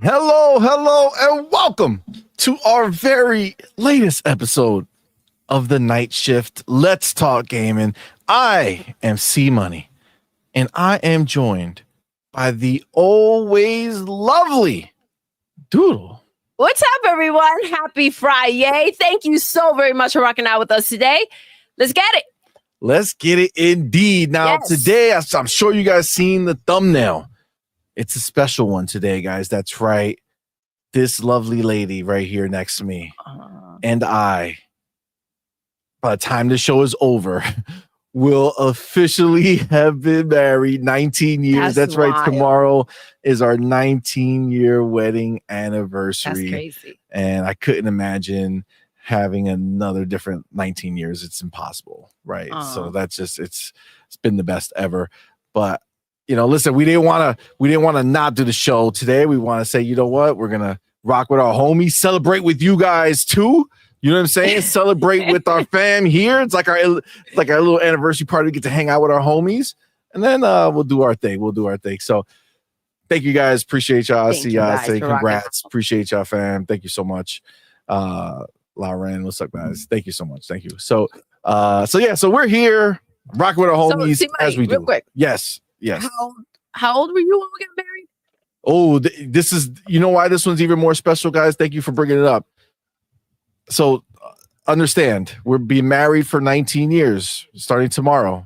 Hello, and welcome to our very latest episode of the Night Shift Let's Talk Gaming. I am CMoney, and I am joined by the always lovely Doodle. What's up, everyone? Happy Friday. Thank you so very much for rocking out with us today. Let's get it. Let's get it indeed. Now, today, I'm sure you guys seen the thumbnail. It's a special one today, guys. That's right. This lovely lady right here next to me and I, by the time the show is over, will officially have been married 19 years. That's right. Tomorrow is our 19-year wedding anniversary. That's crazy. And I couldn't imagine having another different 19 years. It's impossible, right? So that's just it's been the best ever. But you know, listen, we didn't want to not do the show today. We want to say, you know what? We're going to rock with our homies, celebrate with you guys too. You know what I'm saying? Celebrate with our fam here. It's like our little anniversary party. We get to hang out with our homies, and then we'll do our thing. So thank you guys. Appreciate y'all. See y'all. Say congrats. Appreciate y'all, fam. Thank you so much. Lauren, what's up, guys? Thank you so much. Thank you. So we're here rocking with our homies as we do. Real quick. Yes. How old were you when we got married? Oh, this is, you know why this one's even more special, guys? Thank you for bringing it up. So understand, we're being married for 19 years, starting tomorrow.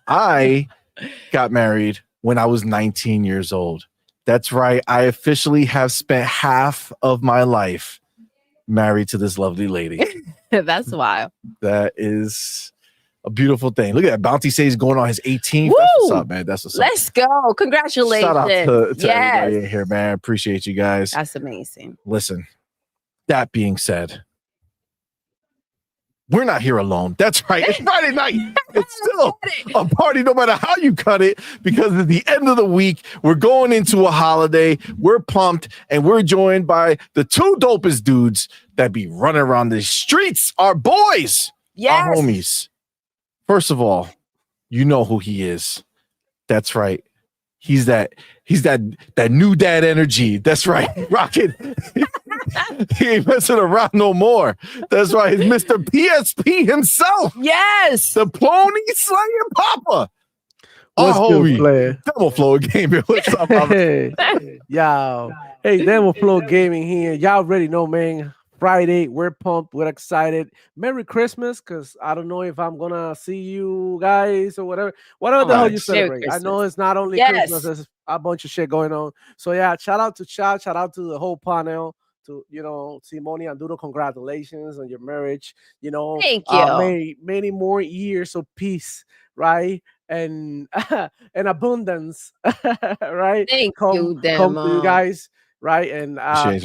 I got married when I was 19 years old. That's right. I officially have spent half of my life married to this lovely lady. That's wild. That is a beautiful thing. Look at that. Bounty says he's going on his 18th. That's what's up, man. That's what's up. Let's go. Congratulations. Shout out to everybody in here, man. Appreciate you guys. That's amazing. Listen, that being said, we're not here alone. That's right. It's Friday night. It's still a party no matter how you cut it, because at the end of the week, we're going into a holiday. We're pumped, and we're joined by the two dopest dudes that be running around the streets. Our boys. Our homies. First of all, you know who he is. That's right. He's that new dad energy. That's right. Rockin'. He ain't messing around no more. That's right. He's Mr. PSP himself. Yes. The pony slaying papa. What's good, player? Demo Flow Gaming. What's up, Hey, y'all. Hey, Demo Flow Gaming here. Y'all already know, man. Friday, we're pumped, we're excited. Merry Christmas, because I don't know if I'm gonna see you guys or whatever the hell you celebrate. I know it's not only Christmas, there's a bunch of shit going on. So yeah, shout out to Chad, shout out to the whole panel, to CMoney and Doodle. Congratulations on your marriage. Thank you. Many more years of peace, right? And abundance, right? Thank you, come to you guys. Right, and thank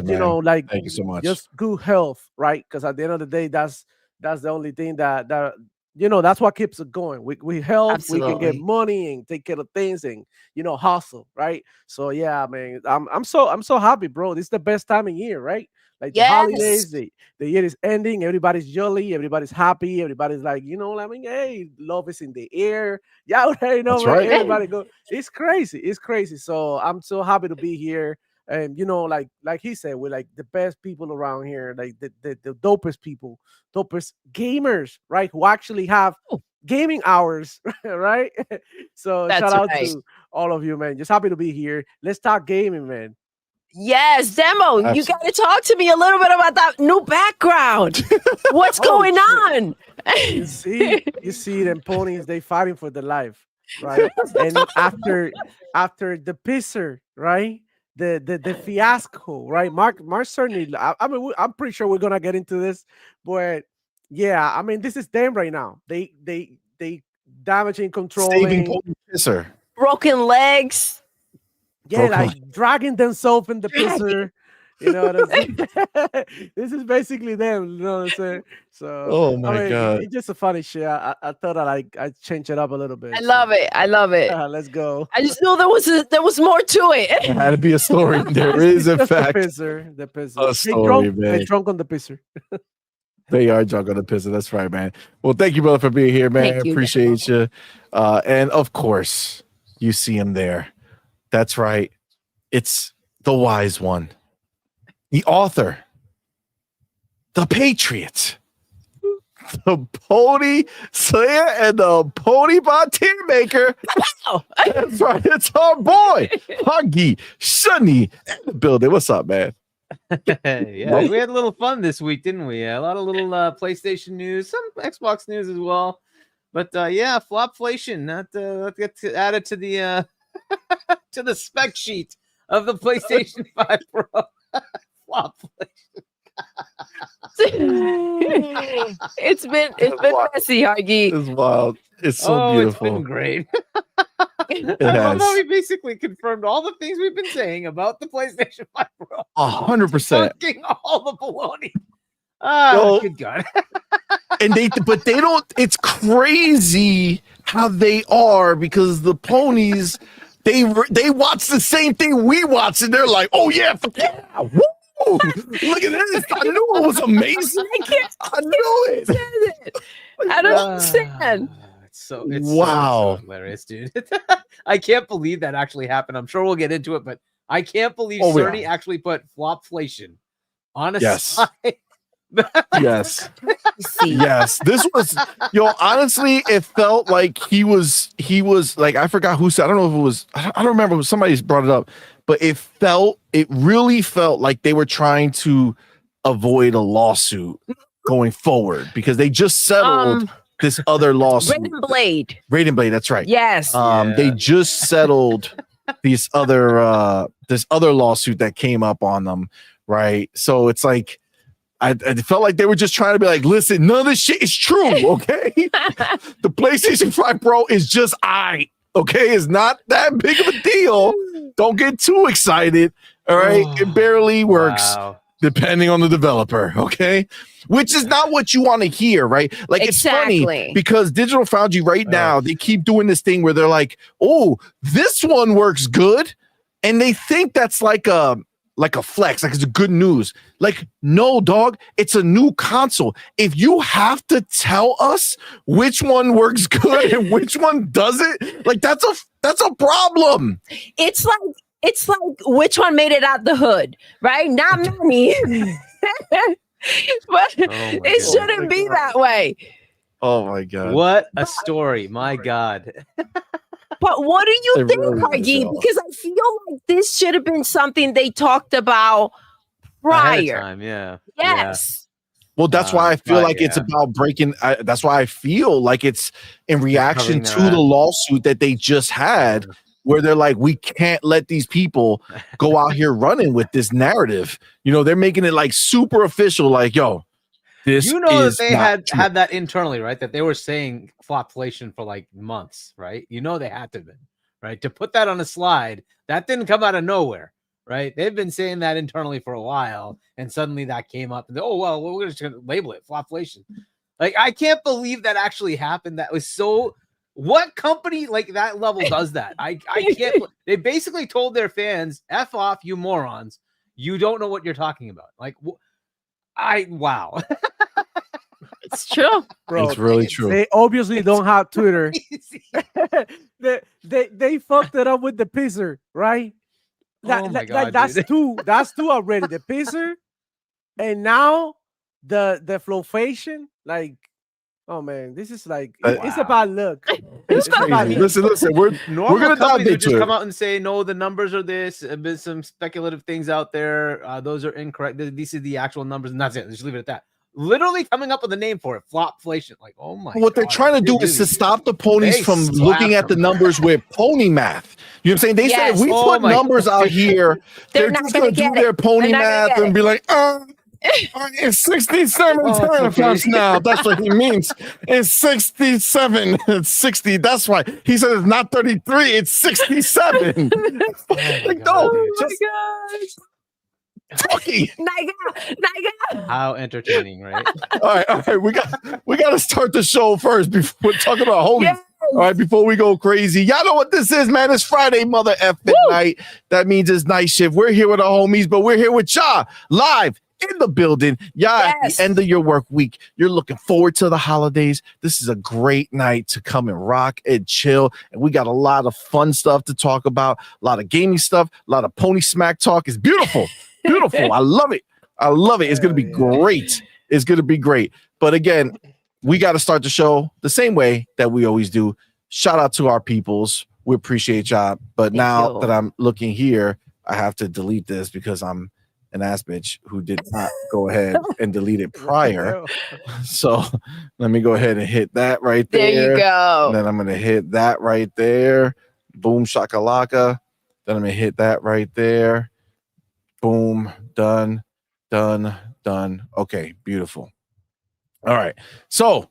you so much. Just good health, right? Because at the end of the day, that's the only thing that that's what keeps it going. We health, Absolutely. We can get money and take care of things and hustle, right? So yeah, man, I'm so happy, bro. This is the best time of year, right? Like the holidays, the year is ending. Everybody's jolly, everybody's happy, everybody's like, hey, love is in the air. Yeah, already know, that's right. Everybody go. It's crazy. So I'm so happy to be here. And like he said, we're like the best people around here, like the dopest people, dopest gamers, right? Who actually have gaming hours, right? So shout out to all of you, man. Just happy to be here. Let's talk gaming, man. Yes, Demo. Absolutely. You got to talk to me a little bit about that new background. What's going on? You see them ponies, they fighting for their life, right? And after the pisser, right? The fiasco, right? Mark certainly. I mean, I'm pretty sure we're gonna get into this, but yeah, I mean, this is them right now. They damaging, controlling, pisser, broken legs. Yeah, like dragging themselves in the pisser. You know what I'm saying? This is basically them. You know what I'm saying? So, oh my god, it's just a funny shit. I thought I change it up a little bit. I love it. Let's go. I just know there was more to it. There had to be a story. There is, in fact, the pisser. A story, man. They're drunk on the pisser. They are drunk on the pisser. That's right, man. Well, thank you, brother, for being here, man. Appreciate you. And of course, you see him there. That's right. It's the wise one, the author, the Patriots, the Pony Slayer, and the Pony Tear Maker. That's right. It's our boy, Huggy, Sunny, in the building. What's up, man? Yeah, we had a little fun this week, didn't we? A lot of little PlayStation news, some Xbox news as well. But yeah, Flopflation, let's get added to the to the spec sheet of the PlayStation 5 Pro. Flopflation. It's been messy, Huggy. It's wild. It's so beautiful. It's been great. It I love has. how we basically confirmed all the things we've been saying about the PlayStation 5 Pro. 100%. Fucking all the baloney. Good God. And they don't. It's crazy how they are, because the ponies, they watch the same thing we watch, and they're like, "Oh yeah, woo! Look at this! I knew it was amazing. I knew it. I don't understand. It's wow, so hilarious, dude. I can't believe that actually happened. I'm sure we'll get into it, but I can't believe Sony actually put Flopflation on a side. Yes. Yes. This was, honestly, it felt like he was like, I forgot who said, I don't know if it was, I don't remember, somebody brought it up, but it really felt like they were trying to avoid a lawsuit going forward, because they just settled this other lawsuit. Raid and Blade, that's right. Yes. They just settled this other lawsuit that came up on them, right? So it's like, I felt like they were just trying to be like, listen, none of this shit is true, okay? The PlayStation 5 Pro is just okay? It's not that big of a deal. Don't get too excited, all right? It barely works, depending on the developer, okay? Which is not what you want to hear, right? Like, it's funny, because Digital Foundry right now, they keep doing this thing where they're like, oh, this one works good, and they think that's like a flex, like it's a good news. Like, no, dog, it's a new console. If you have to tell us which one works good and which one doesn't, like, that's a problem. It's like which one made it out the hood, right? Not many. But it shouldn't be that way. Oh my God. What a story. My God. But what do you think, Huggy? Because I feel like this should have been something they talked about prior. Time, yeah. Yes. Well, that's why I feel like it's about breaking. That's why I feel like it's in reaction to the lawsuit that they just had, where they're like, we can't let these people go out here running with this narrative. They're making it like super official, like, yo, this that they had that internally, right? That they were saying Flopflation for like months, right? They had to been, right? To put that on a slide, that didn't come out of nowhere, right? They've been saying that internally for a while, and suddenly that came up. And we're just gonna label it Flopflation. Like, I can't believe that actually happened. That was so. What company like that level does that? I can't. They basically told their fans, "F off, you morons! You don't know what you're talking about." Like, wow. It's true, bro. It's really true. They obviously don't have Twitter. they fucked it up with the pisser, right? That's two. That's two already. The pisser, and now the Flopflation. Like, oh man, this is like it's a bad look. It's crazy. Listen. We're gonna dive into just come out and say, no, the numbers are this. There's been some speculative things out there. Those are incorrect. These are the actual numbers, and that's it. Just leave it at that. Literally coming up with a name for it, Flopflation. Like, oh my! What they're trying to do is to stop the ponies from looking at the numbers with pony math. You know what I'm saying? They said if we put numbers out here, they're just going to do their pony math and be like, it's 67 teraflops now. That's what he means. It's 67. It's 60. That's why he said it's not 33. It's 67. Like, no, just talking. How entertaining, right? All right. We got to start the show first before we're talking about homies. Yes. All right, before we go crazy, y'all know what this is, man. It's Friday, mother effing night. That means it's night shift. We're here with our homies, but we're here with y'all live in the building. At the end of your work week, you're looking forward to the holidays. This is a great night to come and rock and chill. And we got a lot of fun stuff to talk about, a lot of gaming stuff, a lot of pony smack talk. It's beautiful. Beautiful. I love it. I love it. It's going to be great. It's going to be great. But again, we got to start the show the same way that we always do. Shout out to our peoples. We appreciate y'all. But now that I'm looking here, I have to delete this because I'm an ass bitch who did not go ahead and delete it prior. So let me go ahead and hit that right there. There you go. And then I'm going to hit that right there. Boom, shakalaka. Then I'm going to hit that right there. Boom, done. Okay, beautiful. All right. So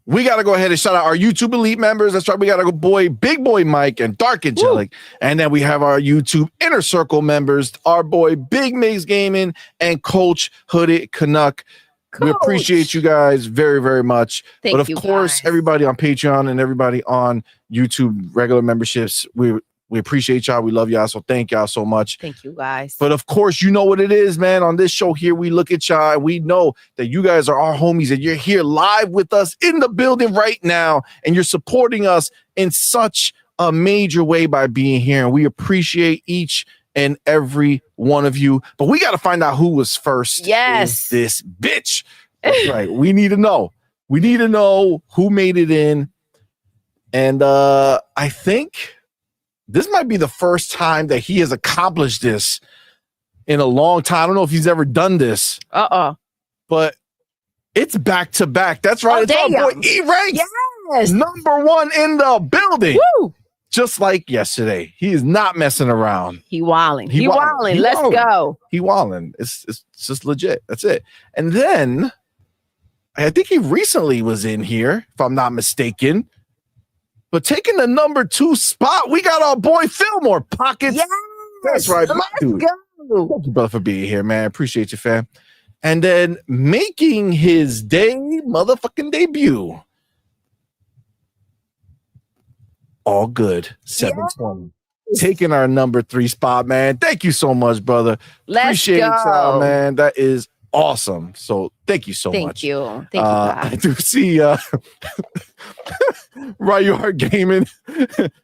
we got to go ahead and shout out our YouTube Elite members. That's right. We got our Big Boy Mike and Dark Angelic. And then we have our YouTube Inner Circle members, our boy Big Migs Gaming and Coach Hooded Canuck. Coach. We appreciate you guys very, very much. But of course, everybody on Patreon and everybody on YouTube regular memberships, we appreciate y'all. We love y'all. So thank y'all so much. Thank you, guys. But of course, you know what it is, man. On this show here, we look at y'all and we know that you guys are our homies and you're here live with us in the building right now. And you're supporting us in such a major way by being here. And we appreciate each and every one of you. But we got to find out who was first. Yes. In this bitch. That's right. We need to know. We need to know who made it in. And I think this might be the first time that he has accomplished this in a long time. I don't know if he's ever done this. But it's back to back. That's right. It's our boy E-Rank. Yes. Number 1 in the building. Woo. Just like yesterday. He is not messing around. He wilding. Let's go. He wilding. It's just legit. That's it. And then I think he recently was in here, if I'm not mistaken. But taking the number 2 spot, we got our boy Fillmore Pockets. Yes, that's right, my dude. Go. Thank you, brother, for being here, man. Appreciate you, fam. And then making his motherfucking debut. All good. 720. Yes. Taking our number 3 spot, man. Thank you so much, brother. Appreciate y'all, man. That is awesome. So thank you so much. Thank you. Thank you, guys. I do see Ryuhart Gaming.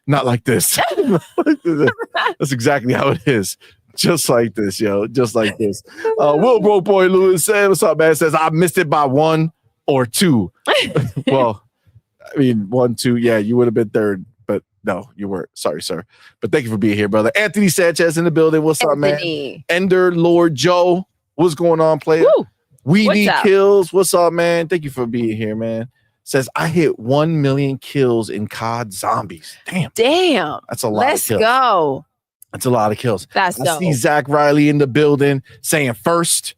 Not like this. That's exactly how it is. Just like this, yo. Just like this. Will Bro Boy Lewis said, what's up, man? Says, I missed it by 1 or 2. Well, I mean, 1, 2. Yeah, you would have been third. But no, you weren't. Sorry, sir. But thank you for being here, brother. Anthony Sanchez in the building. What's up, man? Ender Lord Joe. What's going on, player? Woo. We Need Kills. What's up, man? Thank you for being here, man. Says, I hit 1 million kills in COD Zombies. Damn. That's a lot of kills. Let's go. That's a lot of kills. That's dope. I see Zach Riley in the building saying first.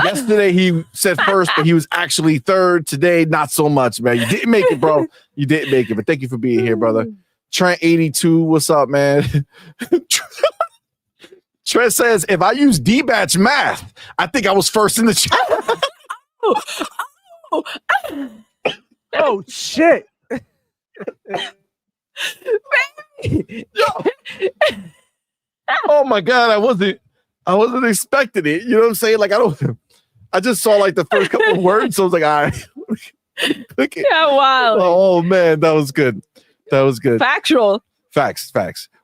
Yesterday he said first, but he was actually third. Today, not so much, man. You didn't make it, bro. You didn't make it, but thank you for being here, brother. Trent 82, what's up, man? Trent says, if I use D-batch math, I think I was first in the chat. Oh, shit. Oh my God, I wasn't expecting it. You know what I'm saying? Like I just saw like the first couple of words, so I was like, all right. Yeah, wow. Oh man, that was good. That was good. Factual. Facts.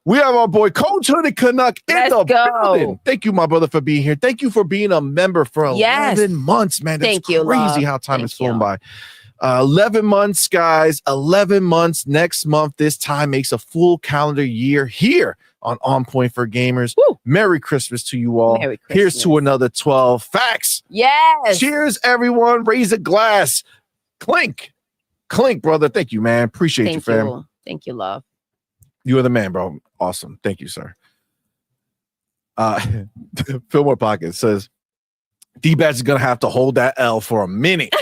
We have our boy Coach Hooded Canuck in the building. Thank you, my brother, for being here. Thank you for being a member for 11 months, man. That's crazy how time has flown by. 11 months, guys. 11 months. Next month, this time makes a full calendar year here on Point for Gamers. Woo. Merry Christmas to you all. Here's to another 12 facts. Yes. Cheers, everyone. Raise a glass. Clink, brother. Thank you, man. Appreciate you, fam. Thank you, love. You are the man, bro. Awesome. Thank you, sir. Fillmore Pocket says, D-Batch is going to have to hold that L for a minute.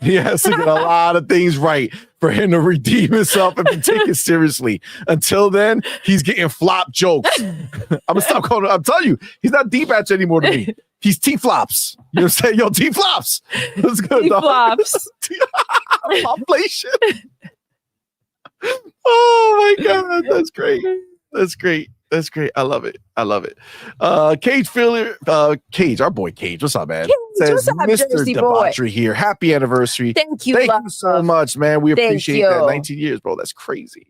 He has to get a lot of things right for him to redeem himself and be taken seriously. Until then, he's getting flop jokes. I'm going to stop calling him. I'm telling you, he's not D-Batch anymore to me. He's T-Flops. You know what I'm saying? Yo, T-Flops. That's good. T-Flops. Flopflation. Oh, my God. That's great. That's great. That's great. I love it. Cage Filler, Cage, our boy Cage. What's up, man? Cage, Says what's up, Mr. Jersey boy? Debauchery here. Happy anniversary. Thank you, Thank love. you so much, man. We Thank appreciate you. that. 19 years, bro. That's crazy.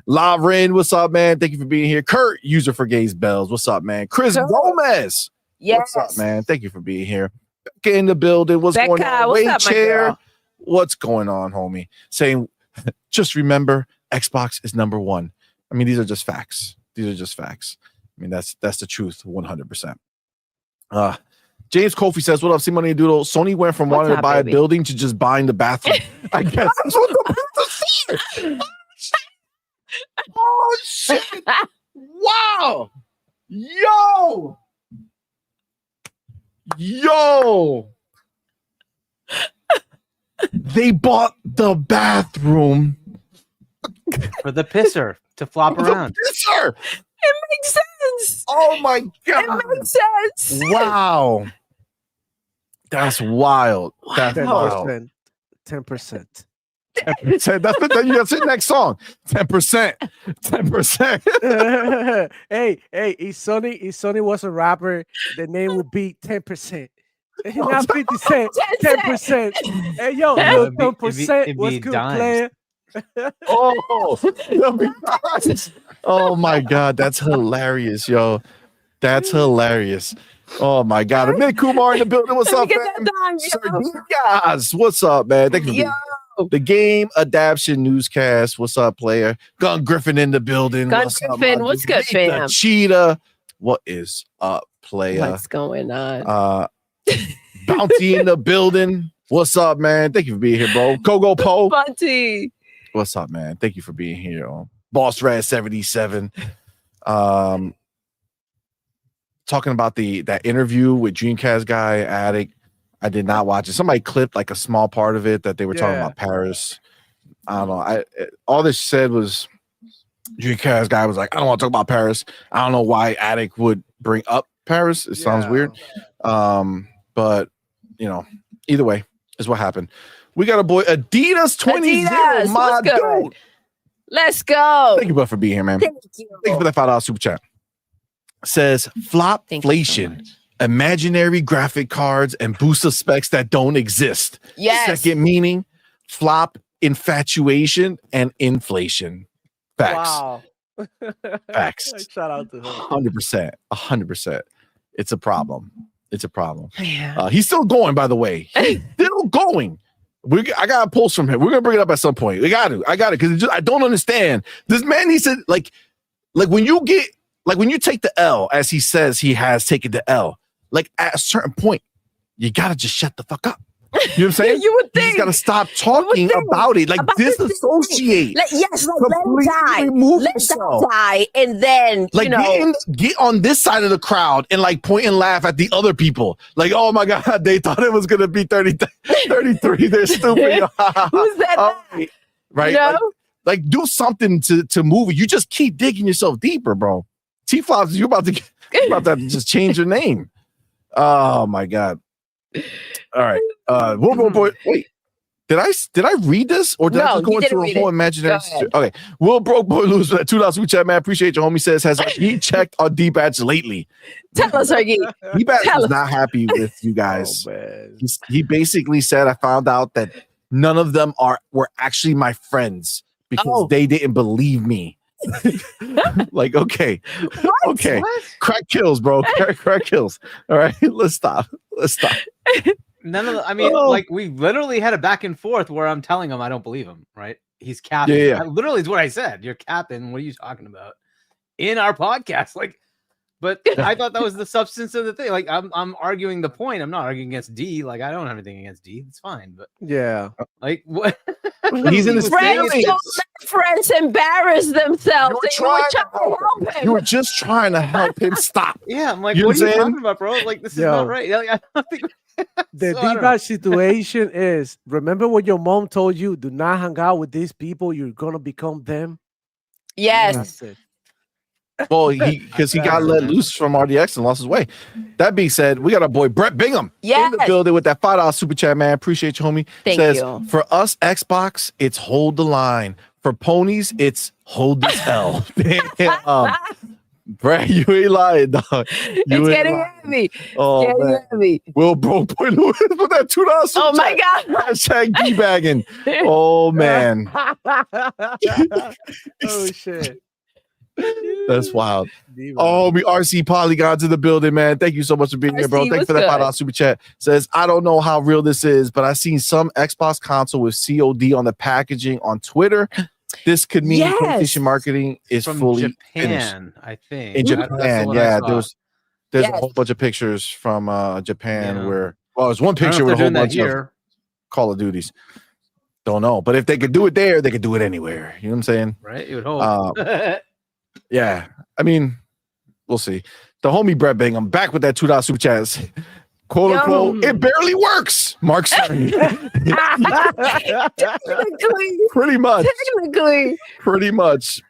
Lavrin, what's up, man? Thank you for being here. Kurt, user for Gaze Bells. What's up, man? Chris Kurt. Gomez. Yes. What's up, man? Thank you for being here. Becca in the building. What's Becca, going on? what's Wade up, my Chair. girl? What's going on, homie? Saying, just remember, Xbox is number one. I mean, these are just facts. I mean, that's the truth, 100%. James Kofi says, "What up, CMoney and Doodle? Sony went from wanting to buy a building to just buying the bathroom. I guess that's what the business is. Oh shit! Wow! Yo! They bought the bathroom For the pisser to flop around. Pisser. It makes sense. Oh my god! It makes sense. Wow, that's wild. That's wild. 10%. 10%. 10%. That's it. Next song. 10%. 10%. Hey, if Sony was a rapper, the name would be 10%. Not 50 cents. 10%. Hey, yo, No, 10%. What's be good, dimes. player? Oh my god, that's hilarious, yo. That's hilarious. Oh my god. Amit Kumar in the building. What's up, Get man? that done, yo. Sardinas. What's up, man? Thank you for being Yo. the game adaption newscast. What's up, player? Gun Griffin in the building. Gun What's up, Griffin, my what's dude? good, Meet the fam? Cheetah. What is up, player? What's going on? Bounty in the building. What's up, man? Thank you for being here, bro. Kogo Poe. Bunty. What's up, man? Thank you for being here. Boss Rat 77. Talking about that interview with Dreamcast guy, Addict. I did not watch it. Somebody clipped like a small part of it that they were talking about Paris. I don't know. All this said was Dreamcast guy was like, I don't want to talk about Paris. I don't know why Addict would bring up Paris. It sounds weird. But you know, either way is what happened. We got a boy Adidas 20. My dude. Let's go. Thank you, bud, for being here, man. Thank you. Thank you for that $5 super chat. Says Flopflation, imaginary graphic cards and booster specs that don't exist. Yes. Second meaning, flop, infatuation, and inflation. Facts. Wow. Facts. Shout out to him. 100%. 100%. It's a problem. It's a problem. Yeah. He's still going, by the way. He's still going. I got a pulse from him. We're gonna bring it up at some point. I got it because I don't understand this man. He said like when you take the L, as he says he has taken the L. Like at a certain point, you gotta just shut the fuck up. You know what I'm saying? You would You think. just gotta stop talking about it. Like disassociate. Let him die. Remove Let yourself. him die, and then Like get on this side of the crowd and like point and laugh at the other people. Like, oh my god, they thought it was gonna be 33. They're stupid. Who's that? Right? You know? Like do something to move it. You just keep digging yourself deeper, bro. T-Flops, you're about to just change your name. Oh my god. All right. Wait. Did I read this or did I just go into a whole imaginary? Okay. Will Broke Boy lose for that $2 super chat, man? Appreciate your homie says has he checked our D-Batch lately? Tell us, Argy. D-Batch is not happy with you guys. He basically said I found out that none of them were actually my friends because they didn't believe me. Like, okay. Crack kills, bro. Crack kills. All right, let's stop. None of like we literally had a back and forth where I'm telling him I don't believe him, right? He's capping. Yeah. Literally is what I said. You're capping. What are you talking about? In our podcast. Like, but I thought that was the substance of the thing. Like, I'm arguing the point. I'm not arguing against D. Like, I don't have anything against D. It's fine. But yeah. Like what he's in his friends embarrass themselves. You were just trying to help him stop. Yeah, I'm like, you what are you talking about, bro? Like, this is not right. Like, I don't think the D-Batch situation is, remember what your mom told you? Do not hang out with these people. You're gonna become them. Yes. Well, because he got let loose from RDX and lost his way. That being said, we got our boy Brett Bingham in the building with that $5 super chat, man. Appreciate you, homie. Thank you. For us Xbox, it's hold the line. For ponies, it's hold this L. Brad, you ain't lying, dog. It's getting heavy. Oh, Getting man. heavy. Will Bro Point Lewis with that $2. Oh my God. Hashtag D-bagging. Oh, man. Oh shit. That's wild. Oh, we RC Polygon to the building, man. Thank you so much for being here, bro. RC, Thanks for that $5 super chat. Says, I don't know how real this is, but I've seen some Xbox console with COD on the packaging on Twitter. This could mean PlayStation marketing is From fully Japan, finished. I think. In That's Japan, what I yeah. saw. There's a whole bunch of pictures from Japan Yeah. where, well, there's one I don't know picture if with a they're whole doing that bunch of here. Call of Duties. Don't know. But if they could do it there, they could do it anywhere. You know what I'm saying? Right? You would hope. Yeah. I mean, we'll see. The homie Brett Bingham back with that $2 super chat. Quote unquote, it barely works. Mark Cerny. Technically. Pretty much. Technically. Pretty much.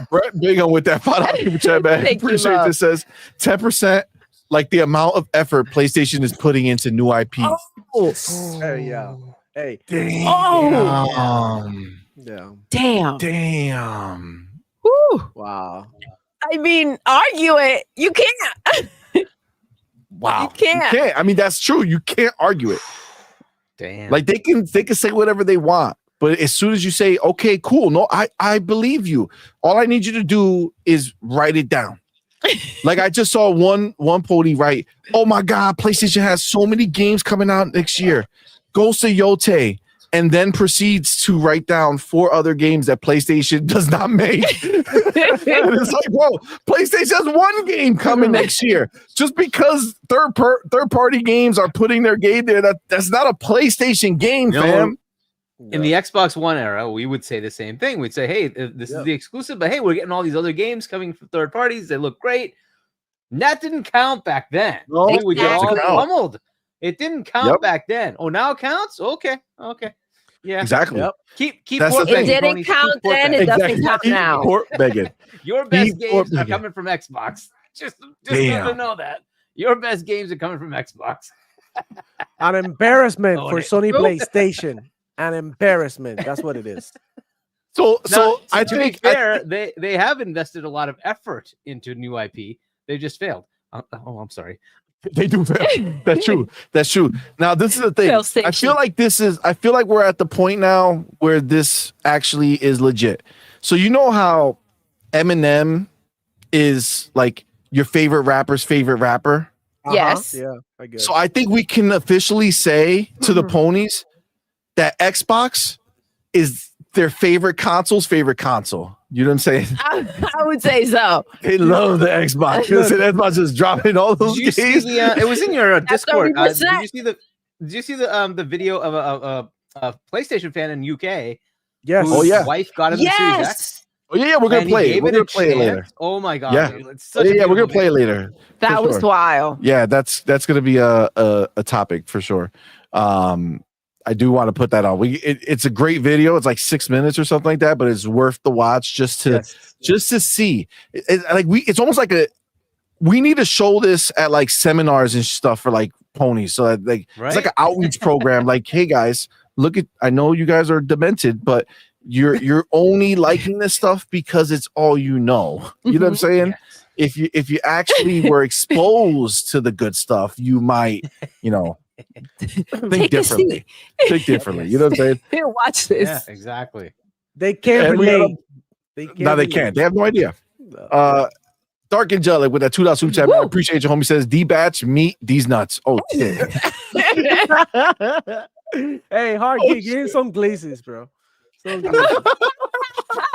Brett Bingham with that $5 super chat, man. Thank you, Appreciate love. this. Says 10%, like the amount of effort PlayStation is putting into new IPs. Hey, yeah. Hey. Damn. Oh. Yeah. Damn. Woo. Wow. I mean, argue it. You can't. Wow. You can't. I mean, that's true. You can't argue it. Damn. Like they can say whatever they want, but as soon as you say, okay, cool, no, I believe you. All I need you to do is write it down. Like I just saw one pony write, oh my God, PlayStation has so many games coming out next year. Goes to Yote. And then proceeds to write down 4 other games that PlayStation does not make. And it's like, bro, PlayStation has 1 game coming next year. Just because third party games are putting their game there, that's not a PlayStation game, fam. In the Xbox One era, we would say the same thing. We'd say, hey, this is the exclusive, but hey, we're getting all these other games coming from third parties. They look great. And that didn't count back then. No, We would get all count. pummeled. It didn't count back then. Oh, now it counts? Okay. Yeah. Exactly. Keep That's the port thing. It begging, didn't ponies. count Keep port then. begging. It doesn't count now. Port begging. Your best Keep games port are begging. coming from Xbox. Just Damn. to know that. Your best games are coming from Xbox. An embarrassment Oh, for it- Sony PlayStation. An embarrassment. That's what it is. So Now, to be think fair, they have invested a lot of effort into new IP. They just failed. Oh, I'm sorry. they do fail. That's true. That's true. Now, this is the thing. Fail I feel like we're at the point now where this actually is legit. So you know how Eminem is like your favorite rapper's favorite rapper? Yes. Yeah, I guess. So I think we can officially say to the ponies that Xbox is their favorite console's favorite console. You know what I'm saying? I would say so. They love the Xbox. You know, Xbox is dropping all those Did you see games. the? It was in your Discord. 30%. Did you see the video of a PlayStation fan in UK? Yes. Oh, Whose yeah. wife got him the Series X. Yes. Oh yeah, we're gonna and he play it. gave We're a gonna play it chance. later. Oh my god! Yeah. It's such a Yeah, we're gonna beautiful play it video. later. That for was sure. wild. Yeah, that's gonna be a topic for sure. I do want to put that on. It's a great video. It's like 6 minutes or something like that, but it's worth the watch just to see. It's almost like we need to show this at like seminars and stuff for like ponies. So that it's like an outreach program. Like, hey guys, I know you guys are demented, but you're only liking this stuff because it's all you know. You know what I'm saying? Yes. If you actually were exposed to the good stuff, you might, think Take a differently. seat. Think differently. You know what I'm saying? Here, watch this. Yeah, exactly. They can't And we relate. No, they can't. They have no idea. Dark Angelic with that $2 super chat. Man, I appreciate you, homie. Says D-Batch, meet these nuts. Oh, shit. Hey, hard kick, give him some glazes, bro. Some glazes.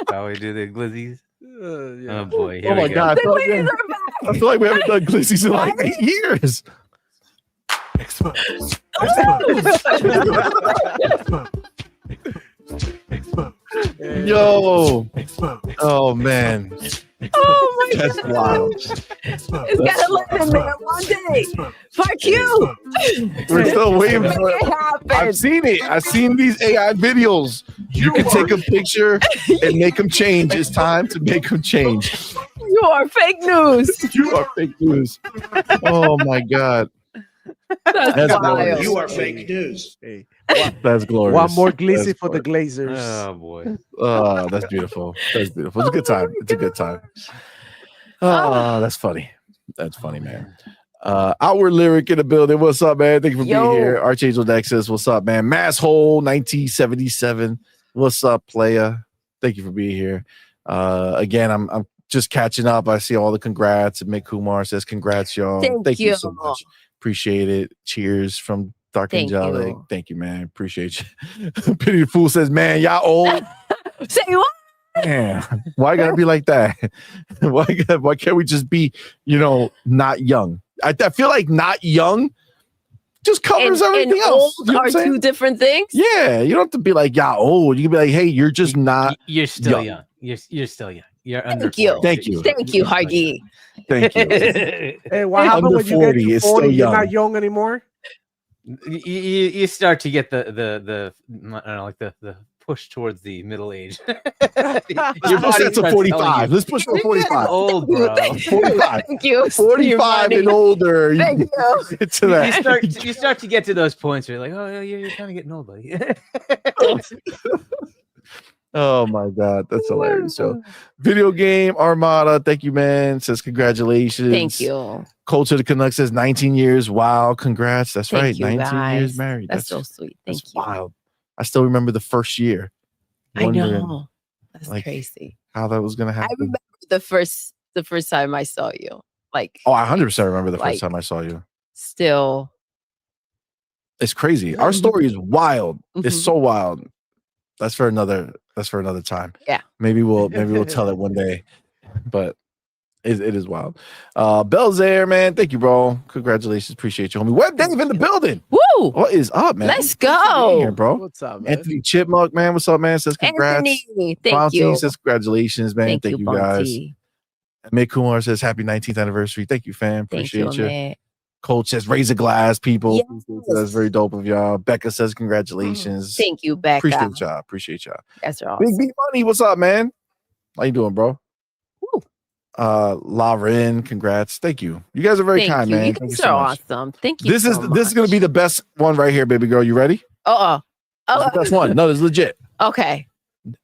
How we do the glizzies? Yeah. Oh boy! Here Oh my we go. God. The ladies are back. I feel like we haven't done glizzies in like 8 years. Yo. Oh, man. Oh my That's God. wild. It's gotta live in there one day. Fuck you. We're still waiting Make for it it. happen. I've seen it. I've seen these AI videos. You can take a picture and make them change. It's time to make them change. You are fake news. You are fake news. Oh my God. That's That's wild. You are fake news. Hey, That's glorious. One more glizzy That's for the glorious. Glazers. Oh boy. Oh, that's beautiful. That's beautiful. It's a good time. It's a good time. Oh, that's funny. That's funny, man. Outward Lyric in the building. What's up, man? Thank you for being here. Archangel Nexus. What's up, man? Masshole 1977. What's up, playa? Thank you for being here. Again, I'm just catching up. I see all the congrats. And Mick Kumar says, congrats, y'all. Thank you so much. Appreciate it. Cheers from Dark Angelic. Thank you, man. Appreciate you. Pity the Fool says, man, y'all old. Say what? Man, why gotta be like that? Why can't we just be, not young? I feel like not young just covers everything else. Old are two different things. Yeah, you don't have to be like, yeah, old. You can be like, hey, you're just not. You're still young. You're still young. You're under 40. Thank you. Thank you, Hargi. Thank you. Hey, what happened Under when you 40 get is to 40? still You're young. not young anymore. You start to get the I don't know, like the push towards the middle age. Your push that to 45. Let's push to 45. Old, bro. 45. Thank you. 45 and older. Thank you. Get to that. You start to get to those points where you're like, oh yeah, you're kind of getting old, buddy. Oh my God, that's hilarious. So, Video Game Armada, thank you, man. Says congratulations. Thank you. Culture the Canuck says 19 years. Wow, congrats. That's Thank right. you, 19 guys. years married. That's so sweet. Thank that's you. wild. I still remember the first year. I know. That's like, crazy. How that was gonna happen. I remember the first time I saw you. Like, oh, I 100% remember the like, first time I saw you. Still, it's crazy. Our story is wild. It's so wild. That's for another time. Yeah. Maybe we'll tell it one day. But it is wild. Belzaire, man. Thank you, bro. Congratulations. Appreciate you, homie. Web Dave in the building. Woo! What is up, man? Let's go. Here, bro. What's up, man? Anthony Chipmunk, man. What's up, man? Says congrats. Anthony, thank Fontaine you. says congratulations, man. Thank you guys. Bonty. Mick Kumar says happy 19th anniversary. Thank you, fam. Appreciate Thank you, you. man. Coach says raise a glass, people. Yes. That's very dope of y'all. Becca says congratulations. Thank you, Becca. Appreciate y'all. That's awesome. Big B Money, what's up, man? How you doing, bro? Woo. Lauren, congrats. Thank you. You guys are very kind, man. You Thank guys you so are much. awesome. Thank you. This is gonna be the best one right here, baby girl. You ready? Oh, This is the best one. No, this is legit. okay.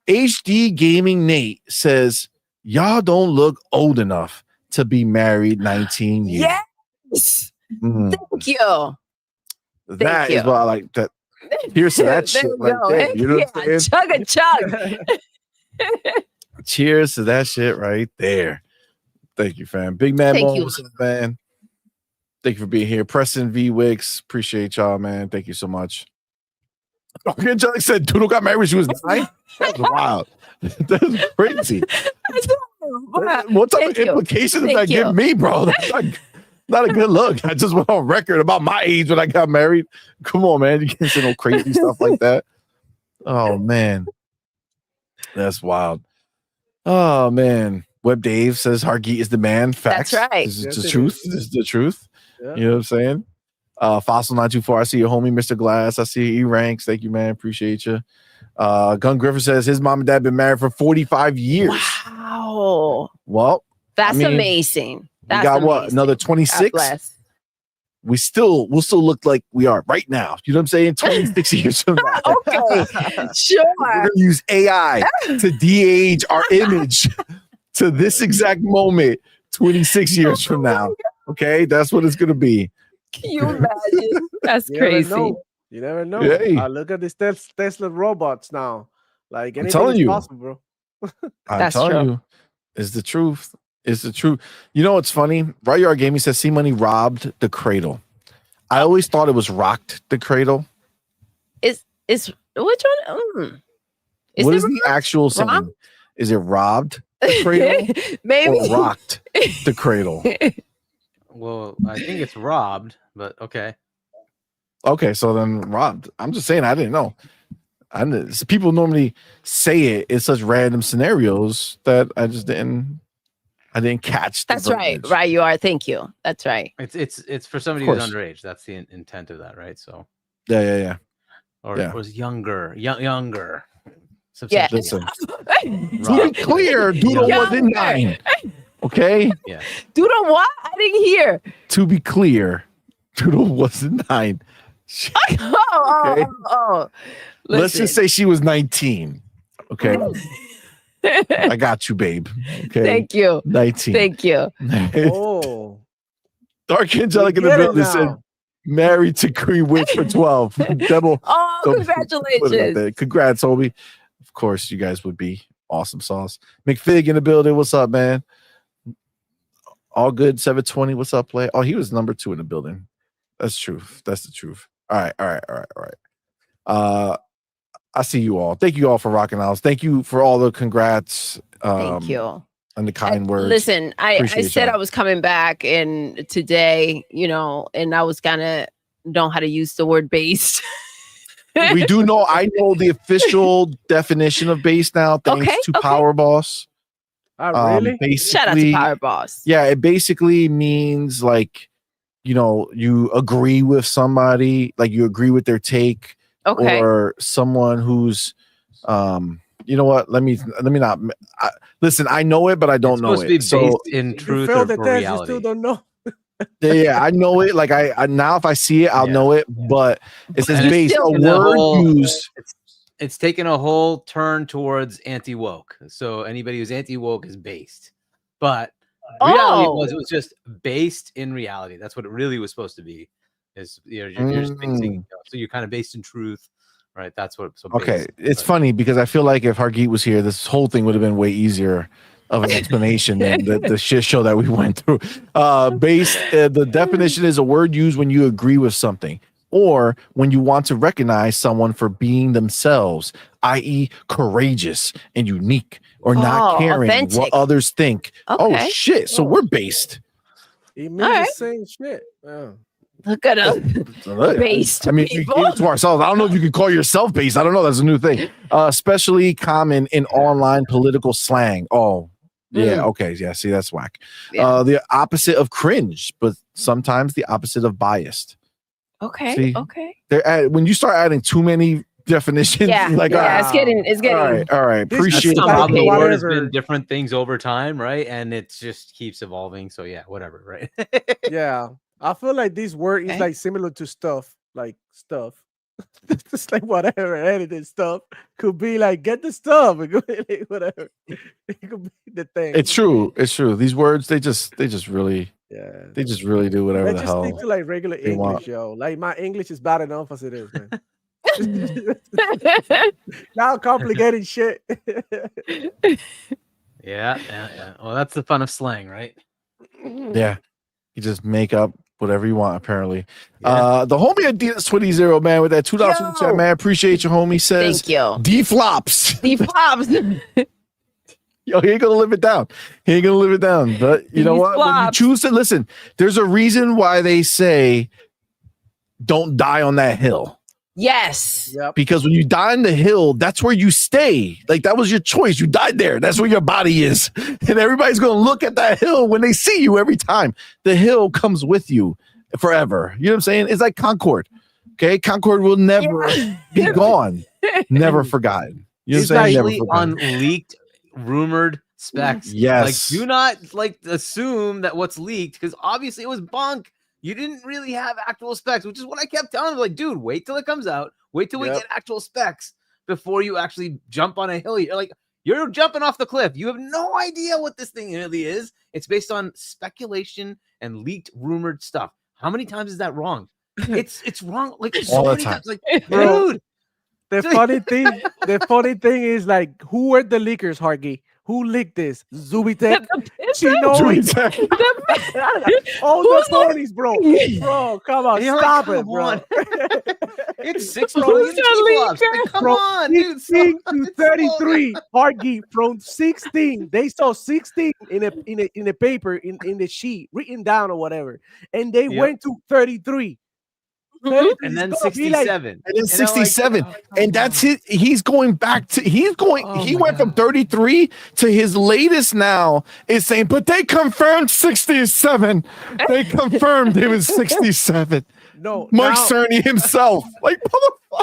HD Gaming Nate says, y'all don't look old enough to be married 19 years. Yes. Mm. Thank you. That is what I like. That here's to that shit right there. You know what I'm saying? Chug a chug. Cheers to that shit right there. Thank you, fam. Big man, Thank Mo, you. what's up, man? Thank you for being here. Preston V Wicks, appreciate y'all, man. Thank you so much. Okay, Angelic said Doodle got married when she was 9. That's wild. That's crazy. What type of implication does that give me, bro? That's not a good look. I just went on record about my age when I got married. Come on, man. You can't say no crazy stuff like that. Oh, man. That's wild. Oh, man. Web Dave says Hargeet is the man. Facts. That's right. This is the truth. This is the truth. Yeah. You know what I'm saying? Fossil 924. I see your homie, Mr. Glass. I see E Ranks. Thank you, man. Appreciate you. Gun Griffin says his mom and dad been married for 45 years. Wow. Well, That's amazing. That's we got amazing. what? Another 26? We'll still look like we are right now. You know what I'm saying? 26 years from now. Okay. Sure. We're gonna use AI to de-age our image to this exact moment 26 years from now. Okay, that's what it's gonna be. Can you imagine? That's crazy. You never know. Hey. Look at these Tesla robots now. Like anything telling is you. possible, bro. I'm telling you, it's the truth. It's the truth. You know what's funny? Right Yard Gaming says CMoney robbed the cradle. I always thought it was rocked the cradle. Is which one? What is the actual saying? Is it robbed the cradle? Maybe or rocked the cradle. Well, I think it's robbed, but okay. Okay, so then robbed. I'm just saying I didn't know. People normally say it in such random scenarios that I just didn't catch. That's right. Right, you are. Thank you. That's right. It's for somebody who's underage. That's the intent of that, right? So yeah. Or it was younger. Yeah. Listen. To be clear, Doodle wasn't 9. Okay. Yeah. Doodle what? I didn't hear. To be clear, Doodle wasn't 9. Okay. Let's just Listen. say she was 19. Okay. I got you, babe. Okay. Thank you. 19. Thank you. Oh, Dark Angelic in the get it building said now. married to Queen Witch for 12. Devil. Oh, Don't put it out congratulations. there. Congrats, Obi. Of course, you guys would be awesome sauce. McFig in the building. What's up, man? All good. 720. What's up, play? Oh, he was number 2 in the building. That's truth. That's the truth. All right. I see you all. Thank you all for rocking out. Thank you for all the congrats. Thank you. And the kind words. Listen, I said y'all. I was coming back, and today, and I was gonna know how to use the word based. We do know. I know the official definition of base now, thanks to Power Boss. Really? Shout out to Power Boss. Yeah, it basically means like, you agree with somebody, like you agree with their take, or someone who's, you know what? Let me not. Listen, I know it, but I don't know it. It's supposed to be based in truth or reality. You still don't know. Yeah, I know it. Like I now, if I see it, I'll know it. But it says based a word used. It's taken a whole turn towards anti-woke. So anybody who's anti-woke is based. But reality it was just based in reality. That's what it really was supposed to be. Is you're just basing, so you're kind of based in truth, right? That's what. So it's funny because I feel like if Hargeet was here, this whole thing would have been way easier of an explanation than the shit show that we went through. The definition is a word used when you agree with something, or when you want to recognize someone for being themselves, i.e., courageous and unique, or not caring what others think. Oh shit! So we're based. It means the same shit. Yeah. Look at us, based. I mean, we gave it to ourselves. I don't know if you can call yourself based. I don't know. That's a new thing. Especially common in online political slang. Oh, yeah. Okay. Yeah. See, that's whack. Yeah. The opposite of cringe, but sometimes the opposite of biased. Okay. See, okay. When you start adding too many definitions, it's getting. All right. Appreciate how the word has been different things over time, right? And it just keeps evolving. So yeah, whatever, right? Yeah. I feel like this word is like similar to stuff, like stuff. Just like whatever edited stuff could be like get the stuff. It could be like whatever. It could be the thing. It's true. These words, they just really do whatever the hell. Just stick to like regular English, yo. Like my English is bad enough as it is, man. Now complicated shit. Yeah. Well, that's the fun of slang, right? Yeah. You just make up whatever you want, apparently. The homie Adidas 20, man, with that $2 super chat, man. Appreciate you, homie. Says, thank you. D-flops. D-flops. Yo, he ain't gonna live it down. But you know what? When you choose to listen, there's a reason why they say don't die on that hill. Yes. Yep. Because when you die on the hill, that's where you stay. Like that was your choice. You died there. That's where your body is. And everybody's going to look at that hill when they see you every time. The hill comes with you forever. You know what I'm saying? It's like Concord. Okay. Concord will never be gone. Never forgotten. You know what I'm saying? Never forgotten. On leaked, rumored specs. Yes. Like, do not assume that what's leaked, because obviously it was bunk. You didn't really have actual specs, which is what I kept telling him. Like, dude, wait till it comes out. Wait till we get actual specs before you actually jump on a hill. You're jumping off the cliff. You have no idea what this thing really is. It's based on speculation and leaked, rumored stuff. How many times is that wrong? It's wrong. Like so many times. Like, dude. The funny thing is, like, who were the leakers, Hargy? Who leaked this? Zubitek? All the Sonys, bro. Bro, come on. Stop it, bro. It's 6 million flops. Like, come on, dude. 16 to 33. Hargy, from 16. They saw 16 in a paper, in the sheet, written down or whatever. And they went to 33. And then 67. And then 67. And that's it. He's going back to he went from 33 to his latest now is saying, but they confirmed 67. They confirmed it was 67. No, Mike Cerny himself. Like,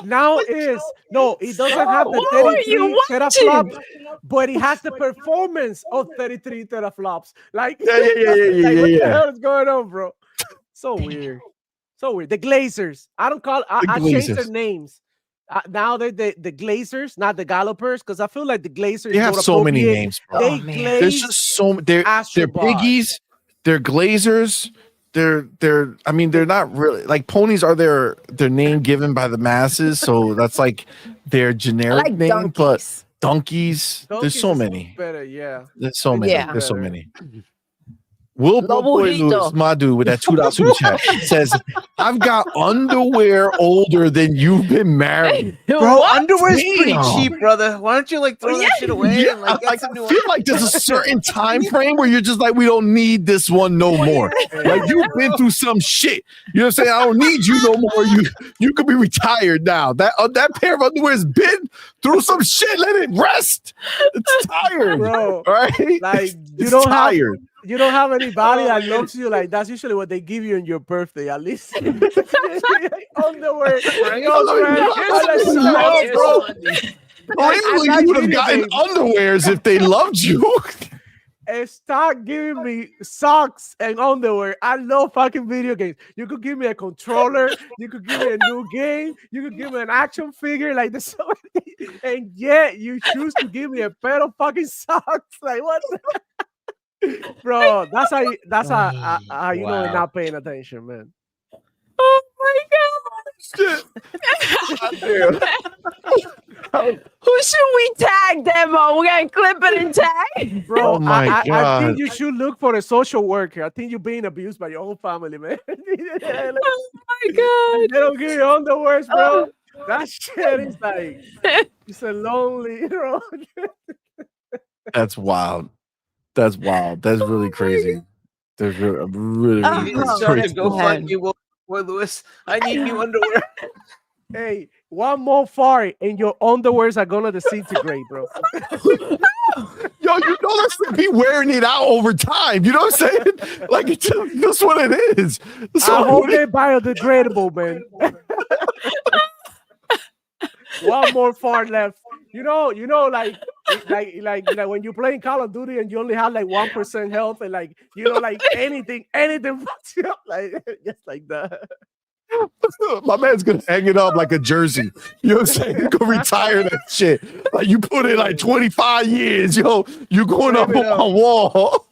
now is no, he doesn't have the 33 teraflops, but he has the performance of 33 teraflops. Like, yeah. What the hell is going on, bro? So weird. So weird. The Glazers. I don't call. I changed their Glazers. names. Now they're the Glazers, not the Gallopers, because I feel like the Glazers. They have so many names, bro. They man. glaze. There's just so they're Astrobot. piggies, they're glazers, they're I mean they're not really like ponies are their name given by the masses, so that's like their generic like name, but donkeys. donkeys, there's so many. Better, yeah. There's so many. Yeah. There's so many. Will Boy Lobojito. Lewis, my dude, with that $2 super chat says, "I've got underwear older than you've been married." Bro, What? underwear's pretty Damn. cheap, brother. Why don't you like throw that shit away Yeah, and like get like, some new I feel like there's a certain time frame where you're just like, we don't need this one no more. Like you've been through some shit. You know what I'm saying? I don't need you no more. You could be retired now. That pair of underwear has been through some shit. Let it rest. It's tired, Bro, all right? like It's tired. you don't have anybody that loves you. Like that's usually what they give you on your birthday, at least. Underwear. Really, you would have gotten underwears if they loved you. And start giving me socks and underwear. I love fucking video games. You could give me a controller. You could give me a new game. You could give me an action figure. Like this, and yet you choose to give me a pair of fucking socks. Like what? Bro, that's how you know you're not paying attention, man. Oh my god! Who should we tag, Demo? We're gonna clip it and tag. Bro, Oh my I God. think you should look for a social worker. I think you're being abused by your whole family, man. Oh my god! They don't give you underwears, bro. That shit is like it's a lonely, you know. That's wild. That's wild. That's really crazy. That's really Oh, Go go find you, Will Boy Lewis. I need new underwear. Hey, one more fart and your underwears are gonna disintegrate, bro. Yo, you know that's gonna be wearing it out over time. You know what I'm saying? Like it's just, that's what it is. So I hope they're biodegradable, man. One more fart left. You know, like when you're playing Call of Duty and you only have like 1% health, and like like anything fucks you up, like just like that. my man's gonna hang it up like a jersey. You know what I'm saying? You can retire that shit. Like you put in like 25 years, yo. You going up on my wall.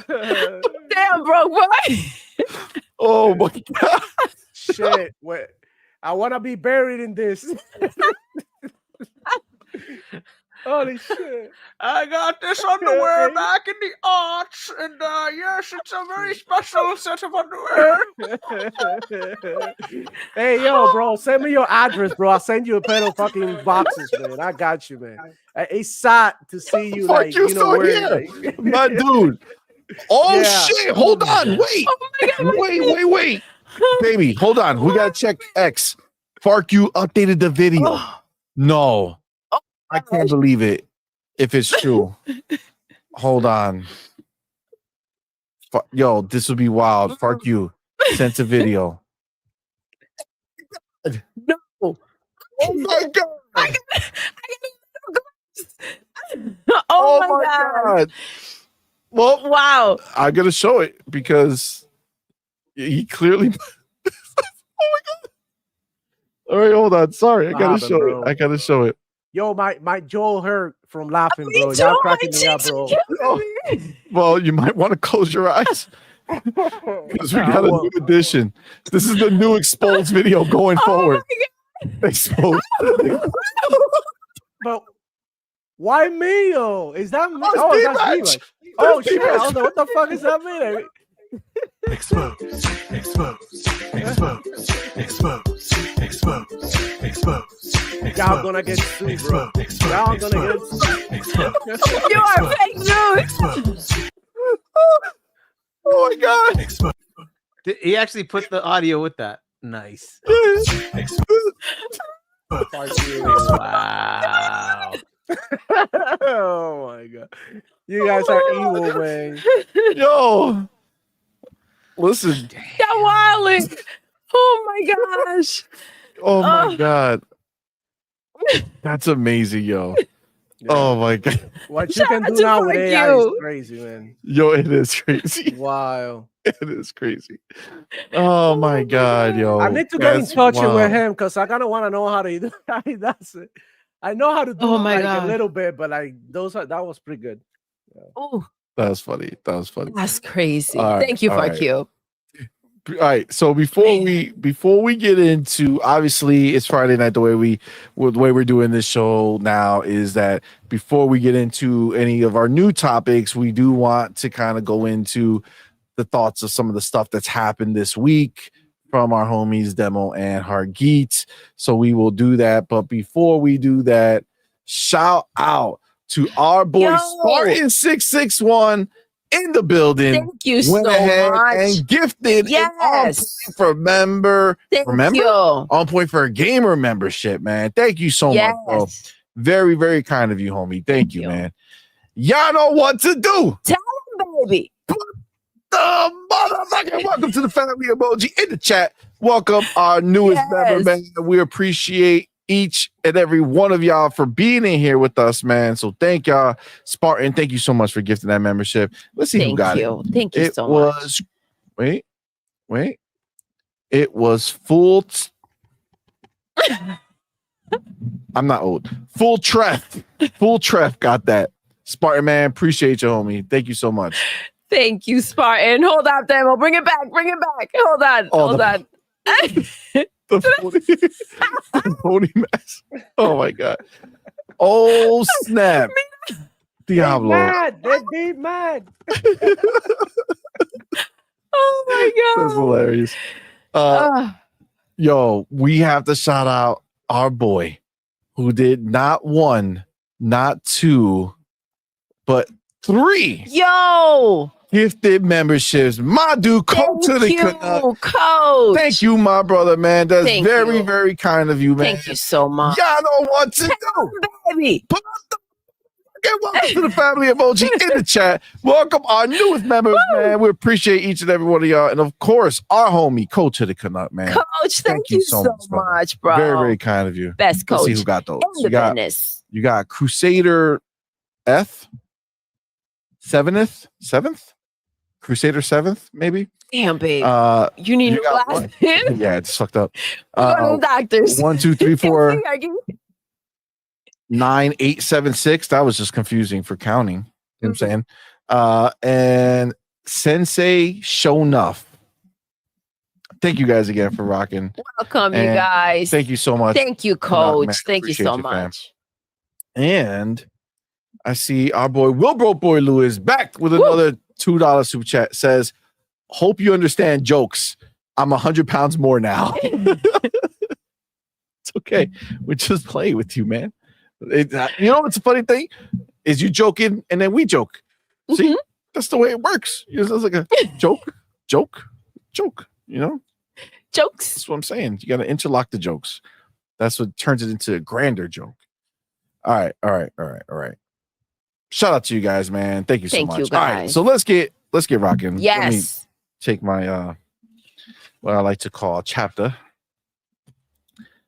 Damn, bro, boy. Oh my god. Shit, wait. I want to be buried in this. Holy shit. I got this underwear back in the arts, and yes, it's a very special set of underwear. Hey, yo, bro, send me your address, bro. I'll send you a pair of fucking boxes, man. I got you, man. It's sad to see you, Fuck like, you, you know, so wearing, here. like... My dude. Oh Yeah. shit. Hold on. Wait. Wait. Baby, hold on. We gotta check X. Fark, you updated the video. No. I can't believe it. If it's true. Hold on. Yo, this would be wild. Fark you. Sent a video. No. Oh my god. Oh my god. Well, Wow. I gotta show it because he clearly. Oh my god! All right, hold on. Sorry, I gotta show bro. it. I gotta show it. Yo, my jaw hurt from laughing, Me bro. too, Y'all my cracking me up, cheeks bro. are killing me. Well, you might want to close your eyes because we I got a won't. new edition. This is the new exposed video going forward. Exposed. But why me, though? Is that me? Oh, Oh, it's that's me. D-Match. Like, oh, That's shit. I D-Match. was like, what the fuck is that mean? Y'all gonna get sued, bro. Y'all gonna get sued. You are fake news. Oh my god! He actually put the audio with that. Nice. Wow. Oh my god. You guys are evil, man. Yo, listen. Y'all wildin'. Oh my gosh. Oh my god, that's amazing, yo. Yeah. Oh my god. What you can Shout out do to now with Mark AI is you. crazy, man. Yo, it is crazy. Wow. It is crazy. Oh my god, yo. I need to get in that's touch wild. with him because I kind of want to know how he does it. I know how to do Oh it my like God. a little bit, but like that was pretty good. Oh, That was funny. That was funny. that's crazy. All right, Thank you, all Mark right. you. All right. So before we get into, obviously it's Friday night. The way we're doing this show now is that before we get into any of our new topics, we do want to kind of go into the thoughts of some of the stuff that's happened this week from our homies Demo and Hargeet. So we will do that. But before we do that, shout out to our boy Yo. Spartan 661 in the building. Thank you Went so ahead much. and gifted an on Yes. point for member. Thank Remember? you. On point for a gamer membership, man. Thank you so much, bro. Yes. Very, very kind of you, homie. Thank you, man. Y'all know what to do. Tell him, baby. The motherfucking welcome to the family emoji in the chat. Welcome our newest member, man. We appreciate each and every one of y'all for being in here with us, man. So thank y'all. Spartan, thank you so much for gifting that membership. Let's see who got it. Thank you so much. Wait. It was full. I'm not old. Full Treff. Full Treff got that. Spartan, man, appreciate you, homie. Thank you so much. Thank you, Spartan. Hold on, Demo. Bring it back. Hold on. Hold on. The pony mess. Oh my god. Oh snap. Diablo. They be mad. Oh my god. That's hilarious. Yo, we have to shout out our boy who did not one, not two, but 3 Yo. gifted memberships. My dude, Coach to the Canuck. Coach. Thank you, my brother, man. That's Thank very, you. very kind of you, man. Thank you so much. Y'all know what to do. Baby. Put the welcome to the family emoji in the chat. Welcome our newest members, man. We appreciate each and every one of y'all. And of course, our homie, Coach to the Canuck, man. Coach, thank you so much, bro. Very, very kind of you. Best coach. Let's see who got those. In the business. You got Crusader F. 7th? Crusader 7th, maybe? Damn, babe. You need new got glasses. Yeah, it's fucked up. Doctors. 1, 2, 3, 4, 9, 8, 7, 6. That was just confusing for counting. You know what I'm saying? And Sensei Show Enough. Thank you guys again for rocking. Welcome, you guys. Thank you so much. Thank you, Coach. Man, Thank you so fam. much. And I see our boy Wilbro Boy Lewis back with another $2 super chat. Says, hope you understand jokes. I'm 100 pounds more now. It's okay. We just play with you, man. You know what's a funny thing? Is you joking and then we joke. See? That's the way it works. It's like a joke, you know? Jokes. That's what I'm saying. You got to interlock the jokes. That's what turns it into a grander joke. All right. Shout out to you guys, man. Thank you so much. You guys. All right, so let's get rocking. Yes. Let me take my what I like to call chapter.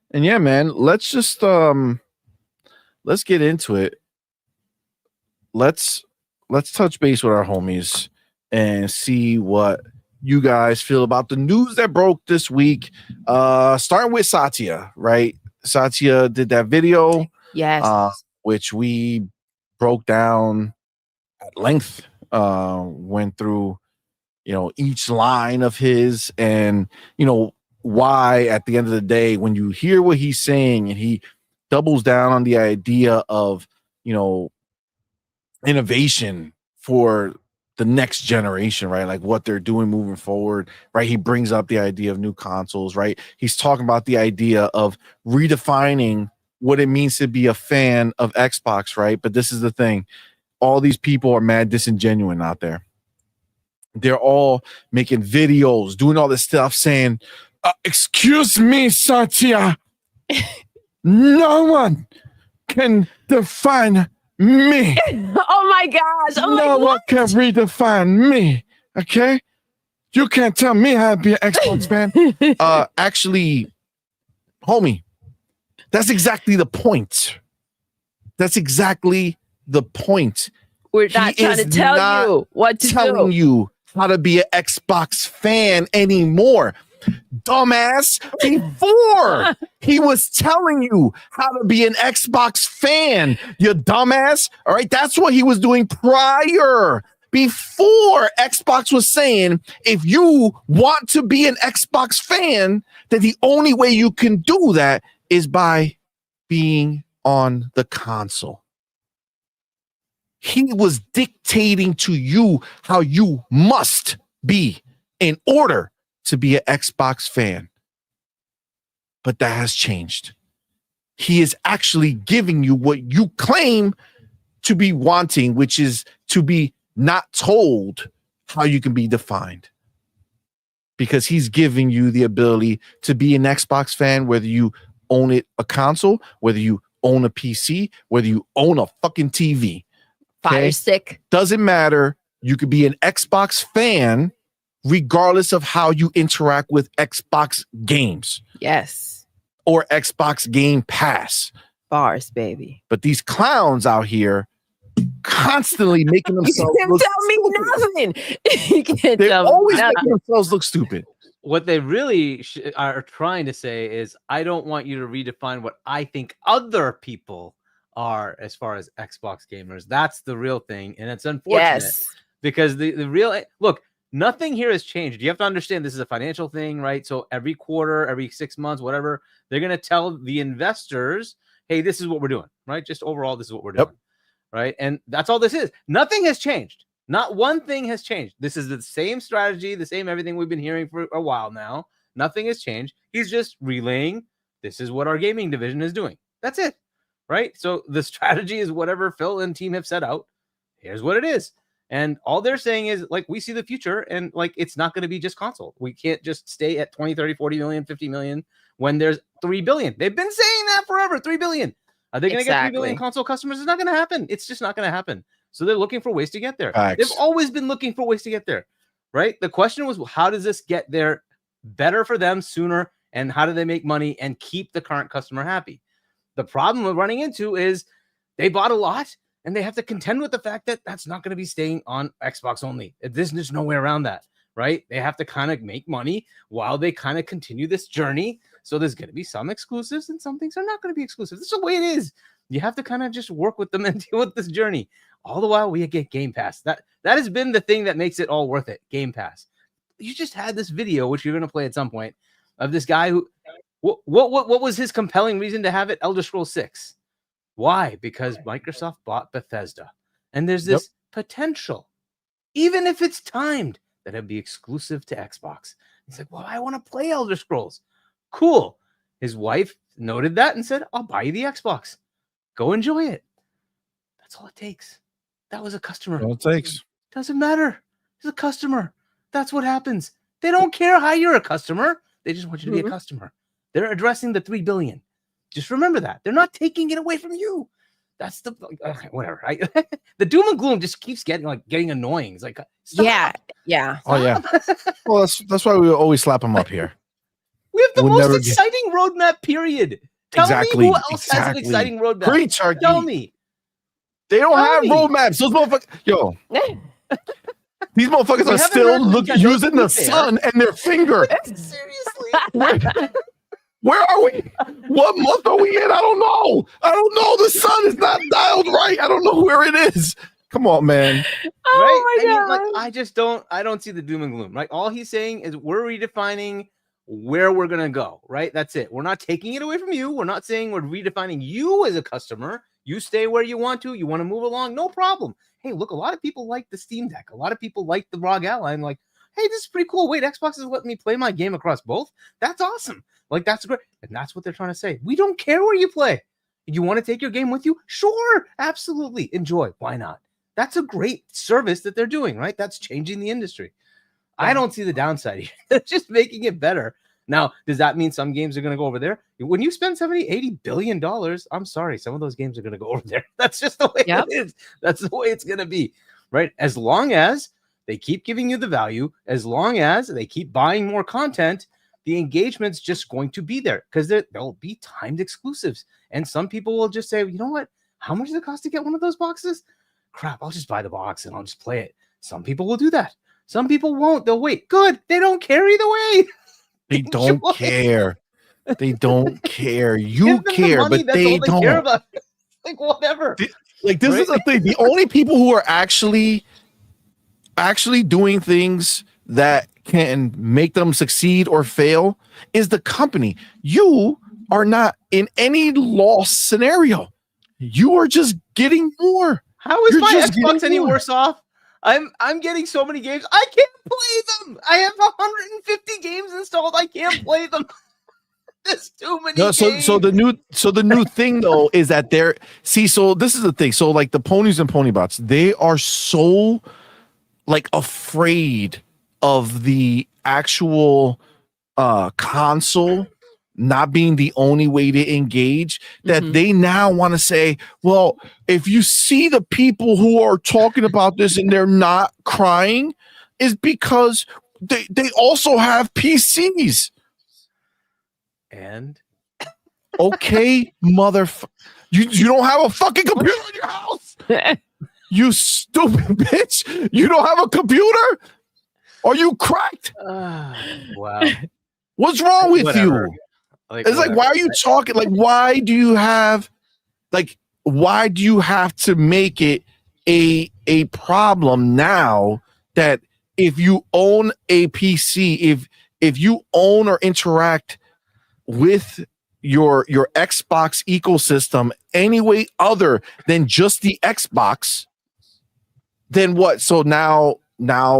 And yeah, man, let's just let's get into it. Let's touch base with our homies and see what you guys feel about the news that broke this week. Starting with Satya, right? Satya did that video. Yes. Which we broke down at length, went through, each line of his and, why at the end of the day, when you hear what he's saying and he doubles down on the idea of, innovation for the next generation, right? Like what they're doing moving forward, right? He brings up the idea of new consoles, right? He's talking about the idea of redefining what it means to be a fan of Xbox, right? But this is the thing. All these people are mad disingenuous out there. They're all making videos, doing all this stuff saying, excuse me, Satya. No one can define me. Oh my gosh. No one can redefine me. Okay? You can't tell me how to be an Xbox fan. Actually, homie, that's exactly the point. That's exactly the point. We're not trying to tell you what to telling do. you how to be an Xbox fan anymore. Dumbass. Before he was telling you how to be an Xbox fan, you dumbass. All right, that's what he was doing prior. Before Xbox was saying, if you want to be an Xbox fan, then the only way you can do that is by being on the console. He was dictating to you how you must be in order to be an Xbox fan. But that has changed. He is actually giving you what you claim to be wanting, which is to be not told how you can be defined. Because he's giving you the ability to be an Xbox fan, whether you own a console, whether you own a PC, whether you own a fucking TV. Fire stick. Doesn't matter. You could be an Xbox fan regardless of how you interact with Xbox games. Yes. Or Xbox Game Pass. Bars, baby. But these clowns out here constantly making themselves You can't look tell me nothing. You can't They're tell me always nothing. making themselves look stupid. What they really are trying to say is, I don't want you to redefine what I think other people are as far as Xbox gamers. That's the real thing. And it's unfortunate because the real look, nothing here has changed. You have to understand this is a financial thing, right? So every quarter, every 6 months, whatever, they're going to tell the investors, hey, this is what we're doing, right? Just overall, this is what we're doing, right? And that's all this is. Nothing has changed. Not one thing has changed. This is the same strategy, the same everything we've been hearing for a while now. Nothing has changed. He's just relaying, this is what our gaming division is doing. That's it, right? So the strategy is whatever Phil and team have set out. Here's what it is. And all they're saying is, like, we see the future, and like, it's not going to be just console. We can't just stay at 20, 30, 40 million, 50 million when there's 3 billion. They've been saying that forever, 3 billion. Are they going to get 3 billion console customers? It's not going to happen. It's just not going to happen. So they're looking for ways to get there. They've always been looking for ways to get there, right? The question was, how does this get there better for them sooner? And how do they make money and keep the current customer happy? The problem we're running into is they bought a lot and they have to contend with the fact that that's not going to be staying on Xbox only. There's no way around that, right? They have to kind of make money while they kind of continue this journey. So there's going to be some exclusives and some things are not going to be exclusive. This is the way it is. You have to kind of just work with them and deal with this journey. All the while we get Game Pass. That has been the thing that makes it all worth it. Game Pass. You just had this video, which you're going to play at some point, of this guy who, what was his compelling reason to have it? Elder Scrolls 6. Why? Because Microsoft bought Bethesda. And there's this potential, even if it's timed, that it'd be exclusive to Xbox. He's like, well, I want to play Elder Scrolls. Cool. His wife noted that and said, I'll buy you the Xbox. Go enjoy it. That's all it takes. That was a customer. All it takes. Doesn't matter. He's a customer. That's what happens. They don't care how you're a customer. They just want you to be a customer. They're addressing the 3 billion. Just remember that. They're not taking it away from you. That's the whatever. The doom and gloom just keeps getting annoying. It's like, stop. Yeah. Oh yeah. Well, that's why we always slap them up here. We have the most exciting roadmap. Period. Tell me who else has an exciting roadmap. Preach, Tell me. They don't have roadmaps. Those motherfuckers, these motherfuckers are still using the sun and their finger. Seriously. Where are we? What month are we in? I don't know. The sun is not dialed right. I don't know where it is. Come on, man. Oh my God. I don't see the doom and gloom. Right? All he's saying is we're redefining where we're gonna go. Right? That's it. We're not taking it away from you. We're not saying we're redefining you as a customer. You stay where you want to. You want to move along, no problem. Hey, look, a lot of people like the Steam Deck. A lot of people like the ROG Ally. I'm like, hey, this is pretty cool. Wait, Xbox is letting me play my game across both? That's awesome. Like, that's great. And that's what they're trying to say. We don't care where you play. You want to take your game with you? Sure, absolutely. Enjoy. Why not? That's a great service that they're doing, right? That's changing the industry. I don't see the downside here. They're just making it better. Now, does that mean some games are going to go over there? When you spend $80 billion, I'm sorry, some of those games are going to go over there. That's just the way it is. That's the way it's going to be, right? As long as they keep giving you the value, as long as they keep buying more content, the engagement's just going to be there because there'll be timed exclusives. And some people will just say, you know what? How much does it cost to get one of those boxes? Crap, I'll just buy the box and I'll just play it. Some people will do that. Some people won't. They'll wait. Good. They don't care either way. They don't care. They don't care. You care, but that's they all don't care about. Like, whatever. Like, this is the thing. The only people who are actually doing things that can make them succeed or fail is the company. You are not in any loss scenario. You are just getting more. How is You're my just Xbox getting any more. worse off? I'm getting so many games. I can't play them. I have 150 games installed. I can't play them. There's too many games. So the new thing though is that so this is the thing. So like the ponies and pony bots, they are so like afraid of the actual console not being the only way to engage that they now want to say, well, if you see the people who are talking about this and they're not crying, is because they also have PCs. And okay, you don't have a fucking computer in your house. You stupid bitch. You don't have a computer? Are you cracked? Wow. What's wrong with Whatever. you? It's like, why are you talking? Like, why do you have to make it a problem now that if you own a PC, if you own or interact with your Xbox ecosystem any way other than just the Xbox, then what? So now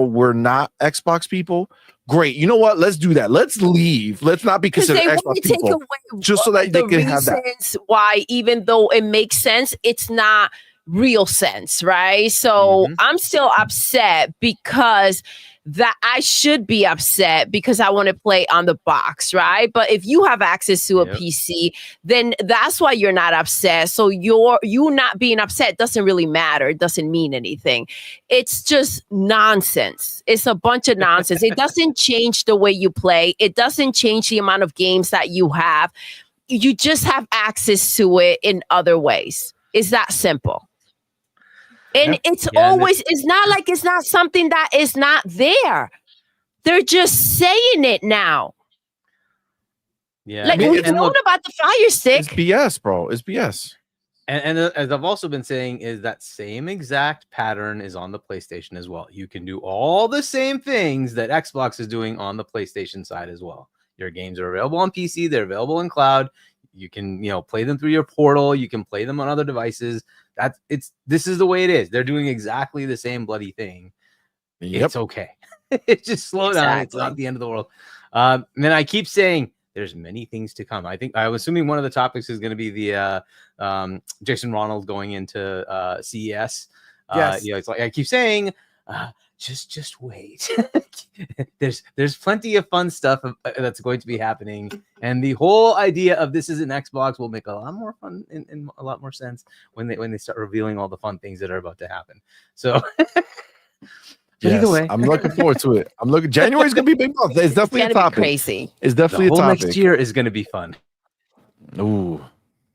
we're not Xbox people? Great. You know what? Let's do that. Let's leave. Let's not be considered Xbox people. Just so that they can have that. Why, even though it makes sense, it's not real sense, right? So I'm still upset because that I should be upset because I want to play on the box, right? But if you have access to a PC, then that's why you're not upset. So you not being upset doesn't really matter. It doesn't mean anything. It's just nonsense. It's a bunch of nonsense. It doesn't change the way you play. It doesn't change the amount of games that you have. You just have access to it in other ways. It's that simple. And it's not like it's not something that is not there. They're just saying it now. Yeah. Like, we've known about the Fire Stick. It's BS, bro. It's BS. And as I've also been saying, is that same exact pattern is on the PlayStation as well. You can do all the same things that Xbox is doing on the PlayStation side as well. Your games are available on PC. They're available in cloud. You can, play them through your portal. You can play them on other devices. This is the way it is. They're doing exactly the same bloody thing. Yep. It's okay. It's just slow down. It's not the end of the world. And then I keep saying there's many things to come. I was assuming one of the topics is going to be the Jason Ronald going into CES. Yes. It's like I keep saying, just wait. there's plenty of fun stuff that's going to be happening, and the whole idea of this is an Xbox will make a lot more fun and a lot more sense when they start revealing all the fun things that are about to happen. So yes, either way, I'm looking forward to it. January's gonna be a big month. It's definitely a topic. Crazy. It's definitely the whole a topic. Next year is going to be fun. Ooh,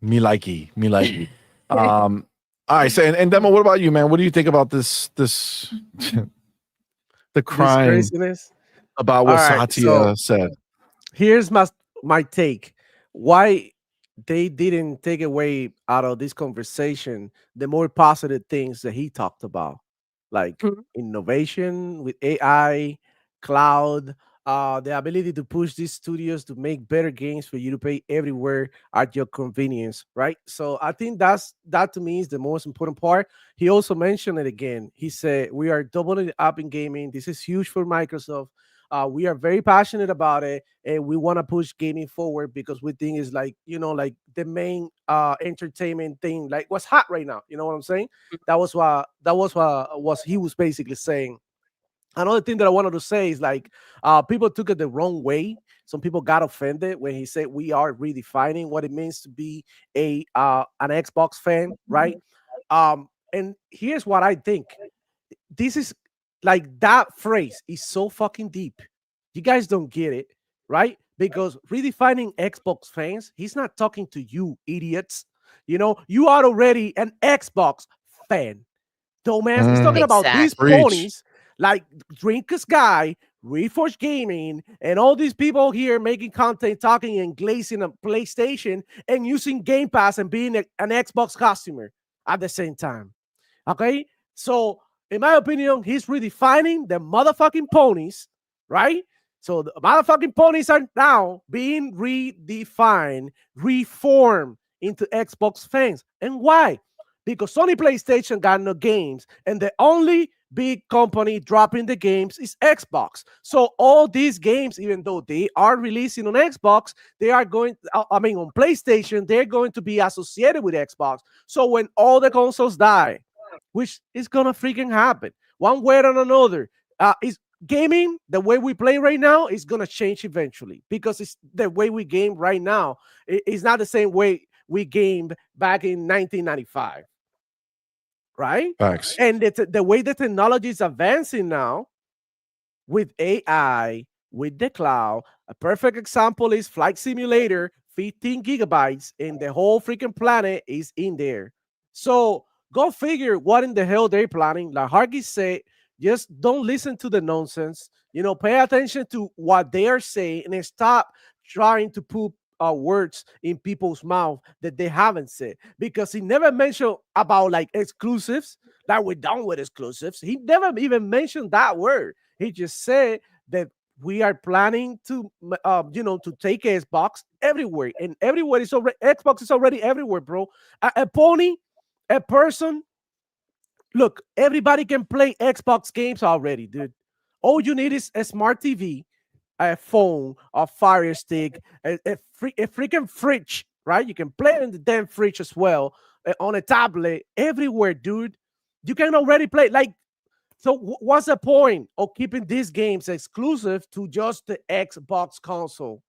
me likey. All right, so and Demo, what about you, man? What do you think about this the crime about what Satya said? Here's my take. Why they didn't take away out of this conversation the more positive things that he talked about, like innovation with AI, cloud, the ability to push these studios to make better games for you to play everywhere at your convenience, right? So I think that to me is the most important part. He also mentioned it again. He said, we are doubling up in gaming. This is huge for Microsoft. We are very passionate about it, and we want to push gaming forward because we think it's like, like the main entertainment thing, like what's hot right now. You know what I'm saying? That was what he was basically saying. Another thing that I wanted to say is like people took it the wrong way. Some people got offended when he said we are redefining what it means to be an Xbox fan, right? And here's what I think. This is like that phrase is so fucking deep. You guys don't get it, right? Because redefining Xbox fans, he's not talking to you idiots. You know, you are already an Xbox fan. Dumbass. He's talking about these Exactly. ponies like Drinkus Guy, Reforge Gaming, and all these people here making content, talking and glazing a PlayStation and using Game Pass and being an Xbox customer at the same time. Okay? So, in my opinion, he's redefining the motherfucking ponies, right? So, the motherfucking ponies are now being redefined, reformed into Xbox fans. And why? Because Sony PlayStation got no games, and the only big company dropping the games is Xbox. So all these games, even though they are releasing on Xbox, they are going, I mean, on PlayStation, they're going to be associated with Xbox. So when all the consoles die, which is gonna freaking happen, one way or another, is gaming the way we play right now is gonna change eventually because it's the way we game right now. It's not the same way we gamed back in 1995. Right? Facts. And the way the technology is advancing now with AI, with the cloud, a perfect example is Flight Simulator, 15 gigabytes, and the whole freaking planet is in there. So go figure what in the hell they're planning. Like Hargy said, just don't listen to the nonsense. You know, pay attention to what they are saying and stop trying to put words in people's mouth that they haven't said, because he never mentioned about like exclusives, that we're done with exclusives. He never even mentioned that word. He just said that we are planning to to take Xbox everywhere, and everywhere is already, Xbox is already everywhere, bro. A pony, a person, look, everybody can play Xbox games already, dude. All you need is a smart TV, a phone, a Fire Stick, a freaking fridge, right? You can play it in the damn fridge as well, on a tablet, everywhere, dude. You can already play. Like, so what's the point of keeping these games exclusive to just the Xbox console,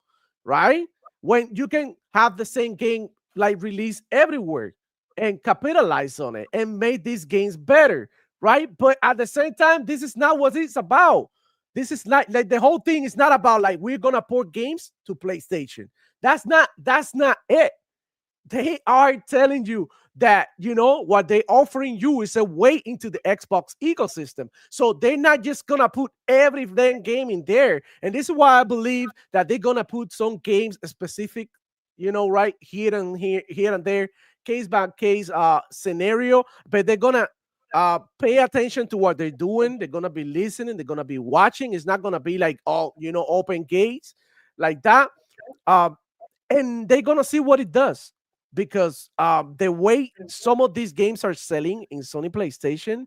right? When you can have the same game like released everywhere and capitalize on it and make these games better, right? But at the same time, this is not what it's about. This is not like the whole thing is not about like we're gonna port games to PlayStation. That's not it. They are telling you that, you know, what they're offering you is a way into the Xbox ecosystem. So they're not just gonna put every damn game in there. And this is why I believe that they're gonna put some games specific, you know, right here and there, case by case scenario. But they're gonna pay attention to what they're doing. They're gonna be listening. They're gonna be watching. It's not gonna be like all, you know, open gates like that. And they're gonna see what it does, because the way some of these games are selling in Sony PlayStation,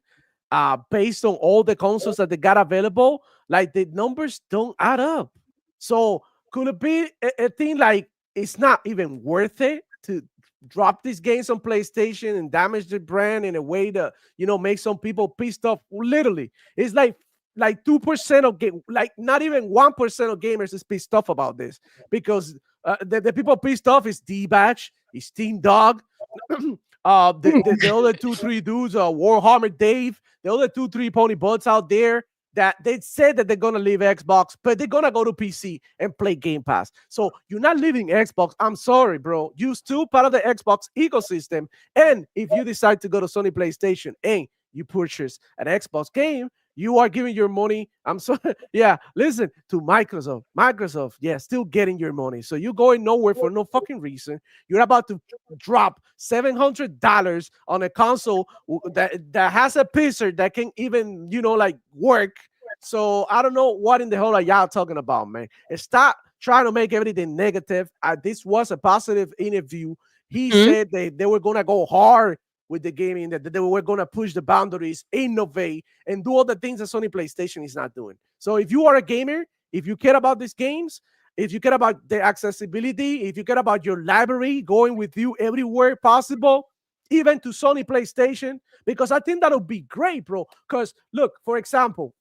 based on all the consoles that they got available, like the numbers don't add up. So could it be a thing like it's not even worth it to drop these games on PlayStation and damage the brand in a way that, you know, make some people pissed off? Literally, it's like 2% of game, like not even 1% of gamers is pissed off about this, because the people pissed off is D-Batch, is Team Dog, the other 2-3 dudes, Warhammer Dave, the other 2-3 pony butts out there that they said that they're gonna leave Xbox, but they're gonna go to PC and play Game Pass. So you're not leaving Xbox. I'm sorry, bro. You're still part of the Xbox ecosystem. And if you decide to go to Sony PlayStation and you purchase an Xbox game, you are giving your money. I'm sorry. Yeah, listen to Microsoft. Microsoft, yeah, still getting your money. So you're going nowhere for no fucking reason. You're about to drop $700 on a console that has a picture that can even, you know, like work. So I don't know what in the hell are y'all talking about, man. And stop trying to make everything negative. This was a positive interview. He said they were going to go hard with the gaming, that they were going to push the boundaries, innovate, and do all the things that Sony PlayStation is not doing. So if you are a gamer, if you care about these games, if you care about the accessibility, if you care about your library going with you everywhere possible, even to Sony PlayStation, because I think that would be great, bro. Because look, for example,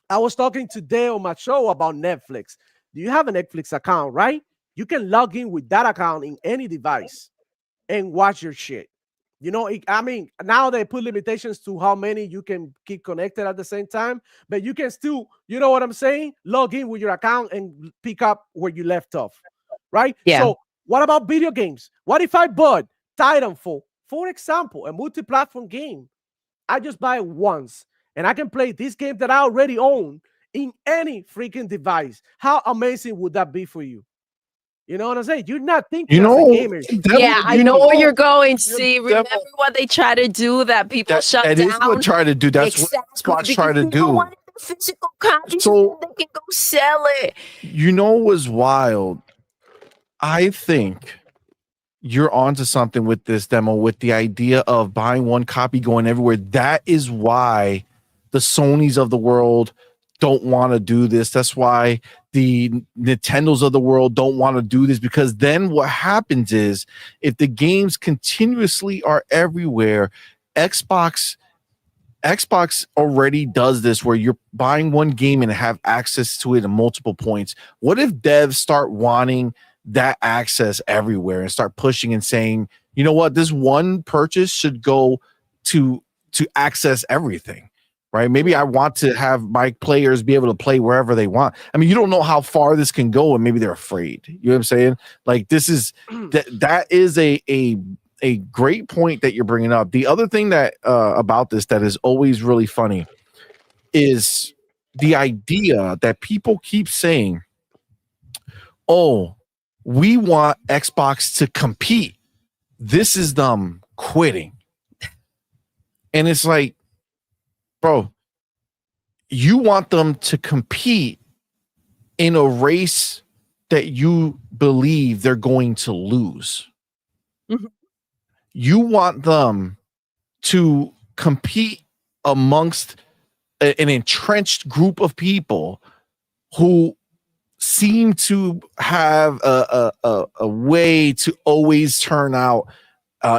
I was talking today on my show about Netflix. Do you have a Netflix account, right? You can log in with that account in any device and watch your shit. You know, I mean, now they put limitations to how many you can keep connected at the same time, but you can still, you know what I'm saying, log in with your account and pick up where you left off, right? Yeah. So what about video games? What if I bought Titanfall, for example, a multi-platform game. I just buy it once and I can play this game that I already own in any freaking device. How amazing would that be for you? You know what I'm saying? You're not thinking as a gamer. Yeah, I know where you're going. See, remember what they try to do that people shut down? That is what try to do. That's what Xbox try to do. Physical copy, so they can go sell it. You know what was wild? I think you're onto something with this demo, with the idea of buying one copy going everywhere. That is why the Sonys of the world don't want to do this. That's why the Nintendos of the world don't want to do this, because then what happens is if the games continuously are everywhere, Xbox already does this where you're buying one game and have access to it at multiple points. What if devs start wanting that access everywhere and start pushing and saying, you know what, this one purchase should go to access everything? Right? Maybe I want to have my players be able to play wherever they want. I mean, you don't know how far this can go, and maybe they're afraid. You know what I'm saying? Like, this is that is a great point that you're bringing up. The other thing that about this that is always really funny is the idea that people keep saying, "Oh, we want Xbox to compete. This is them quitting," and it's like, bro, you want them to compete in a race that you believe they're going to lose. Mm-hmm. You want them to compete amongst an entrenched group of people who seem to have a way to always turn out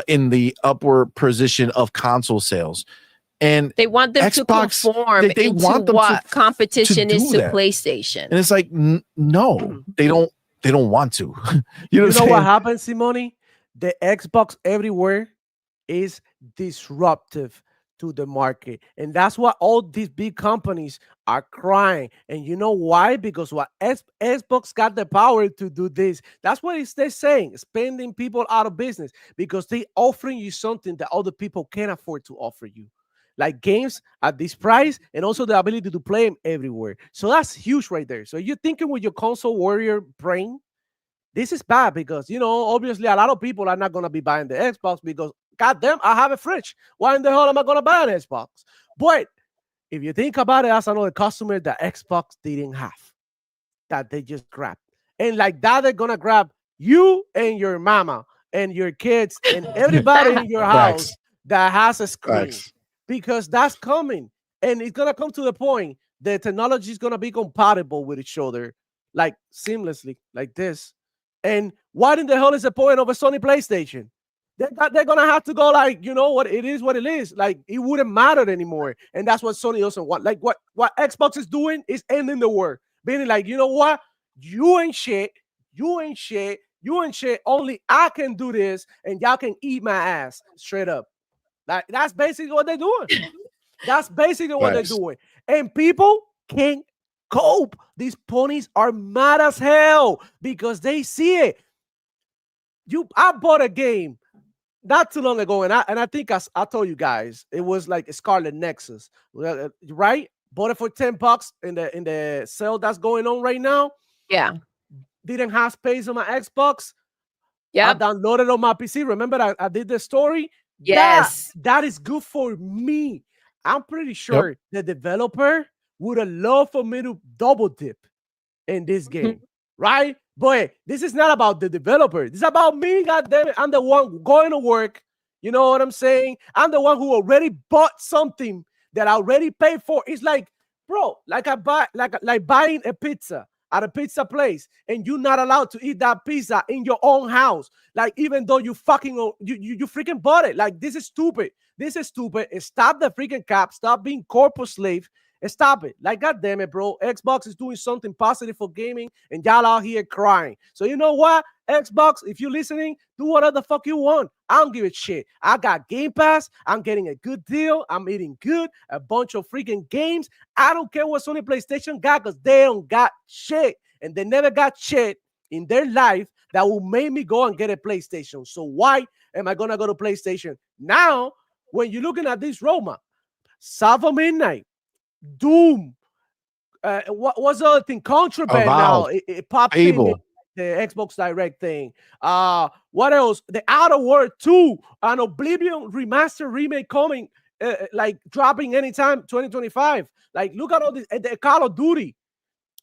in the upward position of console sales. And they want them Xbox, to conform they into want them what competition is to that. PlayStation. And it's like, no, they don't want to. You know what happens, Simone? The Xbox everywhere is disruptive to the market. And that's why all these big companies are crying. And you know why? Because what Xbox got the power to do this. That's what they're saying, spending people out of business, because they offering you something that other people can't afford to offer you. Like games at this price, and also the ability to play them everywhere. So that's huge right there. So you're thinking with your console warrior brain, this is bad because, you know, obviously a lot of people are not going to be buying the Xbox because, goddamn, I have a fridge. Why in the hell am I going to buy an Xbox? But if you think about it, as another customer that Xbox didn't have, that they just grabbed. And like that, they're going to grab you and your mama and your kids and everybody in your house that has a screen. Because that's coming, and it's gonna come to the point the technology is gonna be compatible with each other, like seamlessly, like this. And what in the hell is the point of a Sony PlayStation? They're gonna have to go like, you know what, it is what it is. Like it wouldn't matter anymore, and that's what Sony doesn't want. Like what Xbox is doing is ending the war, being like, you know what, you ain't shit. Only I can do this, and y'all can eat my ass straight up. Like that's basically what they're doing. That's basically what they're doing. And people can't cope. These ponies are mad as hell because they see it. I bought a game not too long ago, and I think I told you guys it was like a Scarlet Nexus, right? Bought it for $10 in the sale that's going on right now. Yeah. Didn't have space on my Xbox. Yeah. I downloaded on my PC. Remember I did the story. Yes, that is good for me. I'm pretty sure the developer would have loved for me to double dip in this game, right? But this is not about the developer. This is about me. God damn it, I'm the one going to work. You know what I'm saying? I'm the one who already bought something that I already paid for. It's like, bro, like like buying a pizza at a pizza place, and you're not allowed to eat that pizza in your own house. Like, even though you freaking bought it. Like, this is stupid. This is stupid. Stop the freaking cap. Stop being corporate slave. Stop it. Like, God damn it, bro. Xbox is doing something positive for gaming, and y'all out here crying. So you know what? Xbox, if you're listening, do whatever the fuck you want. I don't give a shit. I got Game Pass. I'm getting a good deal. I'm eating good. A bunch of freaking games. I don't care what Sony PlayStation got, because they don't got shit. And they never got shit in their life that will make me go and get a PlayStation. So why am I gonna go to PlayStation? Now, when you're looking at this roadmap, South of Midnight, Doom, what was the other thing? Contraband now. It popped in the Xbox Direct thing. What else? The Outer World 2, an Oblivion remaster remake coming, like dropping anytime 2025. Like, look at all this, the Call of Duty.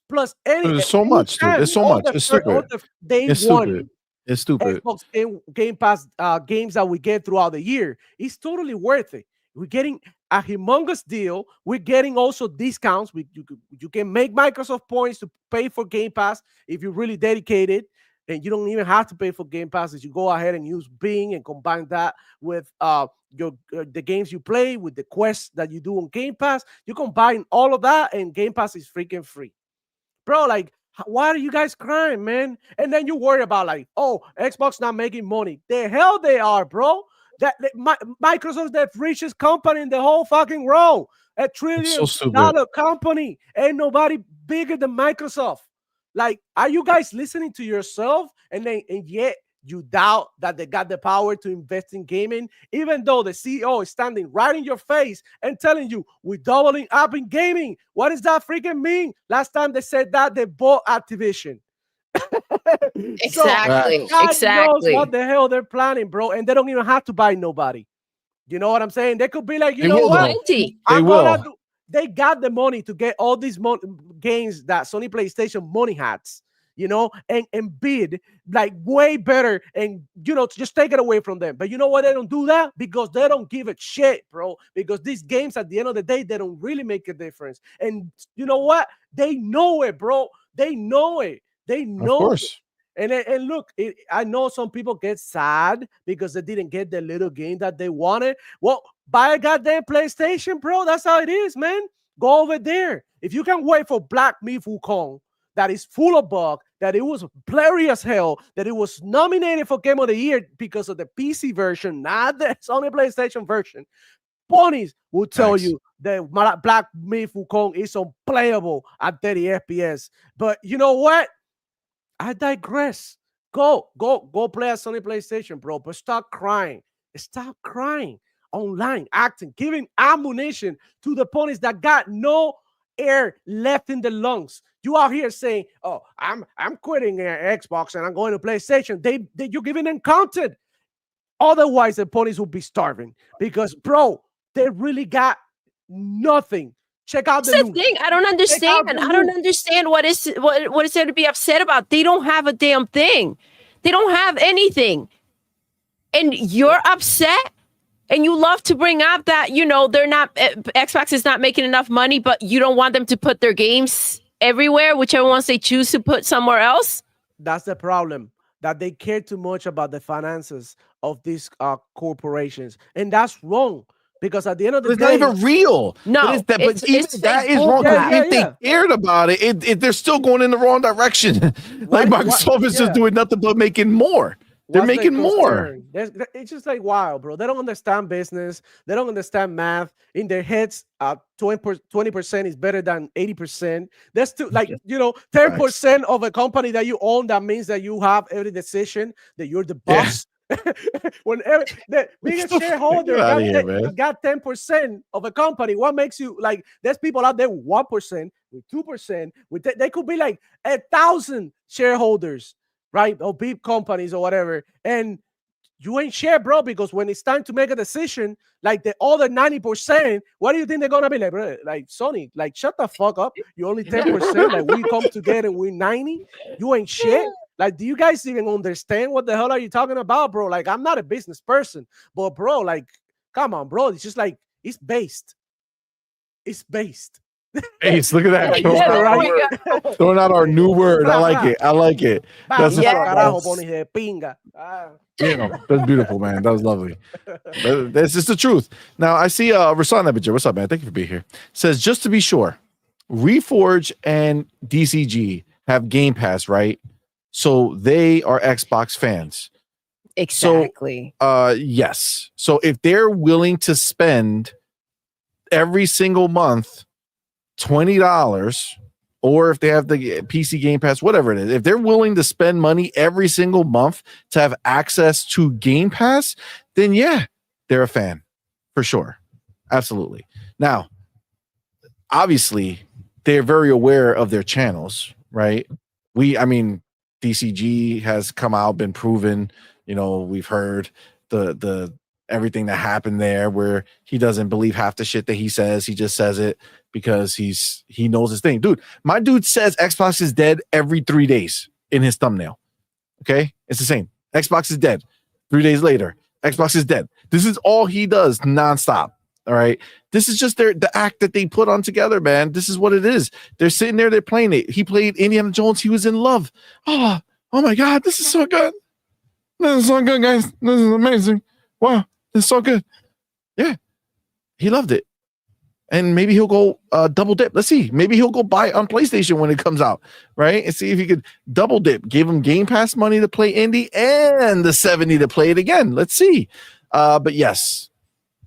Plus, there's so much, dude. There's so much. It's stupid. It's stupid. It's stupid. Xbox Game Pass games that we get throughout the year. It's totally worth it. We're getting a humongous deal. We're getting also discounts. You can make Microsoft points to pay for Game Pass if you're really dedicated, and you don't even have to pay for Game Pass. If you go ahead and use Bing and combine that with the games you play, with the quests that you do on Game Pass, you combine all of that, and Game Pass is freaking free, bro. Like, why are you guys crying, man? And then you worry about like, oh, Xbox not making money. The hell they are, bro. Microsoft's the richest company in the whole fucking world. $1 trillion company. Ain't nobody bigger than Microsoft. Like, are you guys listening to yourself? And yet you doubt that they got the power to invest in gaming, even though the CEO is standing right in your face and telling you we're doubling up in gaming. What does that freaking mean? Last time they said that, they bought Activision. Exactly. God exactly. knows what the hell they're planning, bro, and they don't even have to buy nobody. You know what I'm saying? They could be like, you know what? They got the money to get all these games that Sony PlayStation money has, you know, and bid like way better, and you know, to just take it away from them. But you know why they don't do that? Because they don't give a shit, bro. Because these games, at the end of the day, they don't really make a difference. And you know what? They know it, bro. They know it. They know. Of course. And look, I know some people get sad because they didn't get the little game that they wanted. Well, buy a goddamn PlayStation, bro. That's how it is, man. Go over there. If you can wait for Black Myth Wukong, that is full of bugs, that it was blurry as hell, that it was nominated for Game of the Year because of the PC version, not the Sony PlayStation version. Ponies will tell you that Black Myth Wukong is unplayable at 30 FPS. But you know what? I digress. Go play a Sony PlayStation, bro. But stop crying. Stop crying online, acting, giving ammunition to the ponies that got no air left in the lungs. You out here saying, "Oh, I'm quitting Xbox and I'm going to PlayStation." You're giving them content. Otherwise, the ponies will be starving because, bro, they really got nothing. Check out the thing. I don't understand. I don't understand what is there to be upset about. They don't have a damn thing. They don't have anything. And you're upset, and you love to bring up that, you know, they're not, Xbox is not making enough money, but you don't want them to put their games everywhere, whichever ones they choose to put somewhere else. That's the problem, that they care too much about the finances of these corporations. And that's wrong. Because at the end of the day, it's not even real. No, but even that is wrong. If they cared about it, they're still going in the wrong direction. Like Microsoft is just doing nothing but making more. They're making more. It's just like, wow, bro. They don't understand business. They don't understand math. In their heads, 20% is better than 80%. That's too, like, you know, 10% of a company that you own. That means that you have every decision, that you're the boss. Whenever the biggest shareholder got 10% of a company, what makes you like? There's people out there with 1%, with 2%, they could be like 1,000 shareholders, right? Or big companies or whatever, and you ain't share, bro. Because when it's time to make a decision, like the other 90%, what do you think they're gonna be like, bro? Like, Sony, like, shut the fuck up. You only 10%. Like, we come together, we 90. You ain't shit. Like, do you guys even understand what the hell are you talking about, bro? Like, I'm not a business person, but bro, like, come on, bro. It's just like, it's based. It's based. Ace, look at that. Throwing out our new word. I like it. I like it. That's that's beautiful, man. That was lovely. That's just the truth. Now, I see Rasan Ebinger. What's up, man? Thank you for being here. Says, just to be sure, Reforge and DCG have Game Pass, right? So they are Xbox fans. Exactly. So, yes. So if they're willing to spend every single month $20 or if they have the PC Game Pass, whatever it is, if they're willing to spend money every single month to have access to Game Pass, then yeah, they're a fan for sure. Absolutely. Now, obviously, they're very aware of their channels, right? DCG has come out, been proven, we've heard the everything that happened there where he doesn't believe half the shit that he says. He just says it because he knows his thing. Dude, my dude says Xbox is dead every 3 days in his thumbnail. Okay? It's the same. Xbox is dead. 3 days later, Xbox is dead. This is all he does nonstop. All right. This is just the act that they put on together, man. This is what it is. They're sitting there, they're playing it. He played Indiana Jones. He was in love. Oh my God. This is so good. This is so good, guys. This is amazing. Wow. This is so good. Yeah. He loved it. And maybe he'll go double dip. Let's see. Maybe he'll go buy it on PlayStation when it comes out, right? And see if he could double dip. Give him Game Pass money to play indie and the $70 to play it again. Let's see. But yes,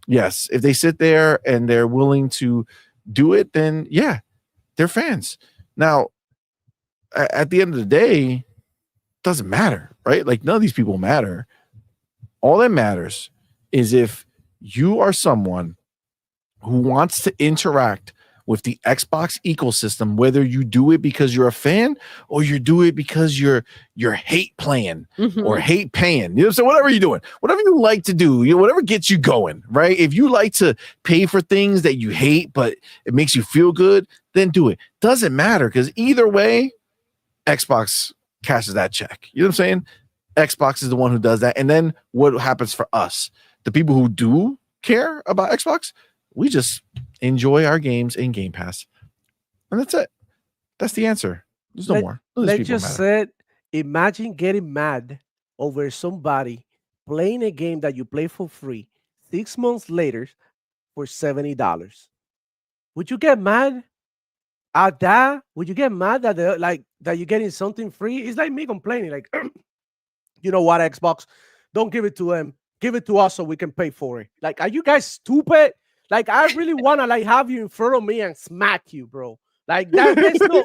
if they sit there and they're willing to do it, then yeah, they're fans. Now, at the end of the day, it doesn't matter, right? Like none of these people matter. All that matters is if you are someone who wants to interact with the Xbox ecosystem, whether you do it because you're a fan or you do it because you're hate playing or hate paying. So whatever you're doing, whatever you like to do, whatever gets you going, right? If you like to pay for things that you hate, but it makes you feel good, then do it. Doesn't matter because either way, Xbox cashes that check. You know what I'm saying? Xbox is the one who does that. And then what happens for us? The people who do care about Xbox, we just enjoy our games in Game Pass. And that's it. That's the answer. There's no more. Let's just say, imagine getting mad over somebody playing a game that you play for free 6 months later for $70. Would you get mad at that? Would you get mad that that you're getting something free? It's like me complaining, like, you know what, Xbox? Don't give it to them. Give it to us so we can pay for it. Like, are you guys stupid? Like, I really want to have you in front of me and smack you, bro. Like, there's no,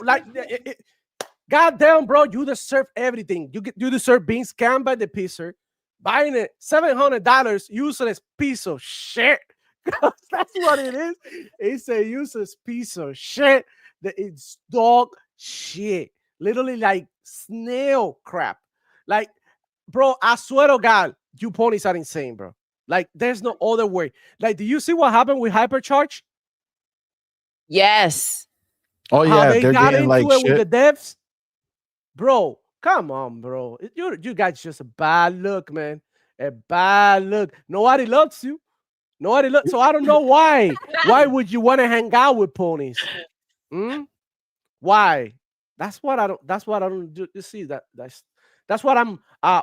goddamn, bro, you deserve everything. You deserve being scammed by the pisser, buying it $700 useless piece of shit. That's what it is. It's a useless piece of shit. It's dog shit. Literally like snail crap. Like, bro, I swear to God, you ponies are insane, bro. Like, there's no other way. Like, do you see what happened with Hypercharge? Yes. Oh, yeah. How they got into it shit with the devs? Bro, come on, bro. You guys just a bad look, man. A bad look. Nobody loves you. Nobody loves. So I don't know why. Why would you want to hang out with ponies? Why? That's what I don't do. You see that's what I'm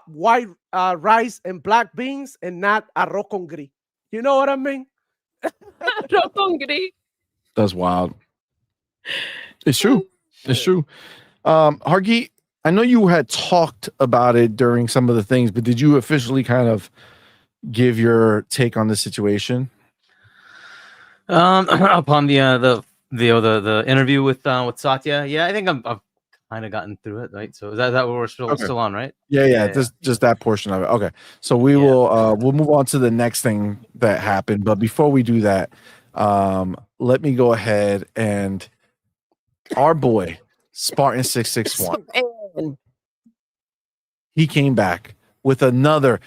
white rice and black beans and not arroz con gris. You know what I mean? Arroz con gris. That's wild. It's true. It's true. Hargi, I know you had talked about it during some of the things, but did you officially kind of give your take on the situation? Upon the interview with Satya, yeah, I think I've kind of gotten through it, right? So is that what we're still on, right? Yeah. Just that portion of it. Okay, so we'll move on to the next thing that happened, but before we do that, let me go ahead and our boy Spartan 661. He came back with another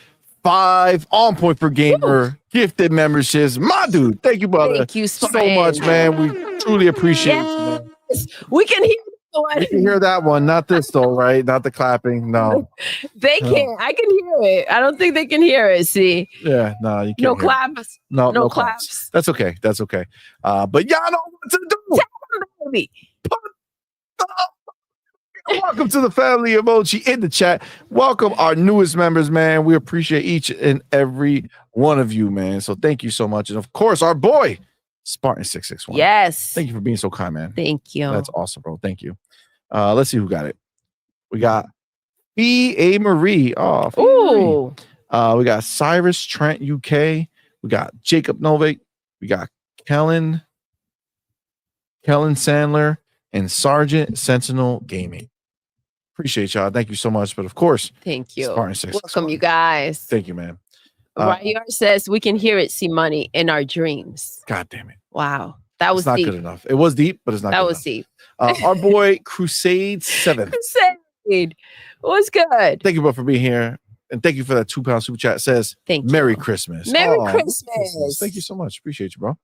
5 on point per gamer gifted memberships. My dude, thank you, brother. Thank you so much, man. We truly appreciate it. We can hear you can hear that one, not this though, right? Not the clapping. No, they can't. I can hear it. I don't think they can hear it. See? Yeah, no, you can't. No claps. No claps. That's okay. That's okay. But y'all know what to do. Tell me. Welcome to the family emoji in the chat. Welcome our newest members, man. We appreciate each and every one of you, man. So thank you so much. And of course, our boy, Spartan 661. Yes. Thank you for being so kind, man. Thank you. That's awesome, bro. Thank you. Let's see who got it. We got B.A. Marie. Oh, Marie. We got Cyrus Trent UK. We got Jacob Novak. We got Kellen Sandler. and Sergeant Sentinel Gaming. Appreciate y'all. Thank you so much. But of course, thank you. Spartan 6. Welcome, you guys. Thank you, man. YR says we can hear it, CMoney, in our dreams. God damn it. Wow. That was not deep. good enough. It was deep, but it's not that good was enough. deep. Our boy Crusade 7. Crusade. What's good? Thank you, bro, for being here. And thank you for that £2 super chat. Says, thank you. Merry Christmas. Merry Christmas. Thank you so much. Appreciate you, bro.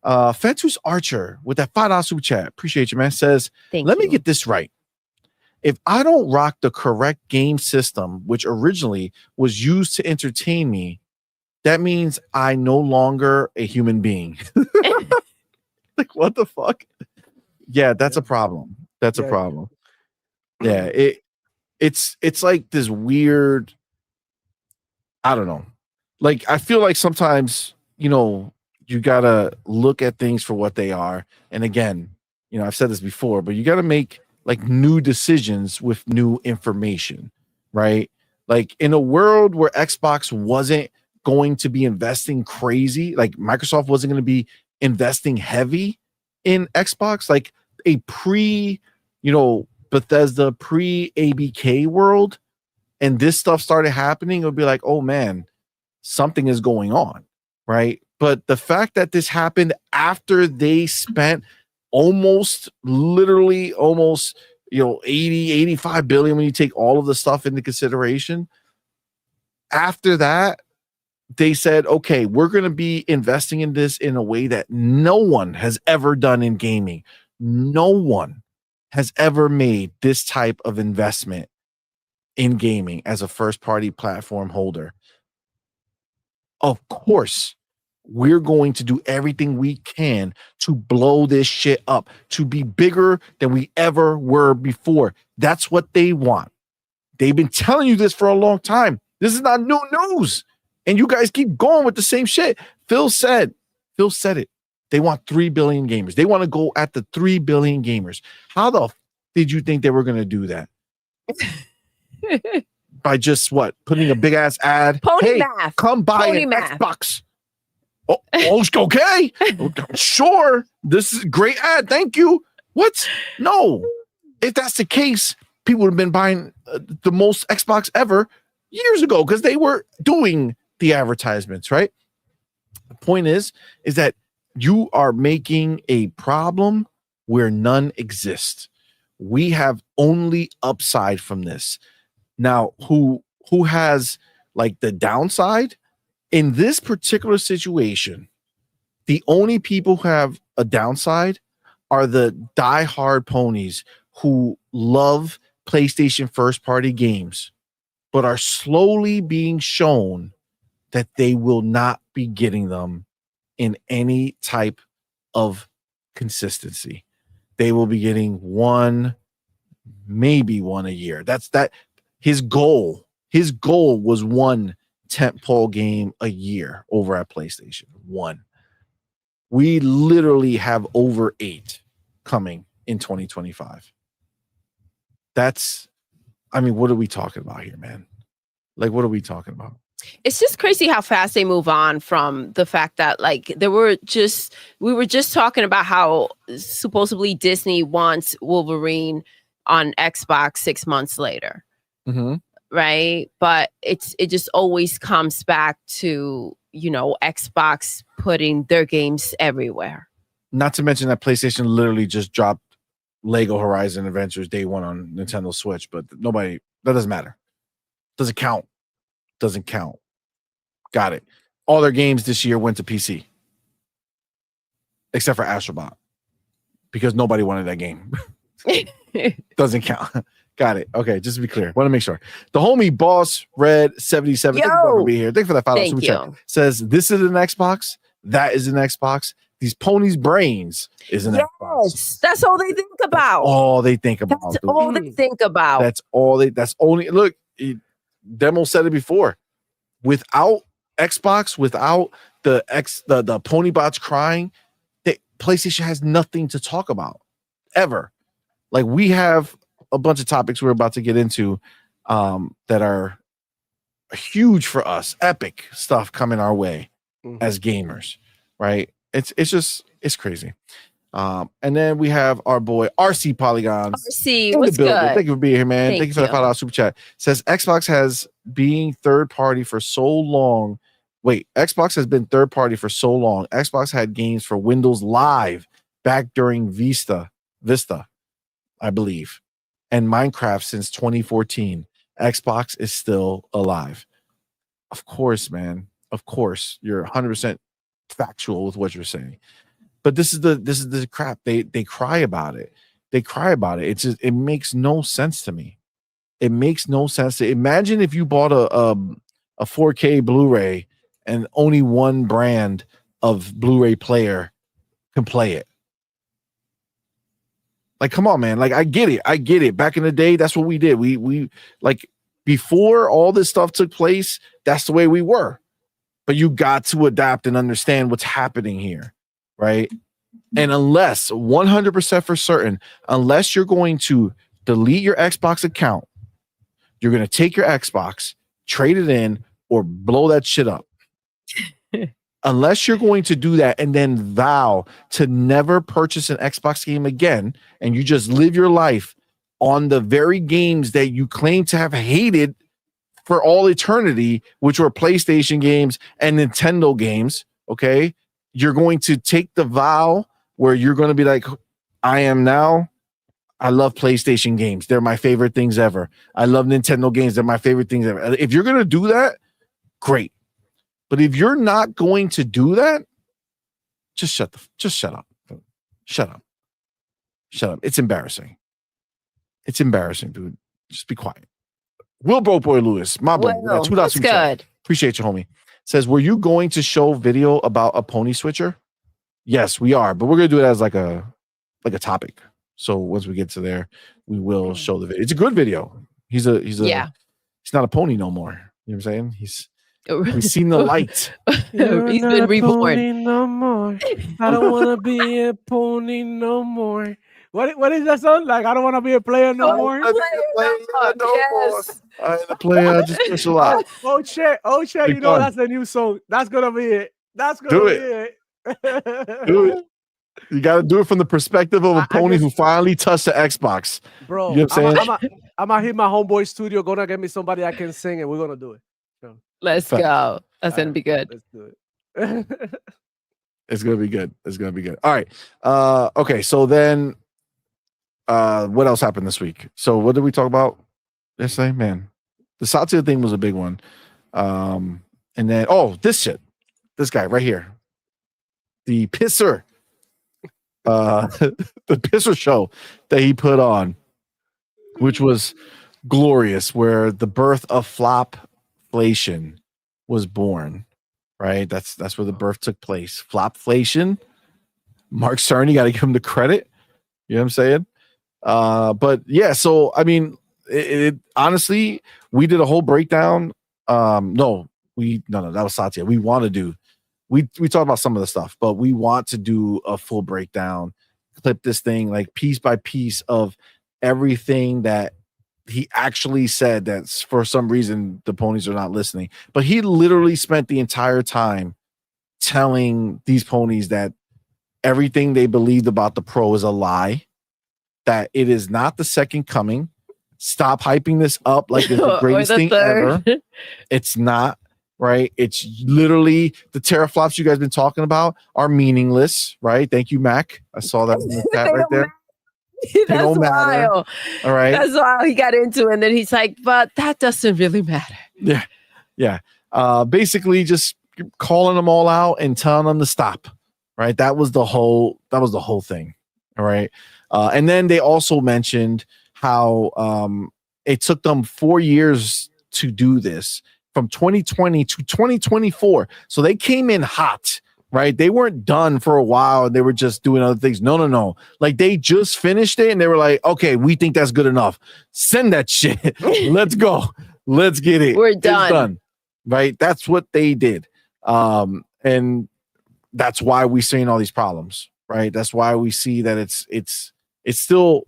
Fentus Archer with that $5 super chat. Appreciate you, man. Says, let me get this right. If I don't rock the correct game system, which originally was used to entertain me, that means I no longer a human being. Like, what the fuck? Yeah, that's a problem. That's a problem. Yeah, it's like this weird, I don't know. Like, I feel like sometimes, you know, you gotta look at things for what they are. And again, you know, I've said this before, but you gotta make like new decisions with new information, right? Like in a world where Xbox wasn't going to be investing crazy, like Microsoft wasn't going to be investing heavy in Xbox, like a Bethesda pre-ABK world, and this stuff started happening, it would be like, oh man, something is going on, right? But the fact that this happened after they spent literally almost 85 billion when you take all of the stuff into consideration. After that, they said, okay, we're going to be investing in this in a way that no one has ever done in gaming. No one has ever made this type of investment in gaming as a first-party platform holder. Of course, we're going to do everything we can to blow this shit up, to be bigger than we ever were before. That's what they want. They've been telling you this for a long time. This is not new news. And you guys keep going with the same shit. Phil said it. They want 3 billion gamers. They want to go at the 3 billion gamers. How the did you think they were going to do that? By just what? Putting a big ass ad. Pony math. Come buy an Xbox. Oh, okay. Sure. This is a great ad. Thank you. What? No. If that's the case, people would have been buying the most Xbox ever years ago because they were doing the advertisements, right? The point is that you are making a problem where none exist. We have only upside from this. Now, who has like the downside? In this particular situation, the only people who have a downside are the diehard ponies who love PlayStation first-party games, but are slowly being shown that they will not be getting them in any type of consistency. They will be getting one, maybe one a year. That's that. His goal was one tentpole game a year over at PlayStation. One. We literally have over 8 coming in 2025. What are we talking about here, man? Like, what are we talking about? It's just crazy how fast they move on from the fact that like we were just talking about how supposedly Disney wants Wolverine on Xbox 6 months later. Mm-hmm. Right. But it just always comes back to, Xbox putting their games everywhere. Not to mention that PlayStation literally just dropped Lego Horizon Adventures day one on Nintendo Switch, but that doesn't matter. Doesn't count. Got it. All their games this year went to PC. Except for Astrobot. Because nobody wanted that game. Doesn't count. Got it. Okay, just to be clear. Want to make sure. The homie Boss Red 77. Thank you for being here. Thank you for that $5 super chat. Says this is an Xbox. That is an Xbox. These ponies' brains is an Xbox. That's all they think about. All they think about. That's all they think about. That's only look. Demo said it before. Without Xbox, without the pony bots crying, PlayStation has nothing to talk about ever. Like we have a bunch of topics we're about to get into that are huge for us, epic stuff coming our way as gamers, right? It's crazy. And then we have our boy RC Polygons. RC, what's good? Thank you for being here, man. Thank you for the $5 super chat. Says Xbox has being third party for so long. Wait, Xbox has been third party for so long. Xbox had games for Windows Live back during Vista, I believe, and Minecraft since 2014. Xbox is still alive. Of course, man. Of course, you're 100% factual with what you're saying. But this is the crap. They cry about it. They cry about it. It's just, it makes no sense to me. It makes no sense. Imagine if you bought a 4K Blu-ray and only one brand of Blu-ray player can play it. Like, come on, man. Like, I get it. Back in the day, that's what we did. We like, before all this stuff took place, that's the way we were. But you got to adapt and understand what's happening here, right? And unless 100% for certain, unless you're going to delete your Xbox account, you're going to take your Xbox, trade it in, or blow that shit up. Unless you're going to do that and then vow to never purchase an Xbox game again, and you just live your life on the very games that you claim to have hated for all eternity, which were PlayStation games and Nintendo games, okay? You're going to take the vow where you're going to be like, I love PlayStation games. They're my favorite things ever. I love Nintendo games. They're my favorite things ever. If you're going to do that, great. But if you're not going to do that, just shut up. Shut up. It's embarrassing. It's embarrassing, dude. Just be quiet. Will Broke Boy Lewis, my boy, that's good. Appreciate you, homie. Says, were you going to show video about a pony switcher? Yes, we are, but we're gonna do it as like a topic. So once we get to there, we will show the video. It's a good video. He's not a pony no more. You know what I'm saying? We've seen the light. He's been reborn. No more. I don't want to be a pony no more. What is that song? Like, I don't want to be a player no more. Yes. I ain't a player. I just push a lot. Oh shit. You know that's a new song. That's gonna be it. Do it. Do it. You got to do it from the perspective of a pony who finally touched the Xbox. Bro, you know what I'm saying? I'm gonna hit my homeboy studio. Gonna get me somebody I can sing, and we're gonna do it. So. Let's go. That's gonna be good. Let's do it. It's gonna be good. All right. Okay. So then, what else happened this week? So what did we talk about yesterday? Man, the Satya thing was a big one. And then this guy right here, the pisser, the pisser show that he put on, which was glorious, where the birth of Flopflation was born. Right, that's where the birth took place. Flopflation. Mark Cerny, got to give him the credit. You know what I'm saying? But yeah, so I mean, it honestly, we did a whole breakdown. No, that was Satya. We talked about some of the stuff, but we want to do a full breakdown, clip this thing like piece by piece of everything that he actually said. That's for some reason the ponies are not listening, but he literally spent the entire time telling these ponies that everything they believed about the Pro is a lie, that it is not the second coming. Stop hyping this up like it's the greatest thing ever. It's not, right? It's literally the teraflops you guys been talking about are meaningless, right? Thank you, Mac. I saw that in the chat right there. That's wild. All right. That's why he got into it. And then he's like, but that doesn't really matter. Yeah. Basically just calling them all out and telling them to stop. Right. That was the whole thing. All right. And then they also mentioned how it took them 4 years to do this, from 2020 to 2024. So they came in hot. Right, they weren't done for a while. They were just doing other things. No. Like, they just finished it, and they were like, "Okay, we think that's good enough. Send that shit. Let's go. Let's get it. We're done." It's done. Right, that's what they did, and that's why we're seeing all these problems. Right, that's why we see that it's still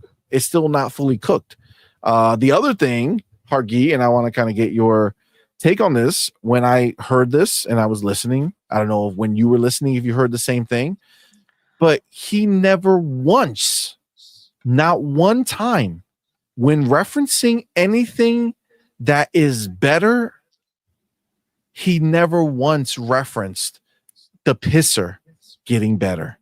not fully cooked. The other thing, Hargi, and I want to kind of get your take on this. When I heard this and I was listening, I don't know when you were listening if you heard the same thing, but he never once, not one time, when referencing anything that is better, he never once referenced the pisser getting better.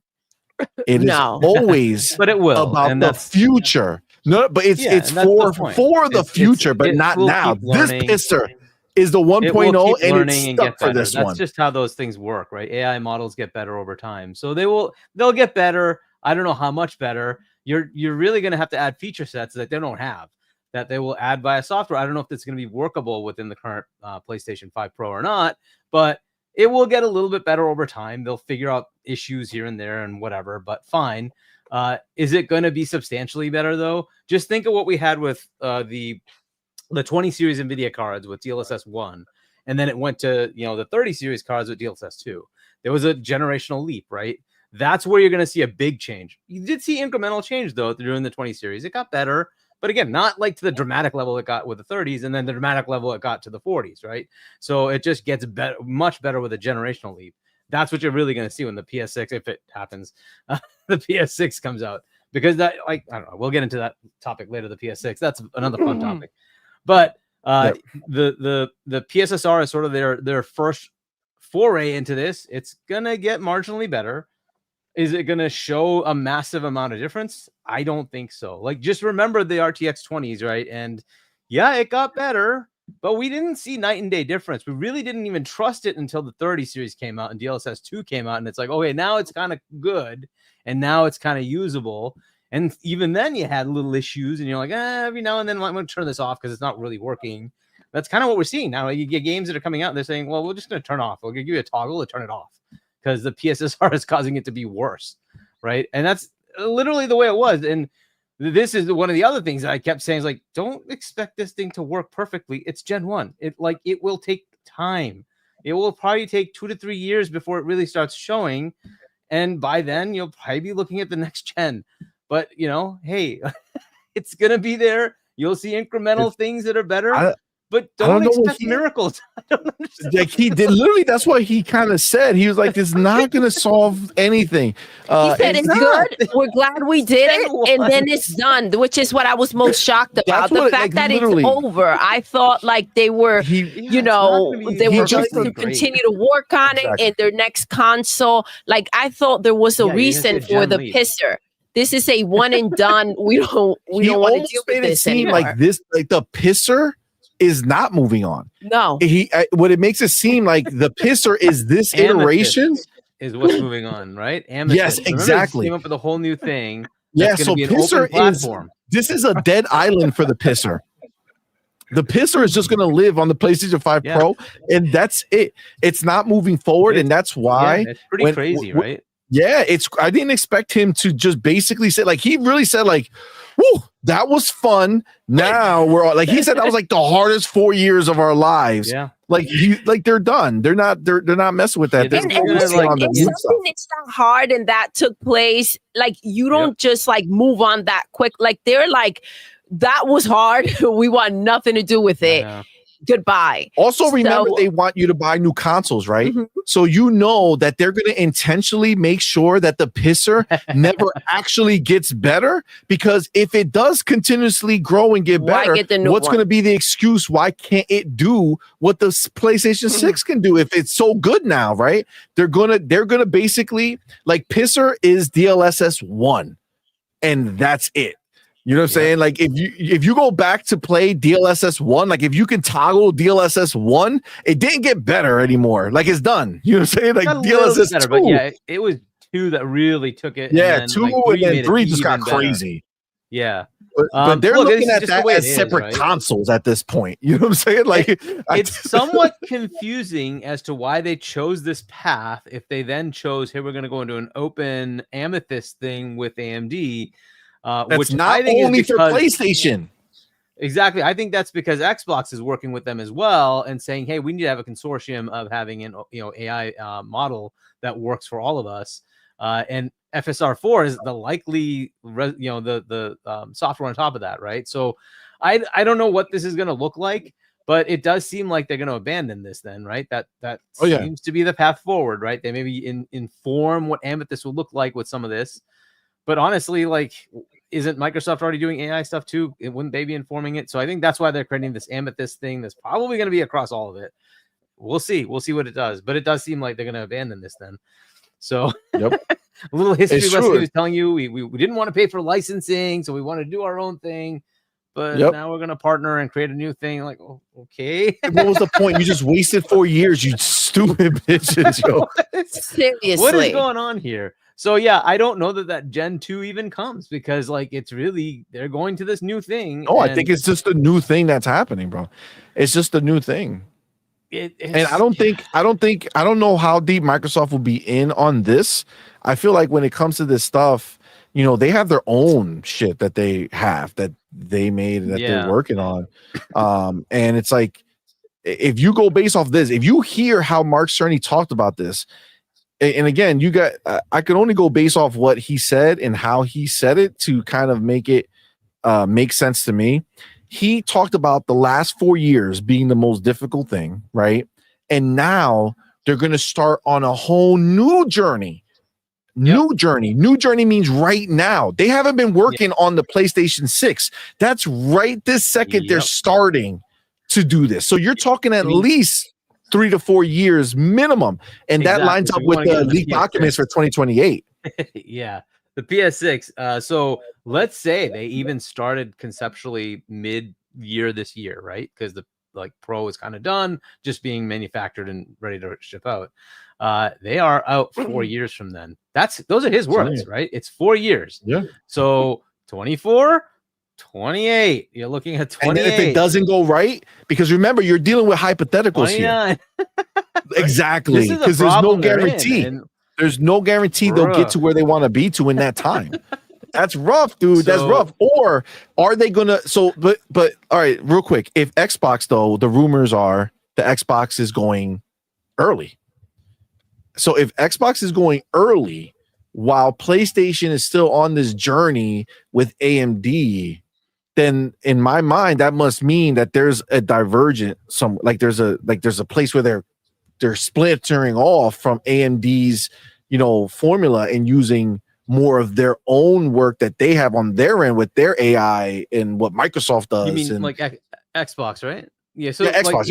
It is always but it will about the future. No, but it's for the future, but not now. This pisser is the 1.0 and it's stuck for this one. That's just how those things work, right? AI models get better over time. So they'll get better. I don't know how much better. You're really going to have to add feature sets that they don't have, that they will add via software. I don't know if it's going to be workable within the current PlayStation 5 Pro or not, but it will get a little bit better over time. They'll figure out issues here and there and whatever, but fine. Is it going to be substantially better though? Just think of what we had with the 20 series NVIDIA cards with DLSS 1, and then it went to the 30 series cards with DLSS 2. There was a generational leap, right? That's where you're going to see a big change. You did see incremental change though during the 20 series. It got better, but again, not like to the dramatic level it got with the 30s, and then the dramatic level it got to the 40s, right? So it just gets better, much better with a generational leap. That's what you're really going to see when the PS6, if it happens, the PS6 comes out, because that, like, I don't know, we'll get into that topic later. The PS6, that's another fun topic. But the PSSR is sort of their first foray into this. It's gonna get marginally better. Is it gonna show a massive amount of difference? I don't think so. Like, just remember the RTX 20s, right? And yeah, it got better, but we didn't see night and day difference. We really didn't even trust it until the 30 series came out and DLSS 2 came out, and it's like, okay, now it's kind of good, and now it's kind of usable. And even then you had little issues, and you're like, every now and then I'm going to turn this off because it's not really working. That's kind of what we're seeing now. You get games that are coming out and they're saying, well, we're just going to turn off. We'll give you a toggle to turn it off because the PSSR is causing it to be worse, right? And that's literally the way it was. And this is one of the other things that I kept saying is like, don't expect this thing to work perfectly. It's Gen 1. It will take time. It will probably take 2 to 3 years before it really starts showing. And by then you'll probably be looking at the next gen. But, hey, it's going to be there. You'll see incremental things that are better, but don't expect miracles. I don't understand. Like, he did literally, that's what he kind of said. He was like, it's not going to solve anything. He said it's good. We're glad we did it. And then it's done, which is what I was most shocked about. The fact that it's over. I thought like they were, they were going to continue to work on it in their next console. Like, I thought there was a reason for the pisser. This is a one and done. We don't want to deal with this anymore. Like this, like the pisser is not moving on. No, what it makes it seem like the pisser is this iteration is what's moving on, right? Amethyst. Yes, exactly. Came up with a whole new thing. Yeah, so pisser this is a dead island for the pisser. The pisser is just going to live on the PlayStation 5 Pro, and that's it. It's not moving forward, and that's why it's pretty crazy, right? Yeah, I didn't expect him to just basically say, like, he really said, like, whoo, that was fun. Now we're all, like, he said that was like the hardest 4 years of our lives. Yeah. Like they're done. They're not messing with that. And it's something that's not hard and that took place. Like, you don't just like move on that quick. Like, they're like, that was hard. We want nothing to do with it. Yeah. Goodbye. Also, remember, they want you to buy new consoles, right? Mm-hmm. So you know that they're going to intentionally make sure that the pisser never actually gets better, because if it does continuously grow and get better, what's going to be the excuse? Why can't it do what the PlayStation 6 can do if it's so good now, right? They're gonna basically, like, pisser is DLSS 1, and that's it. You know what I'm saying? Like, if you go back to play DLSS 1, like, if you can toggle DLSS 1, it didn't get better anymore. Like, it's done. You know what I'm saying? Like, DLSS better, 2. But yeah, it was 2 that really took it. Yeah, 2 and then 3 just got crazy. Yeah. But they're looking at that as separate consoles at this point. You know what I'm saying? Like, it's somewhat confusing as to why they chose this path. If they then chose, hey, we're going to go into an open Amethyst thing with AMD. That's which not I think only is for PlayStation. Exactly. I think that's because Xbox is working with them as well and saying, hey, we need to have a consortium of having an AI model that works for all of us. And FSR4 is the likely the software on top of that, right? So I don't know what this is going to look like, But it does seem like they're going to abandon this then, right? That Oh, yeah. seems to be the path forward, right? They maybe inform what Amethyst will look like with some of this. But honestly, like, isn't Microsoft already doing AI stuff too? Wouldn't they be informing it? So I think that's why they're creating this Amethyst thing that's probably going to be across all of it. We'll see. We'll see what it does. But it does seem like they're going to abandon this then. So Yep. a little history It's lesson true. was telling you we didn't want to pay for licensing, so we want to do our own thing. But Yep. now we're going to partner and create a new thing. Like, oh, okay. What was the point? You just wasted 4 years, you stupid bitches, yo. Seriously. What is going on here? So yeah, I don't know that Gen 2 even comes, because like it's really, they're going to this new thing. Oh, I think it's just a new thing that's happening, bro. It's just a new thing. And I don't know how deep Microsoft will be in on this. I feel like when it comes to this stuff, you know, they have their own shit that they made that they're working on. And it's like, if you go based off this, if you hear how Mark Cerny talked about this, and again, you got, I could only go based off what he said and how he said it to kind of make it make sense to me. He talked about the last 4 years being the most difficult thing, right? And now they're going to start on a whole new journey. New journey. New journey means right now. They haven't been working on the PlayStation 6. That's right this second they're starting to do this. So you're talking at least 3 to 4 years minimum. And that lines up with the leaked documents for 2028. Yeah. The PS6. So let's say they even started conceptually mid-year this year, right? Because the Pro is kind of done, just being manufactured and ready to ship out. They are out 4 years from then. Those are his words, right? It's 4 years. Yeah. So 24, 28. You're looking at 28. And then if it doesn't go right, because remember, you're dealing with hypotheticals 29. here. Exactly. Because there's no guarantee. There's no guarantee they'll get to where they want to be to in that time. That's rough, dude. That's rough. Or are they gonna? So, but all right, real quick. If Xbox, though, the rumors are the Xbox is going early. So if Xbox is going early while PlayStation is still on this journey with AMD, then in my mind that must mean that there's a divergent. There's a place where they're splintering off from AMD's formula and using more of their own work that they have on their end with their AI and what Microsoft does. You mean like Xbox, right? Yeah, so Xbox,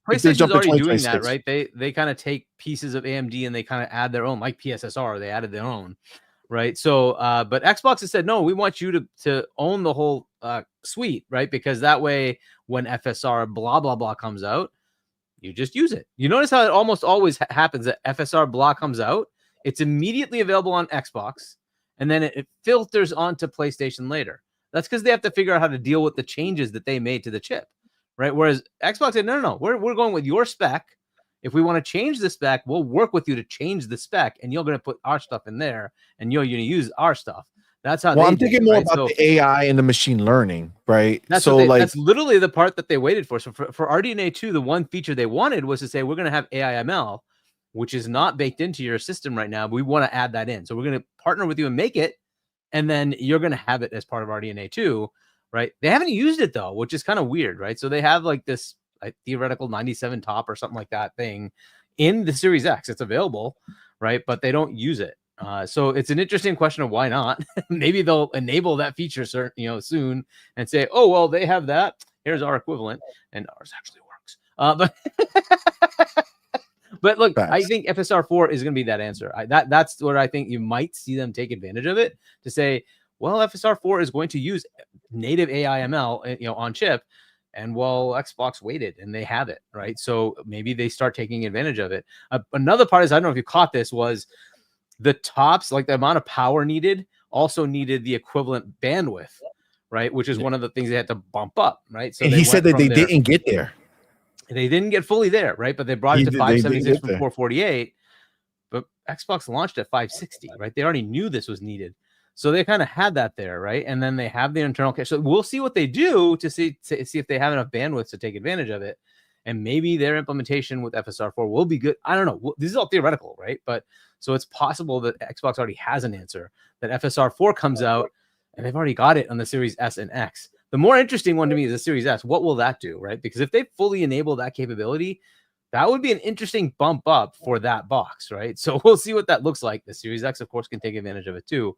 PlayStation's already doing that, right? They kind of take pieces of AMD and they kind of add their own, like PSSR, they added their own, right? So, but Xbox has said, no, we want you to own the whole suite, right? Because that way, when FSR blah blah blah comes out, you just use it. You notice how it almost always happens that FSR blah comes out, it's immediately available on Xbox, and then it filters onto PlayStation later. That's because they have to figure out how to deal with the changes that they made to the chip, right? Whereas Xbox said, no, we're going with your spec. If we want to change the spec, we'll work with you to change the spec, and you're going to put our stuff in there, and you're going to use our stuff. That's how. Well, I'm thinking more about the AI and the machine learning, right? That's that's literally the part that they waited for. So for RDNA 2, the one feature they wanted was to say we're going to have AI ML, which is not baked into your system right now, but we want to add that in. So we're going to partner with you and make it, and then you're going to have it as part of RDNA 2, right? They haven't used it though, which is kind of weird, right? So they have like this theoretical 97 top or something like that thing in the Series X. It's available, right? But they don't use it. So it's an interesting question of why not. Maybe they'll enable that feature soon and say, oh, well, they have that. Here's our equivalent. And ours actually works. But look, I think FSR 4 is going to be that answer. That's where I think you might see them take advantage of it to say, well, FSR 4 is going to use native AI ML, on chip. And well, Xbox waited and they have it, right? So maybe they start taking advantage of it. Another part is, I don't know if you caught this, was the tops, like the amount of power needed, also needed the equivalent bandwidth, right? Which is one of the things they had to bump up, right? So he said that they didn't get there. They didn't get fully there, right? But they brought it to 576 from 448. But Xbox launched at 560, right? They already knew this was needed. So they kind of had that there, right? And then they have the internal cache. So we'll see what they do to see if they have enough bandwidth to take advantage of it. And maybe their implementation with FSR 4 will be good. I don't know. This is all theoretical, right? But so it's possible that Xbox already has an answer, that FSR 4 comes out and they've already got it on the Series S and X. the more interesting one to me is the Series S. What will that do, right? Because if they fully enable that capability, that would be an interesting bump up for that box, right? So we'll see what that looks like. The Series X, of course, can take advantage of it too,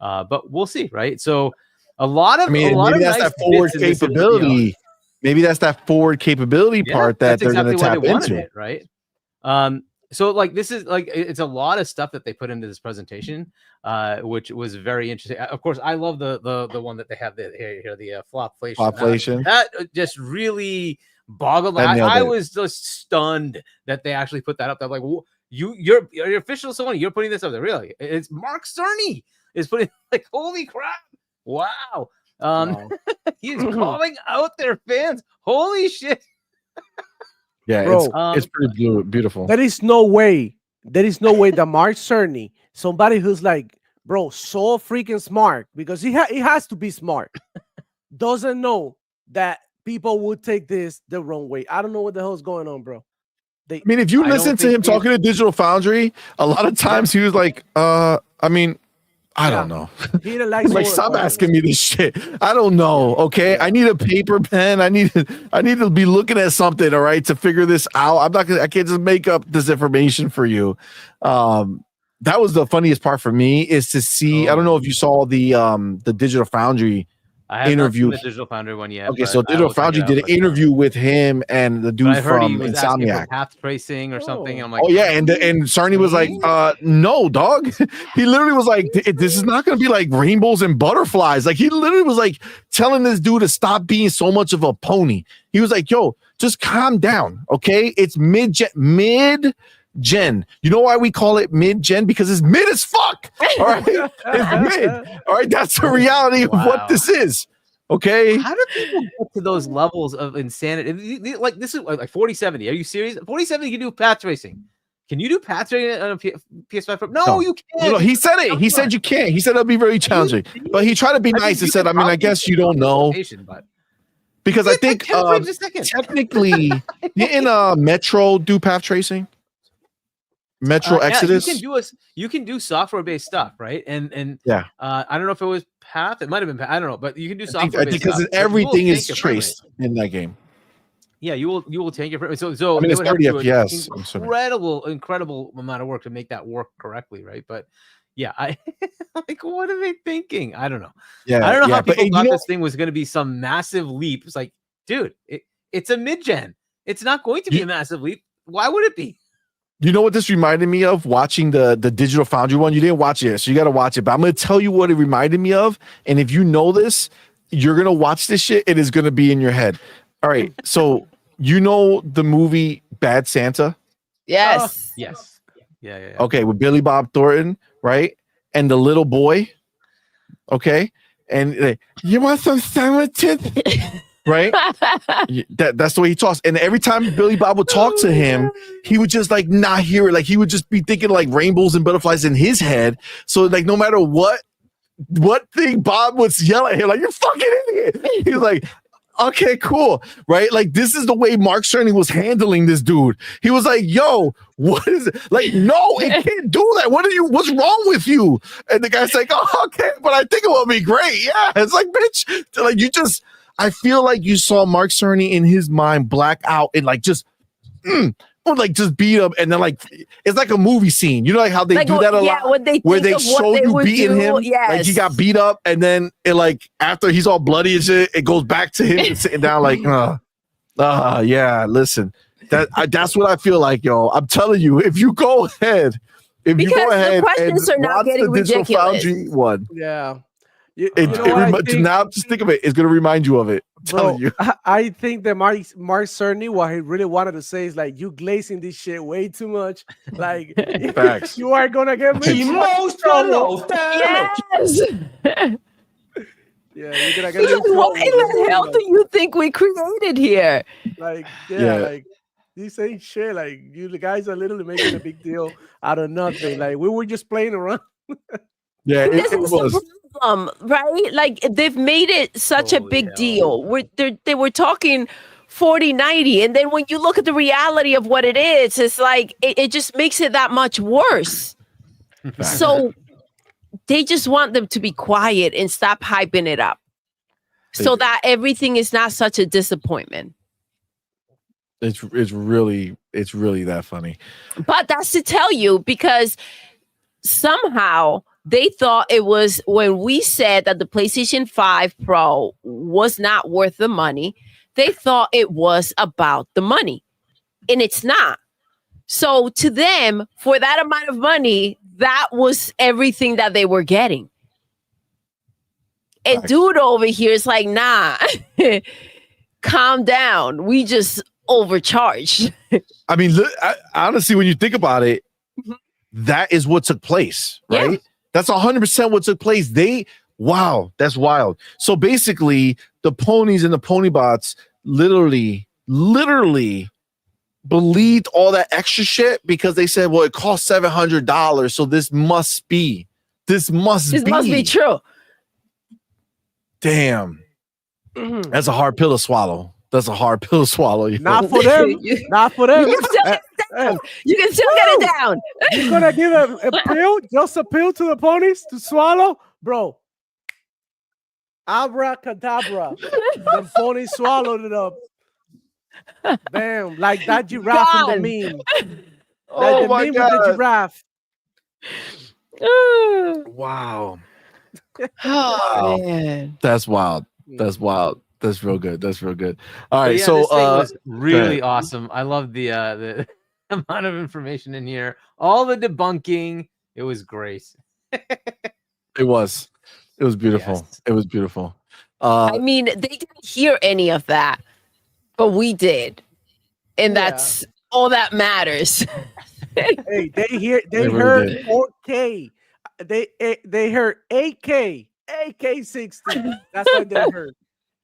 but we'll see, right? So maybe that's that forward capability. Maybe that's that forward capability part that they're going to tap into, it, right? So like this is like it's a lot of stuff that they put into this presentation, which was very interesting. Of course, I love the one that they have here, the Flopflation. That just really boggled. I was just stunned that they actually put that up. They're like, you're official Sony. You're putting this up there. Really? It's Mark Cerny is putting, like, holy crap. Wow. He's calling out their fans. Holy shit. Yeah, bro, it's pretty beautiful. There is no way that Mark Cerny, somebody who's like, bro, so freaking smart, because he has to be smart, doesn't know that people would take this the wrong way. I don't know what the hell is going on, bro. I mean, if you listen to him talking to Digital Foundry, a lot of times he was like, I mean, I don't know. He like, stop asking me this shit. I don't know. Okay, I need a paper pen. I need to be looking at something. All right, to figure this out. I can't just make up this information for you. That was the funniest part for me, is to see. I don't know if you saw the Digital Foundry interview. The Digital Foundry one yet. Okay, so Digital Foundry did an interview with him and the dude from Insomniac. Path tracing or something. I'm like, oh yeah, and Cerny was like, no, dog. He literally was like, this is not going to be like rainbows and butterflies. Like, he literally was like telling this dude to stop being so much of a pony. He was like, yo, just calm down, okay? It's mid-gen. You know why we call it mid-gen? Because it's mid as fuck. All right, it's mid. All right, that's the reality of what this is. Okay. How do people get to those levels of insanity? Like, this is like 4070. Are you serious? 4070 can do path tracing. Can you do path tracing on a PS5 Pro? No, you can't. No, he said it. He said you can't. He said it'll be very challenging. But he tried to be nice and said, I mean, I guess you don't know. Because I think technically, didn't Metro do path tracing? Metro Exodus. You can do software-based stuff, right? And I don't know if it was Path. It might have been Path. I don't know, but you can do software-based stuff. Because everything is traced in that game. Yeah, you will take it. So I mean, it's 30 FPS. Incredible amount of work to make that work correctly, right? But yeah, I like, what are they thinking? I don't know. Yeah, I don't know how people thought this thing was going to be some massive leap. It's like, dude, it's a mid-gen. It's not going to be a massive leap. Why would it be? You know what this reminded me of? Watching the Digital Foundry one. You didn't watch it, so you got to watch it. But I'm going to tell you what it reminded me of. And if you know this, you're going to watch this shit. It is going to be in your head. All right. So you know the movie Bad Santa? Yes. Yes. Yeah. Okay, with Billy Bob Thornton, right? And the little boy. Okay. And you want some sandwiches? Right? That's the way he talks. And every time Billy Bob would talk to him, he would just like not hear it. Like, he would just be thinking like rainbows and butterflies in his head. So like, no matter what thing Bob would yell at him, like, you're fucking idiot. He was like, okay, cool. Right? Like, this is the way Mark Cerny was handling this dude. He was like, yo, what is it? Like, no, it can't do that. What's wrong with you? And the guy's like, oh, okay, but I think it will be great. Yeah. It's like, bitch, like, I feel like you saw Mark Cerny in his mind black out and like just beat up, and then like it's like a movie scene. You know, like how they do that a lot, where they show you beating him. Yes. Like he got beat up, and then it like after he's all bloody and shit, it goes back to him sitting down like, yeah. Listen, that's what I feel like, yo. I'm telling you, if you go ahead, and questions are not getting the Digital ridiculous. Foundry one, yeah. Now just think of it. It's going to remind you of it. I'm telling you. I think that Mark Cerny, what he really wanted to say is like, you glazing this shit way too much. Like, facts. You are going to get me emotional. Yes. Yeah, you're going to get me what in the hell do you think we created here? Like, like, this ain't shit. Like, the guys are literally making a big deal out of nothing. Like, we were just playing around. Yeah, it was. Right? Like, they've made it such a big deal. They were talking 4090, and then when you look at the reality of what it is, it's like it just makes it that much worse. So they just want them to be quiet and stop hyping it up. so that everything is not such a disappointment. It's really that funny. But that's to tell you, because somehow they thought it was, when we said that the PlayStation 5 Pro was not worth the money, they thought it was about the money, and it's not. So to them, for that amount of money, that was everything that they were getting. And Doodle over here is like, nah, calm down. We just overcharged. I mean, honestly, when you think about it, that is what took place, right? Yeah. That's 100% what took place. Wow, that's wild. So basically, the ponies and the pony bots literally believed all that extra shit because they said, well, it cost $700, so this must be true. Damn. That's a hard pill to swallow. That's a hard pill to swallow. Not for them. Not for them. You can still get it down. You're gonna give a pill, just a pill to the ponies to swallow, bro. Abracadabra. The ponies swallowed it up. Bam, like that giraffe in the meme. Oh like my meme God. With the giraffe. Wow. Oh, man. That's wild. That's wild. That's real good. That's real good. All right. Yeah, so this thing was really awesome. I love the amount of information in here. All the debunking. It was great. It was beautiful. Yes. It was beautiful. I mean, they didn't hear any of that, but we did. And that's all that matters. Hey, they heard 4K. They heard AK60. That's what they heard.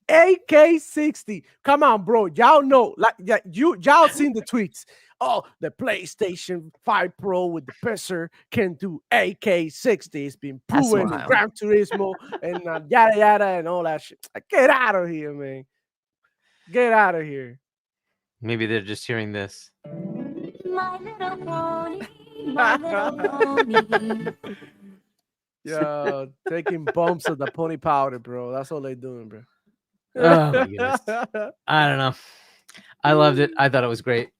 AK60. Come on, bro. Y'all know, like y'all seen the tweets. Oh, the PlayStation 5 Pro with the PSSR can do AK60. It's been proven in Gran Turismo and yada yada and all that shit. Like, get out of here, man. Get out of here. Maybe they're just hearing this. My little pony, my little pony. Yeah, taking bumps of the pony powder, bro. That's all they doing, bro. Oh my goodness. I don't know. I loved it. I thought it was great.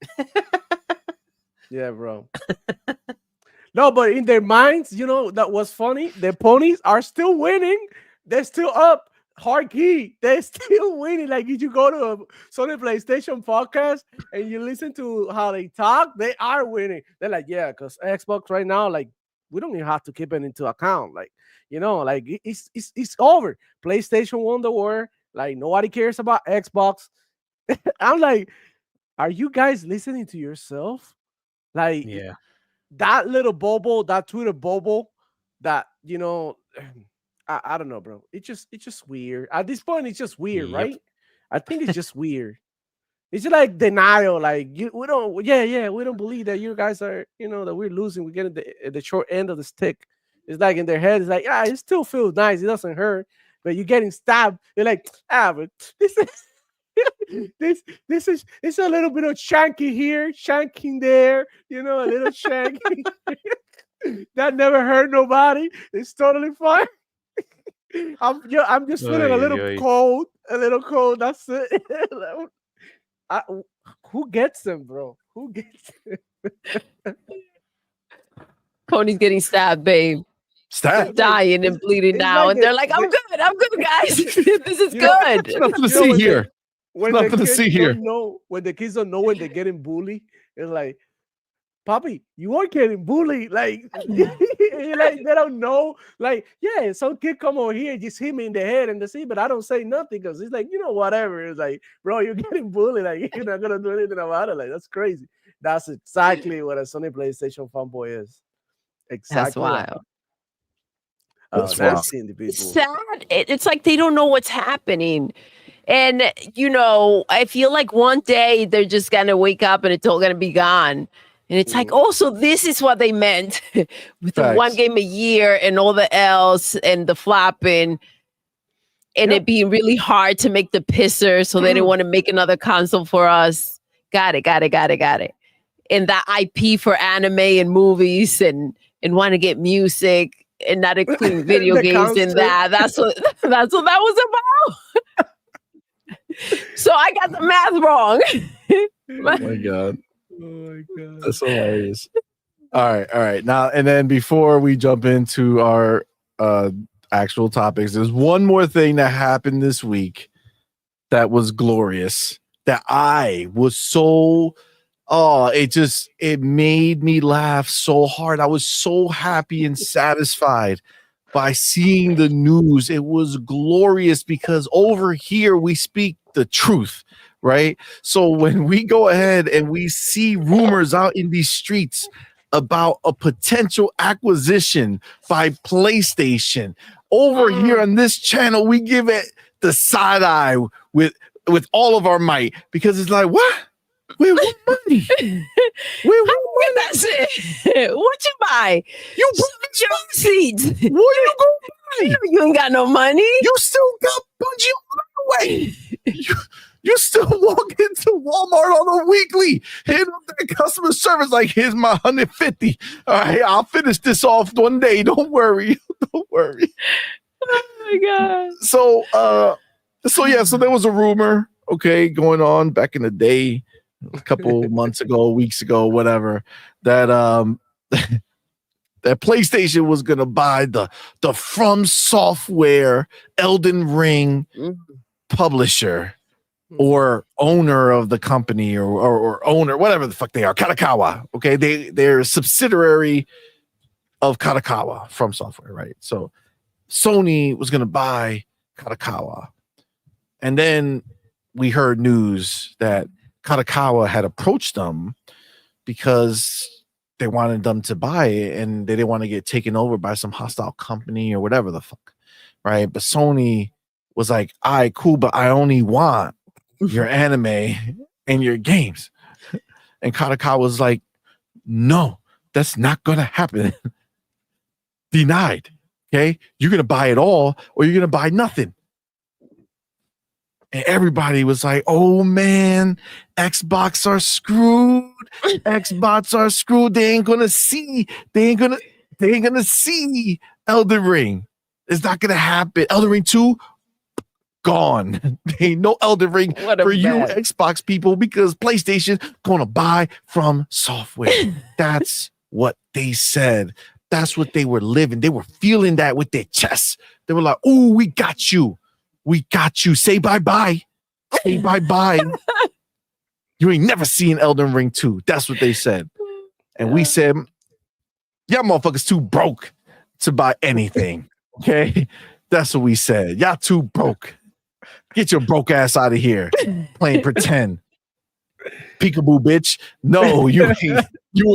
Yeah, bro. No, but in their minds, you know, that was funny. The ponies are still winning. They're still up. Hard key. They're still winning. Like, if you go to a Sony PlayStation podcast and you listen to how they talk, they are winning. They're like, yeah, because Xbox right now, like, we don't even have to keep it into account. Like, you know, like it's over. PlayStation won the war. Like, nobody cares about Xbox. I'm like, are you guys listening to yourself? Like, yeah, that little bubble, that Twitter bubble, that, you know, I don't know, bro. It's just weird. At this point, it's just weird, right? I think it's just weird. It's just like denial. Like, we don't believe that you guys are, you know, that we're losing. We're getting the short end of the stick. It's like in their head, it's like, it still feels nice. It doesn't hurt, but you're getting stabbed. They're like, but this is it's a little bit of shanky here, shanking there, you know, a little shanky. That never hurt nobody. It's totally fine. I'm just feeling a little cold. That's it. Who gets them, bro? Who gets them? Pony's getting stabbed, babe. Stabbed, dying and bleeding now, like and they're like, "I'm good, guys. This is good." There's nothing to see here. When nothing to see here. When the kids don't know when they're getting bullied, it's like, Poppy, you are getting bullied. Like, like they don't know. Like, yeah, some kid come over here, just hit me in the head and see, but I don't say nothing because it's like, you know, whatever. It's like, bro, you're getting bullied. Like, you're not gonna do anything about it. Like, that's crazy. That's exactly what a Sony PlayStation fanboy is. Exactly. That's wild. That's individual. It's sad. It's like they don't know what's happening. And, you know, I feel like one day they're just gonna wake up and it's all gonna be gone. And it's like, so this is what they meant with the one game a year and all the else and the flopping and it being really hard to make the pisser. So they didn't want to make another console for us. Got it. And that IP for anime and movies and want to get music. and not including video The games in concert. that. That's what that was about. So I got the math wrong. Oh my god, Oh my god. that's hilarious. All right. Now and then before we jump into our actual topics, there's one more thing that happened this week that was glorious. That I was so it made me laugh so hard. I was so happy and satisfied by seeing the news. It was glorious because over here we speak the truth, right? So when we go ahead and we see rumors out in these streets about a potential acquisition by PlayStation, over here on this channel, we give it the side eye with all of our might because it's like, what? Wait, what money? That's it. What you buy? You Your seeds. what you gonna buy? You ain't got no money. You still got Bungie on the way. You still walk into Walmart on a weekly, hit up that customer service like, here's my 150. All right, I'll finish this off one day. Don't worry. Don't worry. Oh my god. So there was a rumor, okay, going on back in the day, a couple months ago, weeks ago, whatever, that that PlayStation was gonna buy the FromSoftware Elden Ring publisher or owner of the company or owner, whatever the fuck they are, Kadokawa. Okay, they're a subsidiary of Kadokawa FromSoftware, right? So Sony was gonna buy Kadokawa. And then we heard news that Kadokawa had approached them because they wanted them to buy it and they didn't want to get taken over by some hostile company or whatever the fuck, right? But Sony was like, all right, cool, but I only want your anime and your games. And Kadokawa was like, no, that's not going to happen. Denied. Okay, you're going to buy it all or you're going to buy nothing. And everybody was like, oh man, Xbox are screwed. Xbox are screwed. They ain't gonna see Elden Ring. It's not gonna happen. Elden Ring 2, gone. There ain't no Elden Ring for you Xbox people because PlayStation gonna buy from software. That's what they said. That's what they were living. They were feeling that with their chests. They were like, oh, we got you. We got you. Say bye-bye. Say bye-bye. You ain't never seen Elden Ring 2. That's what they said. And we said, y'all motherfuckers too broke to buy anything. Okay? That's what we said. Y'all too broke. Get your broke ass out of here. Playing pretend. Peekaboo, bitch. No, you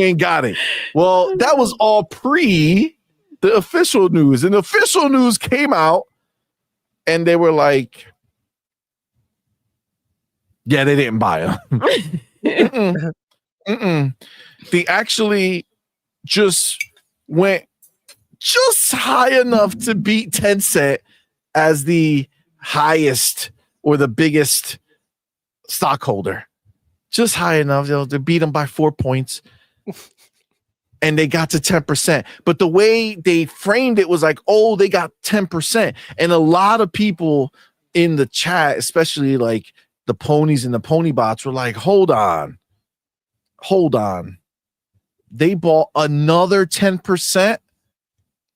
ain't got it. Well, that was all pre the official news. And the official news came out. And they were like, yeah, they didn't buy them. They actually just went just high enough to beat Tencent as the highest or the biggest stockholder. Just high enough to beat them by 4 points. And they got to 10%. But the way they framed it was like, oh, they got 10%. And a lot of people in the chat, especially like the ponies and the pony bots, were like, hold on. They bought another 10%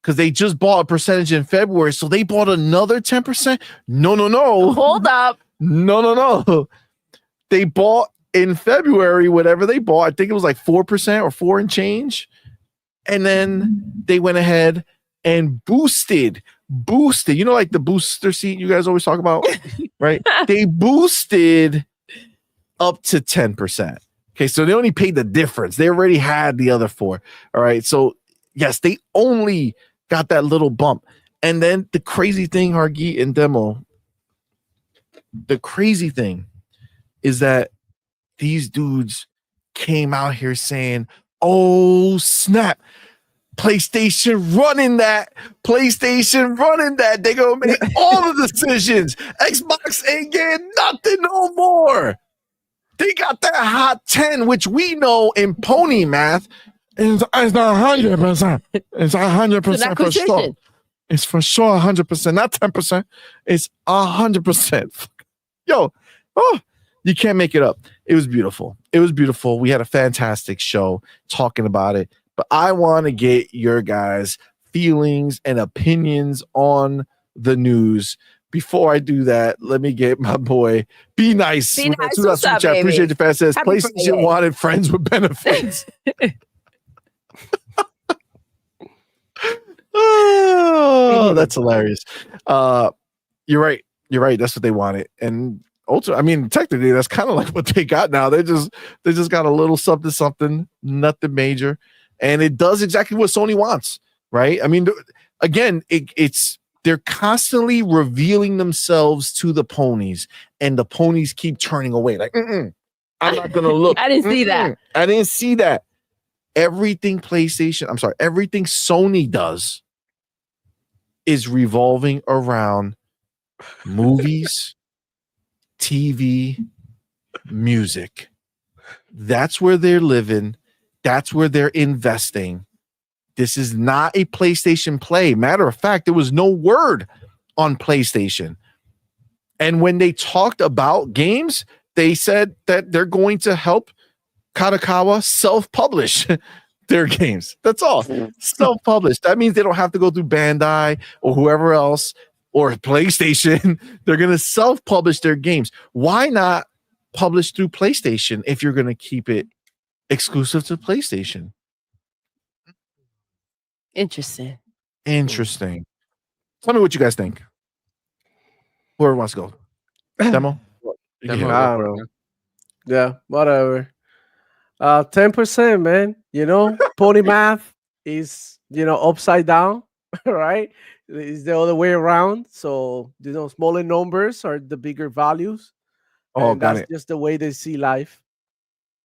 because they just bought a percentage in February. So they bought another 10%. No. Hold up. No. They bought in February, whatever they bought. I think it was like 4% or 4 and change. And then they went ahead and boosted, you know, like the booster seat you guys always talk about, right? They boosted up to 10%. Okay, so they only paid the difference. They already had the other 4. All right, so yes, they only got that little bump. And then the crazy thing, Hargeet and Demo, the crazy thing is that these dudes came out here saying, oh, snap. PlayStation running that. They gonna make all the decisions. Xbox ain't getting nothing no more. They got that hot 10, which we know in pony math It's not 100%. It's 100% for sure. acquisition. It's for sure 100%, not 10%. It's 100%. Yo, you can't make it up. It was beautiful. It was beautiful. We had a fantastic show talking about it. But I want to get your guys' feelings and opinions on the news. Before I do that, let me get my boy Be Nice. Be Nice. $2 What's super up, chat. baby? Appreciate your fan says Happy PlayStation Friday. wanted friends with benefits. Oh, that's hilarious. You're right. You're right. That's what they wanted. And ultimately, I mean, technically, that's kind of like what they got now. They just got a little something, nothing major, and it does exactly what Sony wants, right? I mean, again, it's they're constantly revealing themselves to the ponies, and the ponies keep turning away. Like, I'm not gonna look. I didn't see that. I didn't see that. Everything Sony does is revolving around movies, TV, music. That's where they're living. That's where they're investing. This is not a PlayStation play. Matter of fact, there was no word on PlayStation. And when they talked about games, they said that they're going to help Kadokawa self-publish their games. That's all. Self-publish. That means they don't have to go through Bandai or whoever else or PlayStation. They're going to self-publish their games. Why not publish through PlayStation if you're going to keep it exclusive to PlayStation? Interesting. Tell me what you guys think. Whoever wants to go. Demo? Yeah, whatever. 10%, man. You know, pony math is, upside down, right? It's the other way around. So, smaller numbers are the bigger values. Oh, and got that's it. just the way they see life.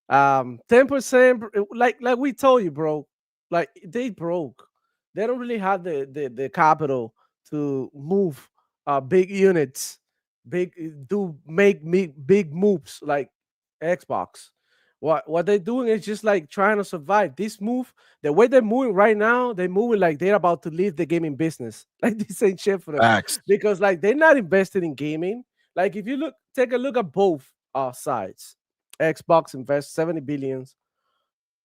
10%, like we told you, bro. Like they broke. They don't really have the capital to move big units, big big moves like Xbox. What they're doing is just like trying to survive. This move, the way they're moving right now, they're moving like they're about to leave the gaming business. Like this ain't shit for them. Facts. Because like they're not invested in gaming. Like if you take a look at both sides. Xbox invests 70 billions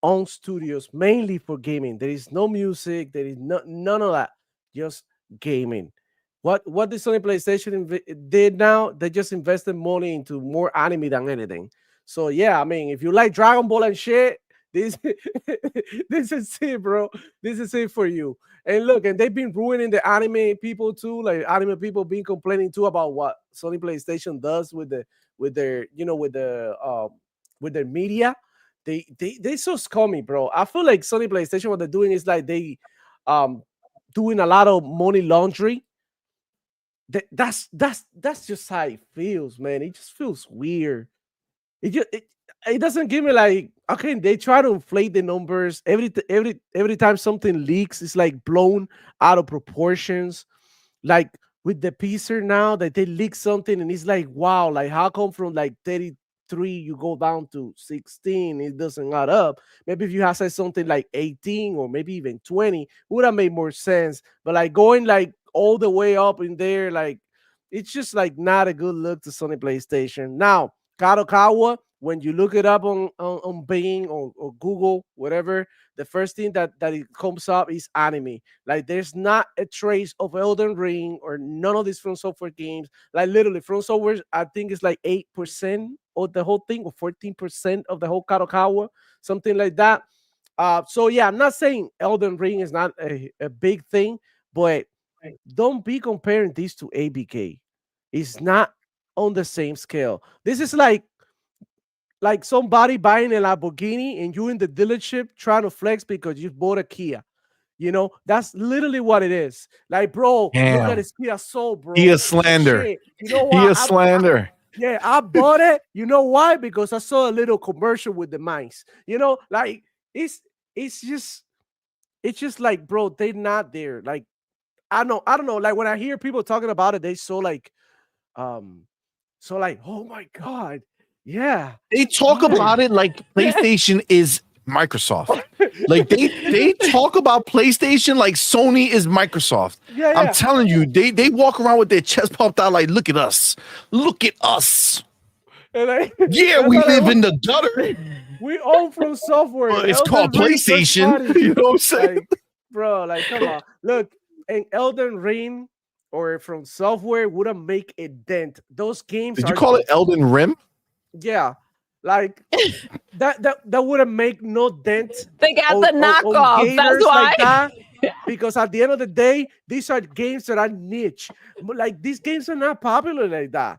on studios mainly for gaming. There is no music, there is none of that. Just gaming. What the Sony PlayStation did now, they just invested money into more anime than anything. So yeah, I mean, if you like Dragon Ball and shit, this this is it, bro. This is it for you. And look, and they've been ruining the anime people too. Like anime people been complaining too about what Sony PlayStation does with their with their media. They so scummy, bro. I feel like Sony PlayStation, what they're doing is like they doing a lot of money laundry. That's just how it feels, man. It just feels weird. It doesn't give me like, okay, they try to inflate the numbers every time something leaks, it's like blown out of proportions. Like with the piecer now that they leak something and it's like, wow, like how come from like 33 you go down to 16? It doesn't add up. Maybe if you had said something like 18 or maybe even 20 would have made more sense. But like going like all the way up in there, like it's just like not a good look to Sony PlayStation. Now, Kadokawa, when you look it up on Bing or Google, whatever, the first thing that it comes up is anime. Like there's not a trace of Elden Ring or none of these FromSoftware games. Like literally, FromSoftware, I think it's like 8% of the whole thing or 14% of the whole Kadokawa, something like that. So yeah, I'm not saying Elden Ring is not a big thing, but don't be comparing these to ABK. It's not on the same scale. This is like somebody buying a Lamborghini and you in the dealership trying to flex because you bought a Kia. That's literally what it is. Like, bro, look at this Kia Soul, bro. Kia slander. Shit. You know what? Kia slander. Yeah, I bought it. You know why? Because I saw a little commercial with the mice. Like it's just like, bro, they're not there. Like, I don't know. Like when I hear people talking about it, they so like, oh my God. Yeah. They talk about it like PlayStation is Microsoft. Like they talk about PlayStation like Sony is Microsoft. Yeah, I'm telling you, they walk around with their chest puffed out like, look at us. Look at us. Yeah, we live in the gutter. We own From Software. But it's Elden called Ring PlayStation. You know what I'm saying? Like, bro, like, come on. Look, an Elden Ring or From Software wouldn't make a dent. Those games Did you call it Elden Rim? Yeah. Like that wouldn't make no dent. They got the knockoff. That's why. Like that, because at the end of the day, these are games that are niche. Like these games are not popular like that.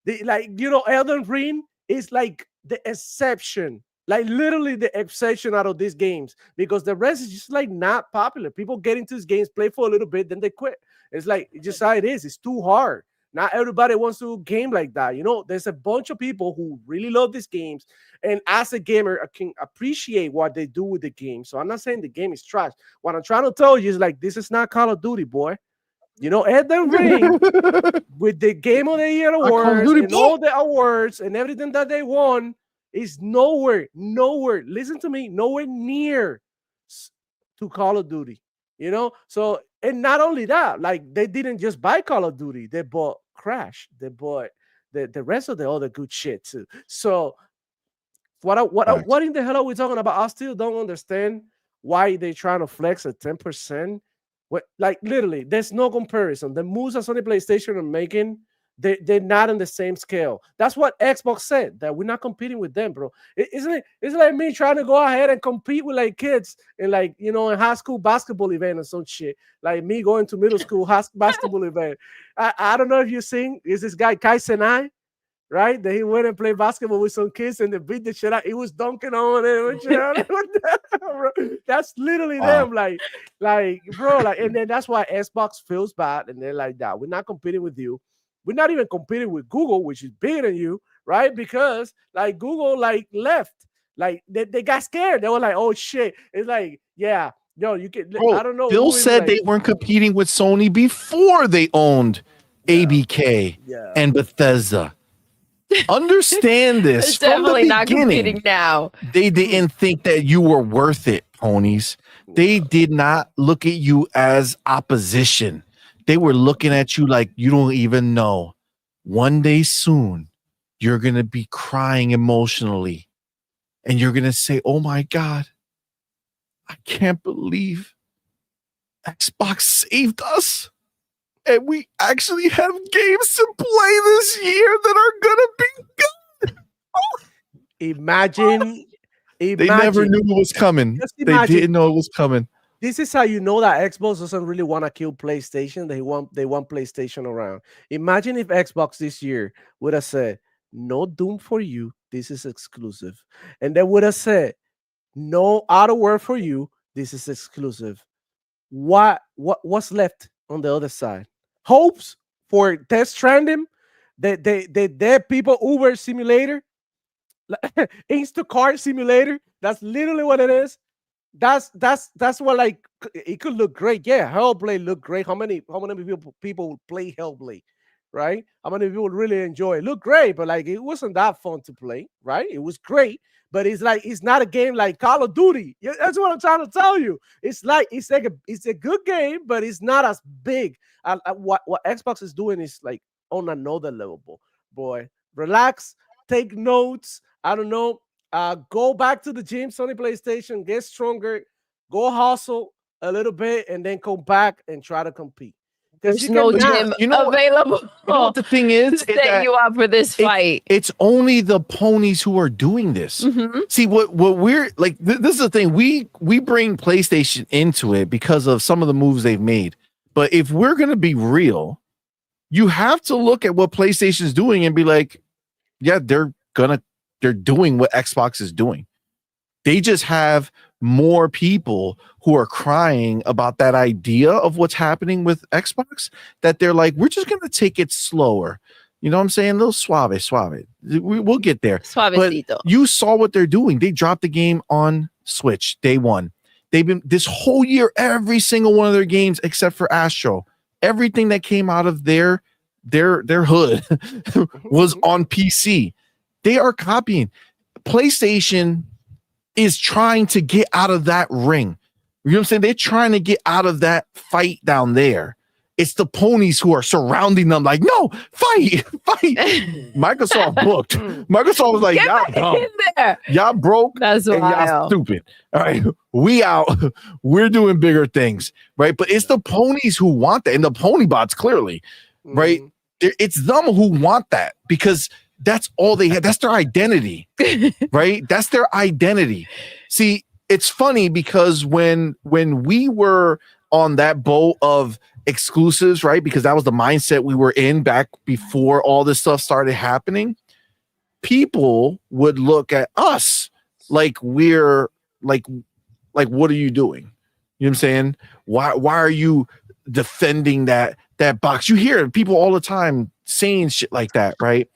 They, like, you know, Elden Ring is like the exception, like literally the exception out of these games, because the rest is just like not popular. People get into these games, play for a little bit, then they quit. It's like just how it is. It's too hard. Not everybody wants to game like that. You know, there's a bunch of people who really love these games. And as a gamer, I can appreciate what they do with the game. So I'm not saying the game is trash. What I'm trying to tell you is like, this is not Call of Duty, boy. You know, Elden Ring with the Game of the Year awards and all the awards and everything that they won is nowhere, listen to me, nowhere near to Call of Duty. You know, so, and not only that, like they didn't just buy Call of Duty, they bought Crash, they bought the rest of the other good shit too. So what in the hell are we talking about? I still don't understand why they're trying to flex at 10%. What, like literally, there's no comparison. The moves that Sony PlayStation are making, they're not on the same scale. That's what Xbox said, that we're not competing with them, bro. It's like me trying to go ahead and compete with like kids in, like, you know, in high school basketball event or some shit. Like me going to middle school basketball event. I don't know if you seen, is this guy Kai Senai, right? That he went and played basketball with some kids and they beat the shit out. He was dunking on it. That's literally them. Like, bro, like, and then that's why Xbox feels bad. And they're like, that we're not competing with you. We're not even competing with Google, which is bigger than you, right? Because like Google like left. Like they got scared. They were like, oh shit. It's like, yeah, yo, you can, bro, I don't know. Bill said like, they weren't competing with Sony before they owned ABK and Bethesda. Understand this. It's From definitely the not competing now. They didn't think that you were worth it, ponies. They did not look at you as opposition. They were looking at you like you don't even know. One day soon, you're going to be crying emotionally. And you're going to say, oh my God, I can't believe Xbox saved us. And we actually have games to play this year that are going to be good. Imagine. They never knew it was coming. They didn't know it was coming. This is how you know that Xbox doesn't really want to kill PlayStation. They want PlayStation around. Imagine if Xbox this year would have said, no Doom for you. This is exclusive. And they would have said, no Outer World for you. This is exclusive. What's left on the other side? Hopes for Death Stranding, the dead people Uber simulator, Instacart simulator. That's literally what it is. That's what, like, it could look great. Yeah, Hellblade looked great. How many people play Hellblade, right? How many people really enjoy it? Look great, but like it wasn't that fun to play, right? It was great, but it's like it's not a game like Call of Duty. Yeah, that's what I'm trying to tell you. It's like it's a good game, but it's not as big. What Xbox is doing is like on another level, boy. Relax, take notes. I don't know. Go back to the gym, Sony PlayStation, get stronger, go hustle a little bit, and then come back and try to compete. There's no gym available. You know what the thing is? To set you up for this fight. It's only the ponies who are doing this. Mm-hmm. See, what we're like, this is the thing. We bring PlayStation into it because of some of the moves they've made. But if we're going to be real, you have to look at what PlayStation is doing and be like, yeah, they're doing what Xbox is doing. They just have more people who are crying about that idea of what's happening with Xbox, that they're like, we're just going to take it slower. You know what I'm saying? A little suave. We'll get there. Suavecito. But you saw what they're doing. They dropped the game on Switch day one. They've been this whole year, every single one of their games except for Astro, everything that came out of their hood was on PC. They are copying. PlayStation is trying to get out of that ring. You know what I'm saying? They're trying to get out of that fight down there. It's the ponies who are surrounding them like, no, fight. Microsoft booked. Microsoft was like, y'all dumb. Y'all broke. That's and y'all stupid. All right, we out. We're doing bigger things, right? But it's the ponies who want that, and the pony bots clearly, right? It's them who want that because that's all they have. That's their identity, right? That's their identity. See, it's funny because when we were on that boat of exclusives, right? Because that was the mindset we were in back before all this stuff started happening. People would look at us like we're like what are you doing? You know what I'm saying? Why are you defending that box? You hear people all the time saying shit like that, right?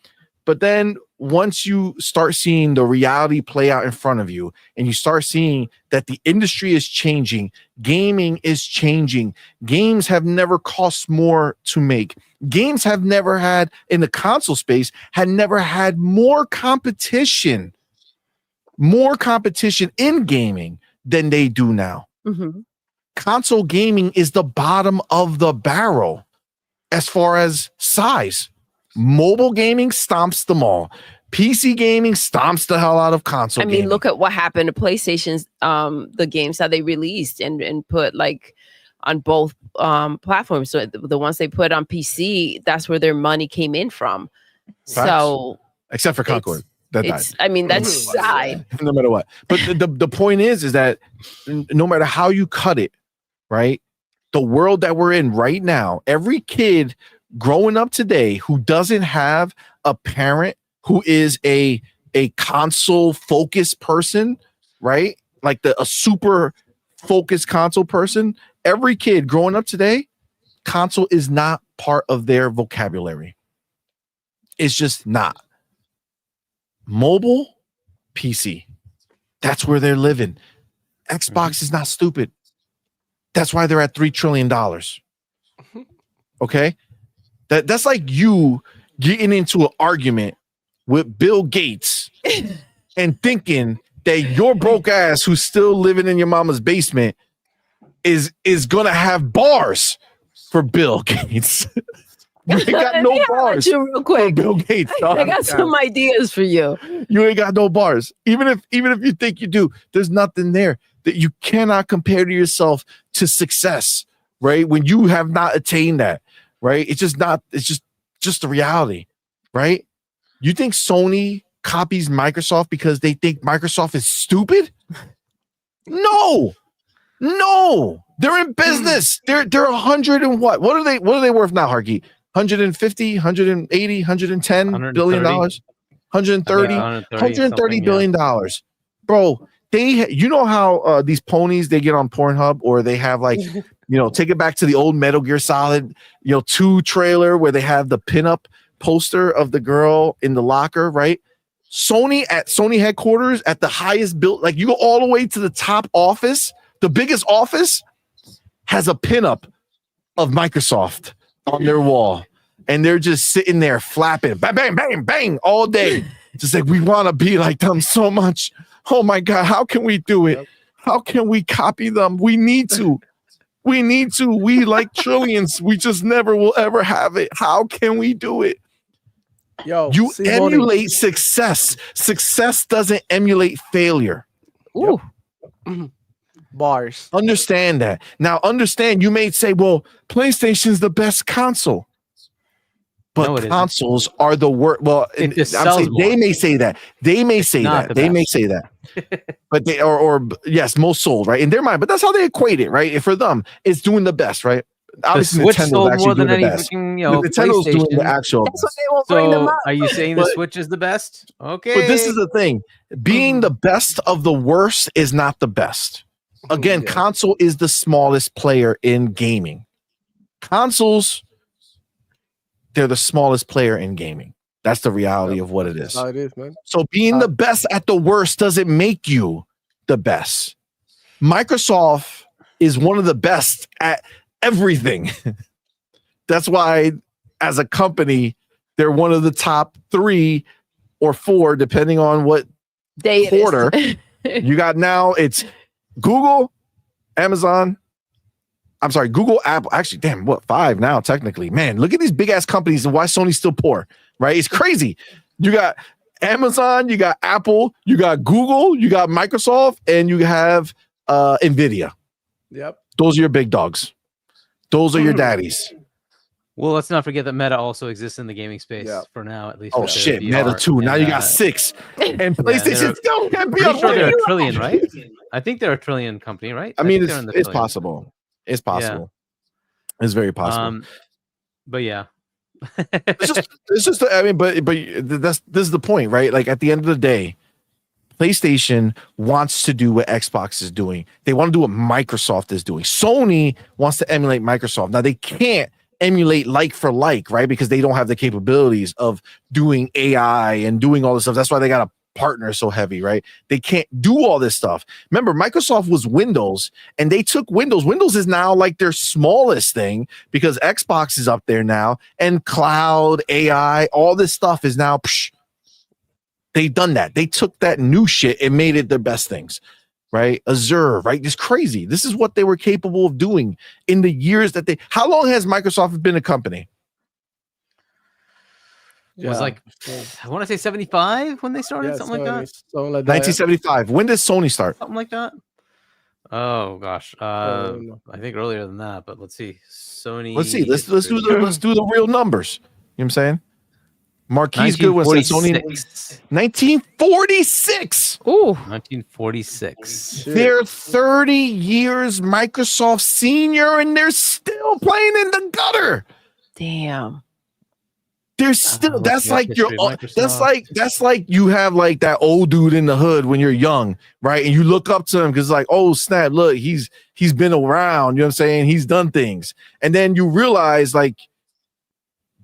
But then once you start seeing the reality play out in front of you and you start seeing that the industry is changing, gaming is changing, games have never cost more to make. Games have never had, in the console space, had never had more competition in gaming than they do now. Console gaming is the bottom of the barrel as far as size. Mobile gaming stomps them all. PC gaming stomps the hell out of console gaming. Look at what happened to PlayStation's the games that they released and put like on both platforms. So the ones they put on PC, that's where their money came in from. Facts. So except for Concord. That died. That's side. No matter what. But the point is that no matter how you cut it, right? The world that we're in right now, every kid growing up today who doesn't have a parent who is a console focused person, right? Like a super focused console person. Every kid growing up today, console is not part of their vocabulary. It's just not. Mobile, PC. That's where they're living. Xbox is not stupid. That's why they're at $3 trillion. Okay? That's like you getting into an argument with Bill Gates and thinking that your broke ass who's still living in your mama's basement is gonna have bars for Bill Gates. You ain't got no bars. Real quick, Bill Gates. I got some ideas for you. You ain't got no bars. Even if you think you do, there's nothing there that you cannot compare to yourself to success, right? When you have not attained that, right? It's just the reality, right? You think Sony copies Microsoft because they think Microsoft is stupid? No. They're in business. They're 100 and what? What are they worth now, Hargeet? 150, 180, 110 billion dollars, 130 billion dollars. Bro, you know how these ponies they get on Pornhub, or they have like, take it back to the old Metal Gear Solid, 2 trailer where they have the pinup poster of the girl in the locker, right? Sony headquarters at the highest built, like you go all the way to the top office, the biggest office has a pinup of Microsoft on their wall, and they're just sitting there flapping, bang, bang, bang, bang, all day. Just like, we want to be like them so much. Oh my God, how can we do it? How can we copy them? We need to. We like trillions. We just never will ever have it. How can we do it? Yo, you emulate success. Success doesn't emulate failure. Ooh. Bars. Understand that. Now, you may say, well, PlayStation's the best console. But consoles are the worst. Well, they may say that. They may say that. But they or yes, most sold, right? In their mind. But that's how they equate it, right? For them, it's doing the best, right? Obviously, Switch sold more than any freaking, Nintendo's doing the actual. So, are you saying the Switch is the best? Okay. But this is the thing: being the best of the worst is not the best. Again, console is the smallest player in gaming. Consoles, they're the smallest player in gaming. That's the reality of what it is. How it is, man. So being the best at the worst doesn't make you the best. Microsoft is one of the best at everything. That's why, as a company, they're one of the top 3 or 4, depending on what quarter. You got now it's Google, Amazon. I'm sorry, Google, Apple. Actually, damn, what 5 now? Technically, man, look at these big ass companies and why Sony's still poor, right? It's crazy. You got Amazon, you got Apple, you got Google, you got Microsoft, and you have Nvidia. Yep. Those are your big dogs. Those are your daddies. Well, let's not forget that Meta also exists in the gaming space for now, at least. Oh shit, Meta too. Now you got 6, and PlayStation still can't be up sure there. they're a trillion, right? I think they're a trillion company, right? I mean, it's possible. It's possible. Yeah. It's very possible. But yeah, it's just. I mean, but this is the point, right? Like at the end of the day, PlayStation wants to do what Xbox is doing. They want to do what Microsoft is doing. Sony wants to emulate Microsoft. Now they can't emulate like for like, right? Because they don't have the capabilities of doing AI and doing all this stuff. That's why they got a partner so heavy, right? They can't do all this stuff. Remember, Microsoft was Windows, and they took Windows. Windows is now like their smallest thing because Xbox is up there now, and cloud, AI, all this stuff is now. They've done that. They took that new shit and made it their best things. Right? Azure, right? It's crazy. This is what they were capable of doing in the years that they. How long has Microsoft been a company? It was like, I want to say 75 when they started, something like that. So like 1975. When did Sony start? Something like that. Oh gosh, I think earlier than that. But let's see. Sony. Let's see. Let's do the real numbers. You know what I'm saying? Marquis Good was Sony 1946. Ooh, 1946. They're 30 years Microsoft senior, and they're still playing in the gutter. Damn. They're still. That's like your. That's like you have like that old dude in the hood when you're young, right? And you look up to him because like, oh snap, look, he's been around. You know what I'm saying? He's done things, and then you realize like,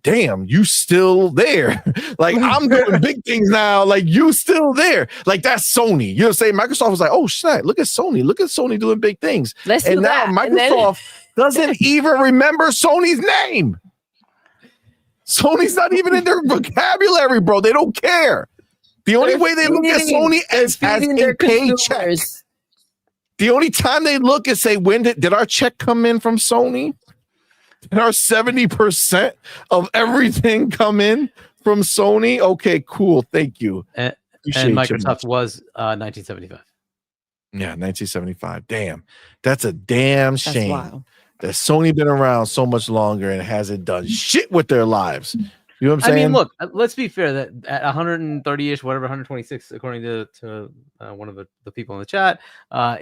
damn, you still there. Like I'm doing big things now. Like you still there. Like that's Sony. You know what I'm saying? Microsoft was like, oh shit, look at Sony. Look at Sony doing big things. And now Microsoft doesn't even remember Sony's name. Sony's not even in their vocabulary, bro. They don't care. The only way they look at Sony is as a paycheck. The only time they look and say, when did our check come in from Sony? And our 70% of everything come in from Sony. Okay, cool. Thank you. And Microsoft was 1975. Yeah, 1975. Damn. That's a damn shame that Sony been around so much longer and hasn't done shit with their lives. You know what I'm saying? I mean, look, let's be fair that at 130-ish, whatever, 126, according to one of the people in the chat,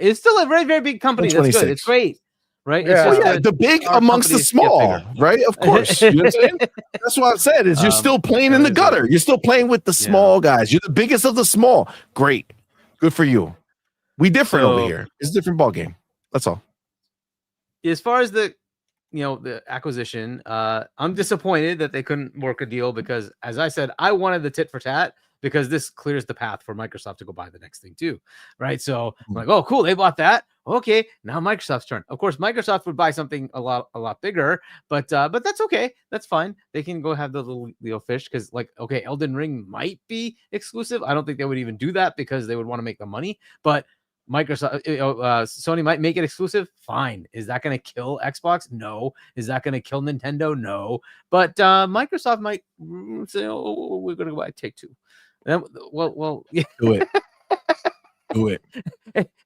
is still a very, very big company. That's good. It's great. Right? Yeah. It's just the big amongst the small, right? Of course. You know what I'm saying? That's what I've said is you're still playing in the gutter. You're still playing with the small guys. You're the biggest of the small. Great. Good for you. We different over here. It's a different ball game. That's all. As far as the acquisition, I'm disappointed that they couldn't work a deal because, as I said, I wanted the tit for tat because this clears the path for Microsoft to go buy the next thing too, right? So I'm like, oh, cool, they bought that. Okay, now Microsoft's turn. Of course, Microsoft would buy something a lot bigger, but that's okay. That's fine. They can go have the little Leo fish because, like, okay, Elden Ring might be exclusive. I don't think they would even do that because they would want to make the money, but Microsoft, Sony might make it exclusive. Fine. Is that going to kill Xbox? No. Is that going to kill Nintendo? No. But Microsoft might say, "Oh, we're going to go buy Take-Two." Well, yeah. Do it. Do it.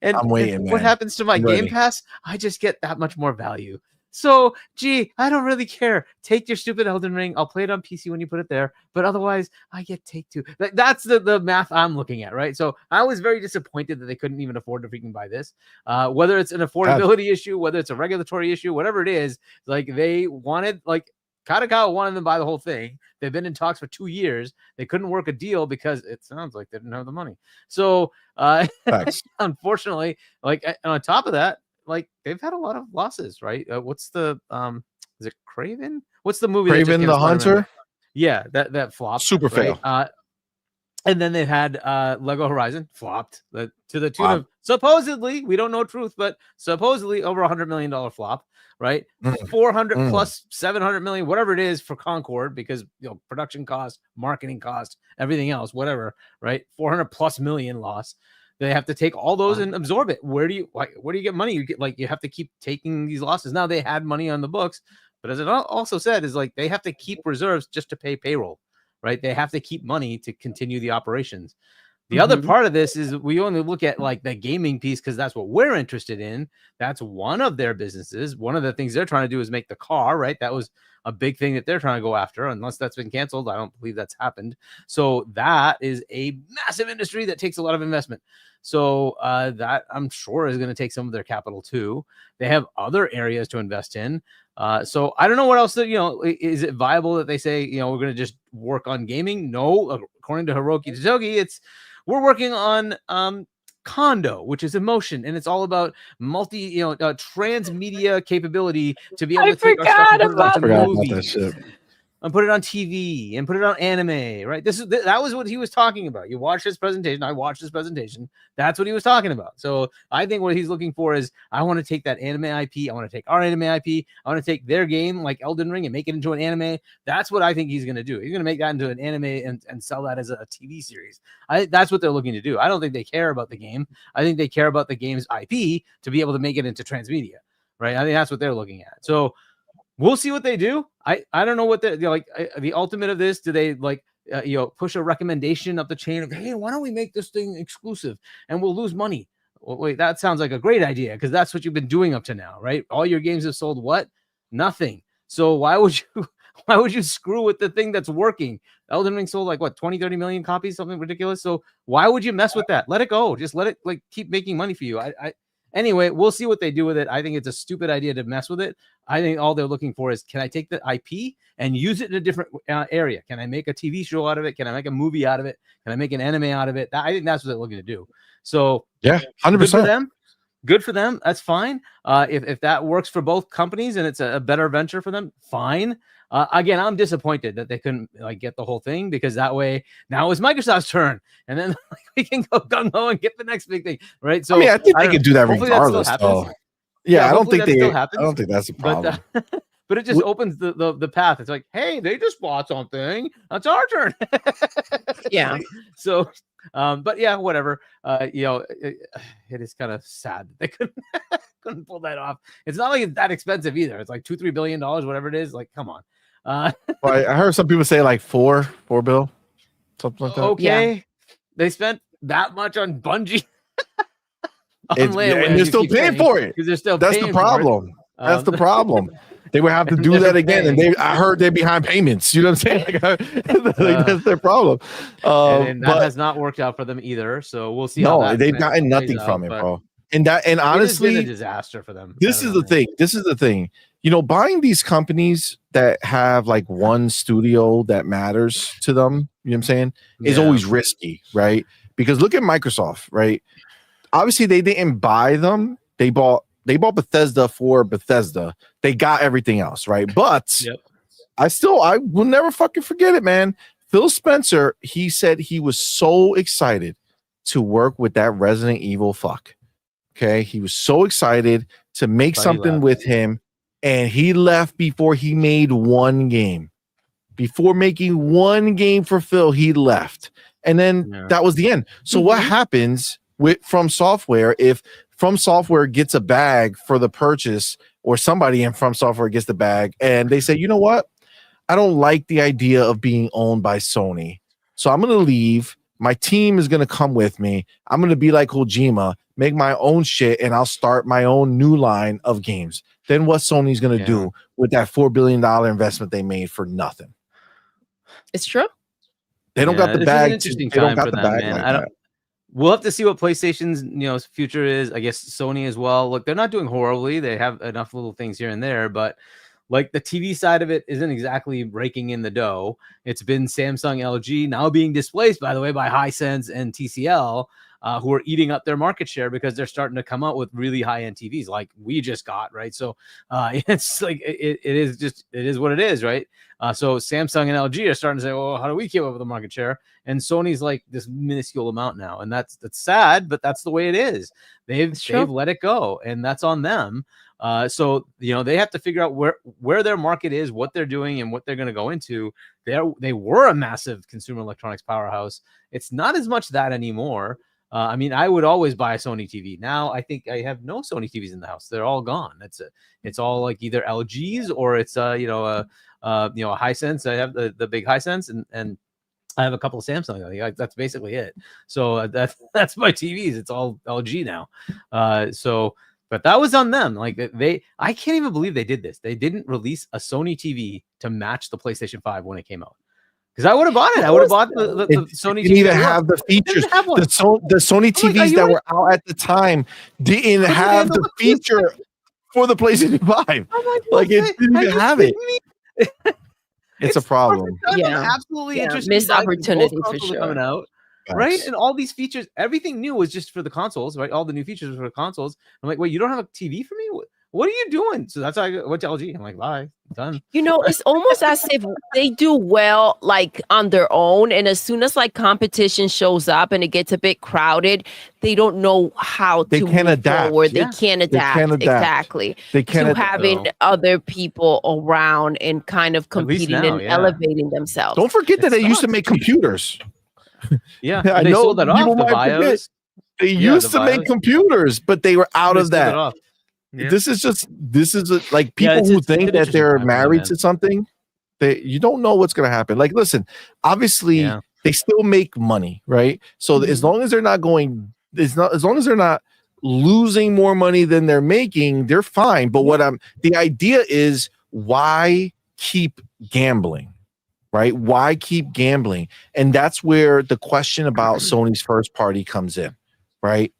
And I'm waiting. What happens to my Game Pass? I just get that much more value. So, gee, I don't really care. Take your stupid Elden Ring. I'll play it on PC when you put it there. But otherwise, I get Take-Two. That's the math I'm looking at, right? So I was very disappointed that they couldn't even afford to freaking buy this. Whether it's an affordability issue, whether it's a regulatory issue, whatever it is, like they wanted, like Kadokawa wanted them to buy the whole thing. They've been in talks for 2 years. They couldn't work a deal because it sounds like they didn't have the money. So unfortunately, like on top of that, like they've had a lot of losses, right? What's the is it Craven? What's the movie? Craven the Hunter? Yeah, that flopped. Super fail. And then they've had Lego Horizon flopped to the tune of supposedly, we don't know truth, but supposedly over $100 million flop, right? 400 plus 700 million, whatever it is for Concord, because production cost, marketing cost, everything else, whatever, right? 400 plus million loss. They have to take all those and absorb it. Where do you get money? You have to keep taking these losses. Now they had money on the books, but as it also said, is like they have to keep reserves just to pay payroll, right? They have to keep money to continue the operations. The other part of this is we only look at like the gaming piece because that's what we're interested in. That's one of their businesses. One of the things they're trying to do is make the car, right? That was a big thing that they're trying to go after. Unless that's been canceled, I don't believe that's happened. So that is a massive industry that takes a lot of investment. So that I'm sure is going to take some of their capital too. They have other areas to invest in. So I don't know what else that, is it viable that they say, we're going to just work on gaming? No, according to Hiroki Totogi, we're working on Kondo, which is emotion, and it's all about transmedia capability to be able to take our stuff and put it onto movies and put it on TV and put it on anime, right? That was what he was talking about. You watch his presentation. I watched his presentation. That's what he was talking about. So I think what he's looking for is I want to take that anime IP. I want to take our anime IP. I want to take their game like Elden Ring and make it into an anime. That's what I think he's going to do. He's going to make that into an anime and sell that as a TV series. That's what they're looking to do. I don't think they care about the game. I think they care about the game's IP to be able to make it into transmedia, right? I think that's what they're looking at. So we'll see what they do. I don't know what they're like. The ultimate of this, do they push a recommendation up the chain of, hey, why don't we make this thing exclusive and we'll lose money? Well, wait, that sounds like a great idea because that's what you've been doing up to now, right? All your games have sold what? Nothing. So why would you screw with the thing that's working? Elden Ring sold like what, 20, 30 million copies, something ridiculous. So why would you mess with that? Let it go. Just let it keep making money for you. Anyway, we'll see what they do with it. I think it's a stupid idea to mess with it. I think all they're looking for is, can I take the IP and use it in a different area? Can I make a TV show out of it? Can I make a movie out of it? Can I make an anime out of it? I think that's what they're looking to do. So yeah, 100%. Good for them. That's fine. If that works for both companies and it's a better venture for them, fine. Again, I'm disappointed that they couldn't get the whole thing because that way now it's Microsoft's turn, and then we can go gung ho and get the next big thing, right? So I think they can do that regardless. Yeah, I don't think that's a problem. But it just opens the path. It's like, hey, they just bought something. That's our turn. Yeah. So, but yeah, whatever. It is kind of sad that they couldn't pull that off. It's not like it's that expensive either. It's like $2-3 billion, whatever it is. Like, come on. I heard some people say like $4 bill, something like that. Okay, yeah. They spent that much on Bungie. And they're still paying for it. They're still That's the problem. That's the problem. They would have to do that again, and I heard they're behind payments. You know what I'm saying? That's their problem. And that has not worked out for them either. So we'll see. No, they've gotten nothing from it, bro. And honestly, it's been a disaster for them. This is the thing. Buying these companies that have like one studio that matters to them, you know what I'm saying, is always risky, right? Because look at Microsoft, right? Obviously, they didn't buy them. They bought Bethesda for Bethesda. They got everything else, right? But I will never fucking forget it, man. Phil Spencer, he said he was so excited to work with that Resident Evil fuck. Okay, he was so excited to make something with him, and he left before he made one game. Before making one game for Phil, he left, and then that was the end. So what happens with FromSoftware if FromSoftware gets a bag for the purchase, or somebody in FromSoftware gets the bag, and they say, you know what? I don't like the idea of being owned by Sony, so I'm going to leave. My team is going to come with me. I'm going to be like Kojima, make my own shit, and I'll start my own new line of games. Then what Sony's going to do with that $4 billion investment they made for nothing? It's true. They don't got the bag. They don't got the bag, man. We'll have to see what PlayStation's future is. I guess Sony as well. Look, they're not doing horribly. They have enough little things here and there, but like the TV side of it isn't exactly raking in the dough. It's been Samsung, LG, now being displaced, by the way, by Hisense and TCL, who are eating up their market share because they're starting to come out with really high-end TVs like we just got, right? So it's like it is what it is, right? So Samsung and LG are starting to say, well, how do we keep up with the market share? And Sony's like this minuscule amount now, and that's sad, but that's the way it is. They've let it go, and that's on them. So they have to figure out where their market is, what they're doing, and what they're going to go into. They were a massive consumer electronics powerhouse. It's not as much that anymore. I mean, I would always buy a Sony TV. Now I think I have no Sony TVs in the house. They're all gone. It's all like either LGs or it's a Hisense. I have the big Hisense and I have a couple of Samsung. That's basically it. So that's my TVs. It's all LG now. But that was on them. Like I can't even believe they did this. They didn't release a Sony TV to match the PlayStation 5 when it came out. Because I would have bought it. I would have bought the Sony TV. Didn't even have the features. The Sony TVs that were out at the time didn't have the feature for the PlayStation 5. Like it didn't even have it. It's a problem. I'm absolutely interested. Missed opportunity for sure. Coming out. Right, and all these features, everything new was just for the consoles, right? All the new features were for the consoles. I'm like, wait, you don't have a TV for me? What are you doing? So that's how I went to LG. I'm like, bye, done. You know, it's almost as if they do well, like on their own, and as soon as like competition shows up and it gets a bit crowded, they don't know how to move forward. They can't adapt. Exactly. They can't having other people around and kind of competing and elevating themselves. Don't forget that they used to make computers. Yeah, I know sold that off. The BIOS. They used to make computers, but they were out of that. Yeah. This is like people who think that they're married to something. You don't know what's going to happen. Like, listen, obviously they still make money, right? So as long as they're not as long as they're not losing more money than they're making, they're fine. But the idea is, why keep gambling? Right? Why keep gambling? And that's where the question about Sony's first party comes in, right?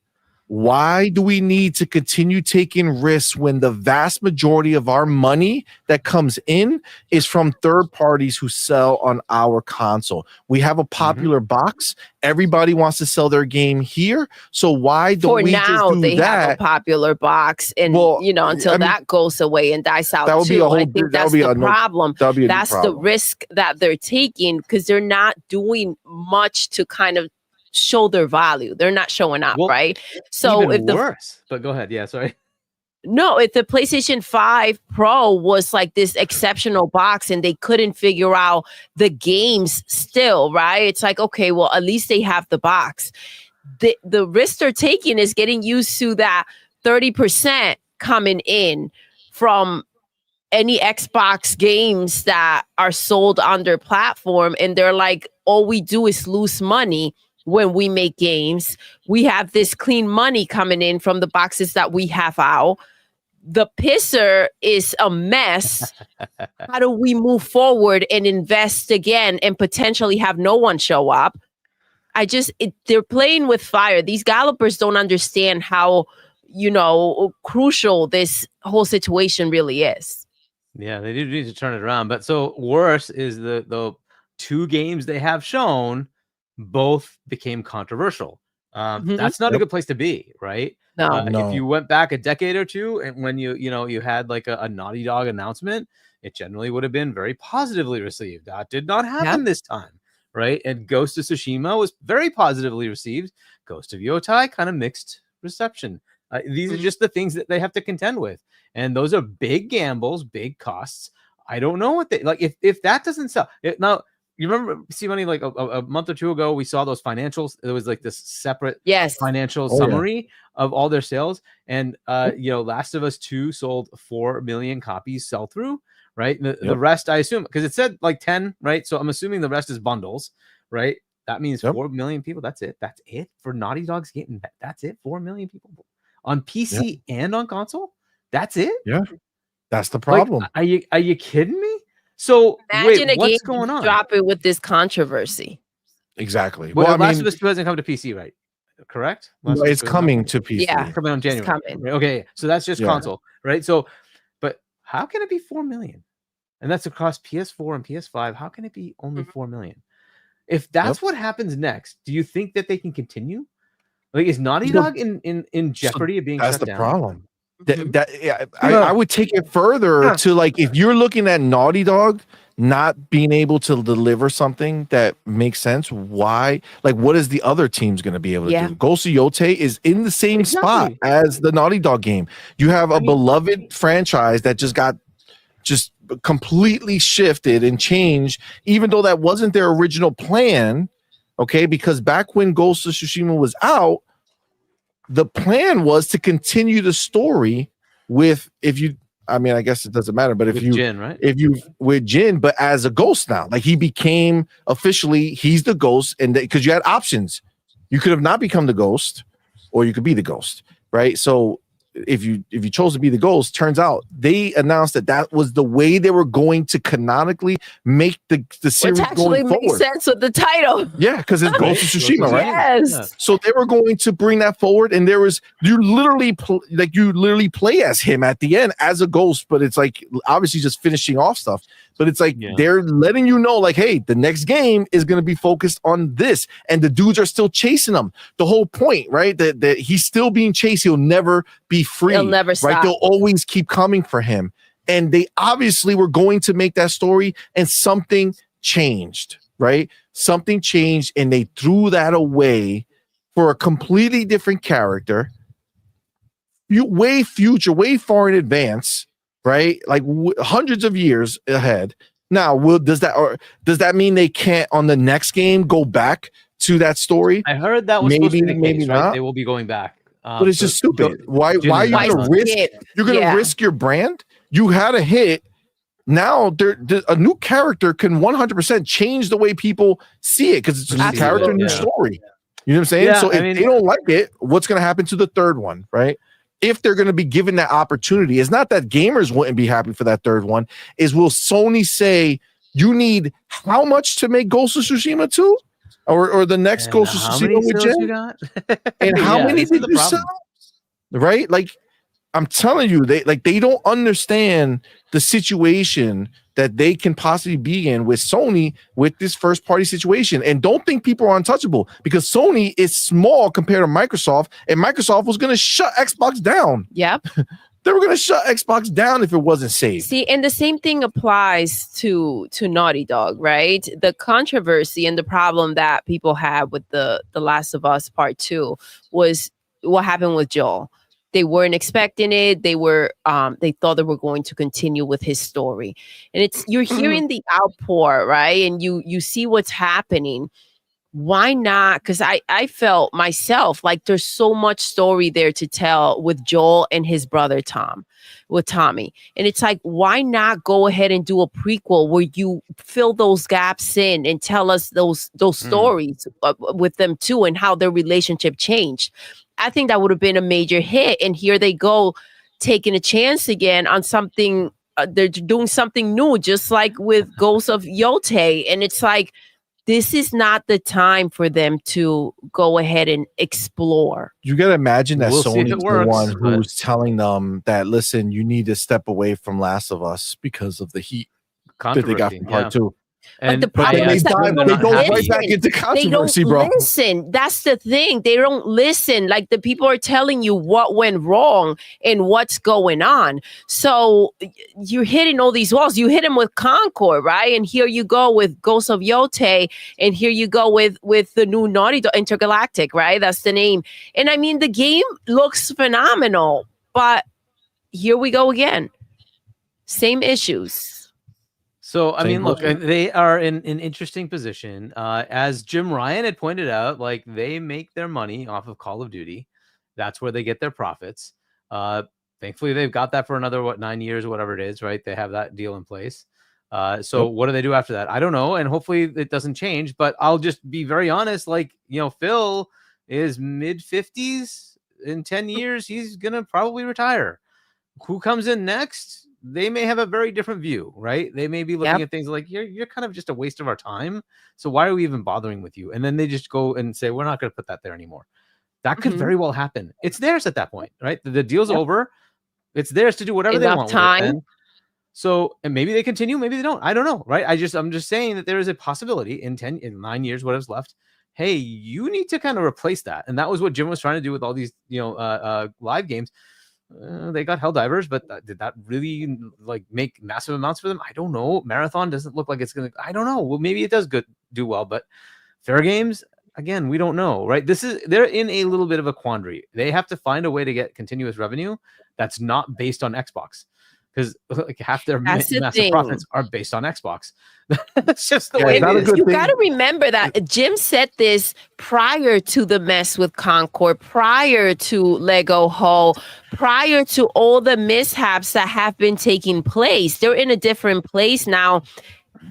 Why do we need to continue taking risks when the vast majority of our money that comes in is from third parties who sell on our console? We have a popular box. Everybody wants to sell their game here. So why don't we just do that? For now, they have a popular box, and until that goes away and dies out too. I think that's the problem. That's the risk that they're taking, because they're not doing much to kind of show their value. They're not showing up, right? So if worse, but go ahead. Yeah, sorry. No, if the PlayStation 5 Pro was like this exceptional box and they couldn't figure out the games still, right? It's like, okay, well, at least they have the box. The risk they're taking is getting used to that 30% coming in from any Xbox games that are sold on their platform. And they're like, all we do is lose money when we make games. We have this clean money coming in from the boxes that we have out. The pisser is a mess. How do we move forward and invest again and potentially have no one show up? They're playing with fire. These developers don't understand how, crucial this whole situation really is. Yeah, they do need to turn it around. But so worse is the two games they have shown both became controversial. That's not a good place to be, right? No. If you went back a decade or two, and when you had like a Naughty Dog announcement, it generally would have been very positively received. That did not happen this time, right? And Ghost of Tsushima was very positively received. Ghost of Yotai, kind of mixed reception. These are just the things that they have to contend with, and those are big gambles, big costs. I don't know what they like. If that doesn't sell now. You remember CMoney, like a month or two ago, we saw those financials. There was like this separate financial summary of all their sales. And, Last of Us 2 sold 4 million copies sell through, right? The rest, I assume, because it said like 10, right? So I'm assuming the rest is bundles, right? That means 4 million people. That's it. That's it for Naughty Dog's game. That's it. 4 million people on PC and on console. That's it. Yeah. That's the problem. Like, are you kidding me? So imagine what's going on? Drop it with this controversy. Exactly. Well, Last of Us 2 hasn't come to PC, right? Correct? It's coming to PC. Yeah, coming on January. Right? Okay, so that's just console, right? So, but how can it be 4 million? And that's across PS4 and PS5. How can it be only 4 million? If that's what happens next, do you think that they can continue? Like, is Naughty Dog in jeopardy of being shut down? That's the problem. I would take it further to, like, if you're looking at Naughty Dog not being able to deliver something that makes sense, why? Like, what is the other team's going to be able to do? Ghost of Yotai is in the same spot as the Naughty Dog game. You have a beloved franchise that just got completely shifted and changed, even though that wasn't their original plan. Okay, because back when Ghost of Tsushima was out, the plan was to continue the story with I guess it doesn't matter, but if With you Jin, right? with Jin, but as a ghost now, like he became officially, he's the ghost, and because you had options, you could have not become the ghost, or you could be the ghost, right? So if you chose to be the ghost, turns out they announced that was the way they were going to canonically make the series Which actually going makes forward. sense with the title. Yeah, because it's Ghost of Tsushima, right? Yes. Yeah. So they were going to bring that forward, and there was you literally play as him at the end as a ghost, but it's like obviously just finishing off stuff. But it's like they're letting you know, like, hey, the next game is going to be focused on this, and the dudes are still chasing him. The whole point, right? That he's still being chased. He'll never be free. He'll never right? stop. They'll always keep coming for him, and they obviously were going to make that story, and something changed, right? Something changed, and they threw that away for a completely different character, way far in advance, right? Like hundreds of years ahead. Now, does that mean they can't on the next game go back to that story? I heard that was supposed to be the maybe case, not. right? They will be going back. But it's just stupid. Why are you Why gonna risk? skip? You're gonna risk your brand. You had a hit. Now, a new character can 100% change the way people see it because it's a new character, new story. You know what I'm saying? Yeah, so if they don't like it, what's going to happen to the third one, right? If they're going to be given that opportunity, it's not that gamers wouldn't be happy for that third one. Is will Sony say you need how much to make Ghost of Tsushima 2? Or the next Ghost of Tsushima with Jen? And how many did you sell? Right? Like, I'm telling you, they don't understand the situation that they can possibly be in with Sony with this first party situation. And don't think people are untouchable because Sony is small compared to Microsoft, and Microsoft was going to shut Xbox down. Yep. They were going to shut Xbox down if it wasn't safe. See, and the same thing applies to Naughty Dog, right? The controversy and the problem that people had with the Last of Us Part 2 was what happened with Joel. They weren't expecting it. They thought they were going to continue with his story. And you're hearing the outpour, right? And you see what's happening. Why not? Because I felt myself like there's so much story there to tell with Joel and his brother Tommy. And it's like, why not go ahead and do a prequel where you fill those gaps in and tell us those stories with them too and how their relationship changed? I think that would have been a major hit. And here they go, taking a chance again on something. They're doing something new, just like with Ghost of Yotei. And it's like, this is not the time for them to go ahead and explore. You got to imagine that Sony's works, the one who's telling them that, listen, you need to step away from Last of Us because of the heat that they got from part 2. But the problem is that they go right back into controversy, they don't bro. listen. That's the thing. They don't listen. Like the people are telling you what went wrong and what's going on. So you're hitting all these walls. You hit them with Concord, right? And here you go with Ghost of Yotei, and here you go with the new Naughty Dog Intergalactic, right? That's the name. And I mean, the game looks phenomenal, but here we go again. Same issues. So, I mean, look, they are in an interesting position. As Jim Ryan had pointed out, like they make their money off of Call of Duty. That's where they get their profits. Thankfully, they've got that for another, 9 years or whatever it is, right? They have that deal in place. So what do they do after that? I don't know. And hopefully it doesn't change, but I'll just be very honest. Like, Phil is mid-50s. In 10 years, he's going to probably retire. Who comes in next? They may have a very different view, right? They may be looking at things like you're kind of just a waste of our time. So why are we even bothering with you? And then they just go and say, we're not going to put that there anymore. That could very well happen. It's theirs at that point, right? The deal's over. It's theirs to do whatever they want. Time. And maybe they continue, maybe they don't. I don't know, right? I'm just saying that there is a possibility in 9 years, whatever's left. Hey, you need to kind of replace that. And that was what Jim was trying to do with all these, live games. They got Helldivers, but did that really make massive amounts for them? I don't know. Marathon doesn't look like it's gonna. I don't know. Well, maybe it does do well, but Fair Games again, we don't know, right? They're in a little bit of a quandary. They have to find a way to get continuous revenue that's not based on Xbox, because like half their That's the massive thing. profits are based on Xbox. That's just the way it's not a it is. good You thing. got to remember that Jim said this prior to the mess with Concord, prior to Lego Ho, prior to all the mishaps that have been taking place. They're in a different place now.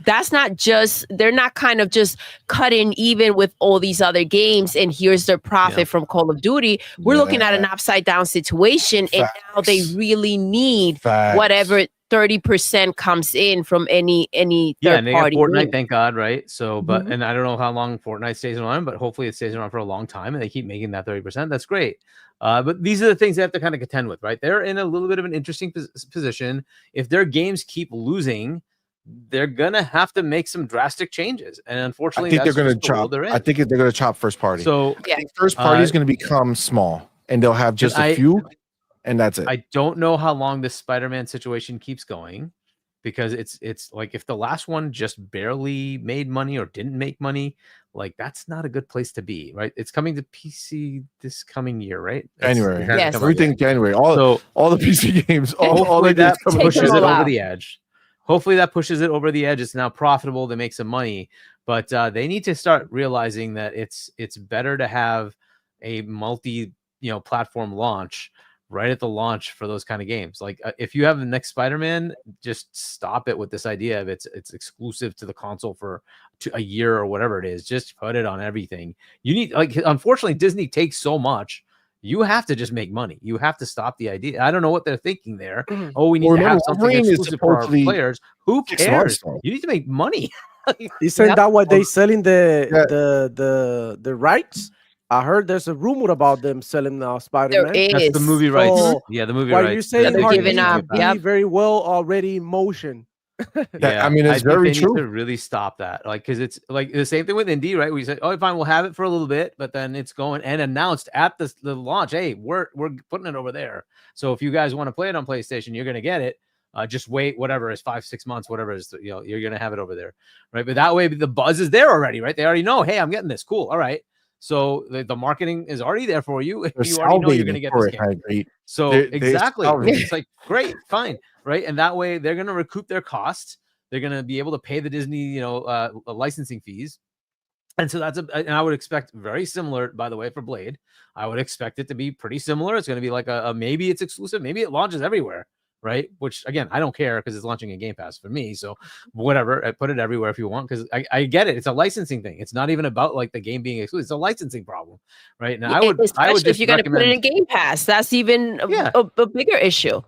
That's not just, they're not kind of just cutting even with all these other games and here's their profit from Call of Duty. We're looking at an upside down situation, and now they really need whatever 30% comes in from any third and they party got Fortnite, game. thank God, right? So, but and I don't know how long Fortnite stays around, but hopefully it stays around for a long time, and they keep making that 30%. That's great. But these are the things they have to kind of contend with, right? They're in a little bit of an interesting position. If their games keep losing, they're gonna have to make some drastic changes, and unfortunately, I think that's they're going just to the world chop. they're in. I think they're going to chop first party. So I think first party is going to become small, and they'll have just a few, and that's it. I don't know how long this Spider-Man situation keeps going, because it's like if the last one just barely made money or didn't make money, like that's not a good place to be, right? It's coming to PC this coming year, right? January, Yes. everything January. All the PC games. All Hopefully they that do is pushes them it all over out. the edge. Hopefully that pushes it over the edge. It's now profitable. They make some money, but they need to start realizing that it's better to have a multi platform launch right at the launch for those kind of games. Like if you have the next Spider-Man, just stop it with this idea of it's exclusive to the console for a year or whatever it is. Just put it on everything. You need, like, unfortunately, Disney takes so much. You have to just make money. You have to stop the idea. I don't know what they're thinking there. Oh, we need to have something exclusive for our players. Who cares? You need to make money. Isn't that what they selling the rights? I heard there's a rumor about them selling now Spider-Man. There is. That's the movie rights. So, Yeah, the movie what rights. you're saying, they're giving up. be very well already in motion. Yeah, I mean, it's think very they true. Need to really stop that, like, because it's like the same thing with indie, right? We say, oh, fine, we'll have it for a little bit, but then it's going and announced at the launch, hey, we're putting it over there. So if you guys want to play it on PlayStation, you're gonna get it. Just wait, whatever is 5-6 months, whatever is, you're gonna have it over there, right? But that way, the buzz is there already, right? They already know, hey, I'm getting this. Cool, all right. So the marketing is already there for you. If you already know you're going to get this game. So exactly, it's like great, fine, right? And that way they're going to recoup their costs. They're going to be able to pay the Disney, licensing fees. And so and I would expect very similar, by the way, for Blade. I would expect it to be pretty similar. It's going to be like a maybe it's exclusive, maybe it launches everywhere. Right, which again I don't care because it's launching in Game Pass for me. So whatever, I put it everywhere if you want, because I get it. It's a licensing thing. It's not even about like the game being exclusive. It's a licensing problem, right? And I would just if you're going to put it in Game Pass, that's even a bigger issue.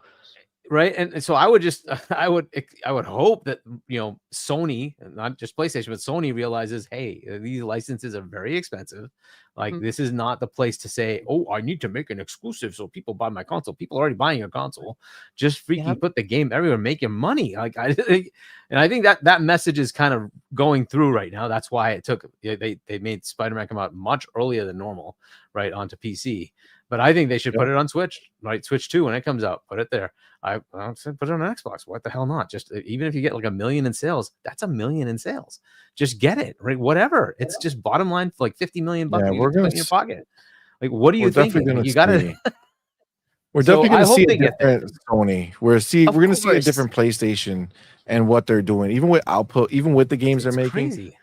Right. And so I would hope that, Sony, not just PlayStation, but Sony realizes, hey, these licenses are very expensive. Like, this is not the place to say, oh, I need to make an exclusive so people buy my console. People are already buying your console. Just freaking put the game everywhere, make your money. Like, I think that message is kind of going through right now. That's why it took, they made Spider-Man come out much earlier than normal, right, onto PC. But I think they should put it on Switch, right? Switch 2 when it comes out, put it there. I said put it on Xbox. What the hell not? Just even if you get like 1 million in sales, that's 1 million in sales. Just get it, right? Whatever. It's just bottom line, like $50 million bucks you put in your pocket. Like, what do you think? You got to. We're definitely going to see a different Sony. We're going to see a different PlayStation and what they're doing, even with output, even with the games they're making. Crazy.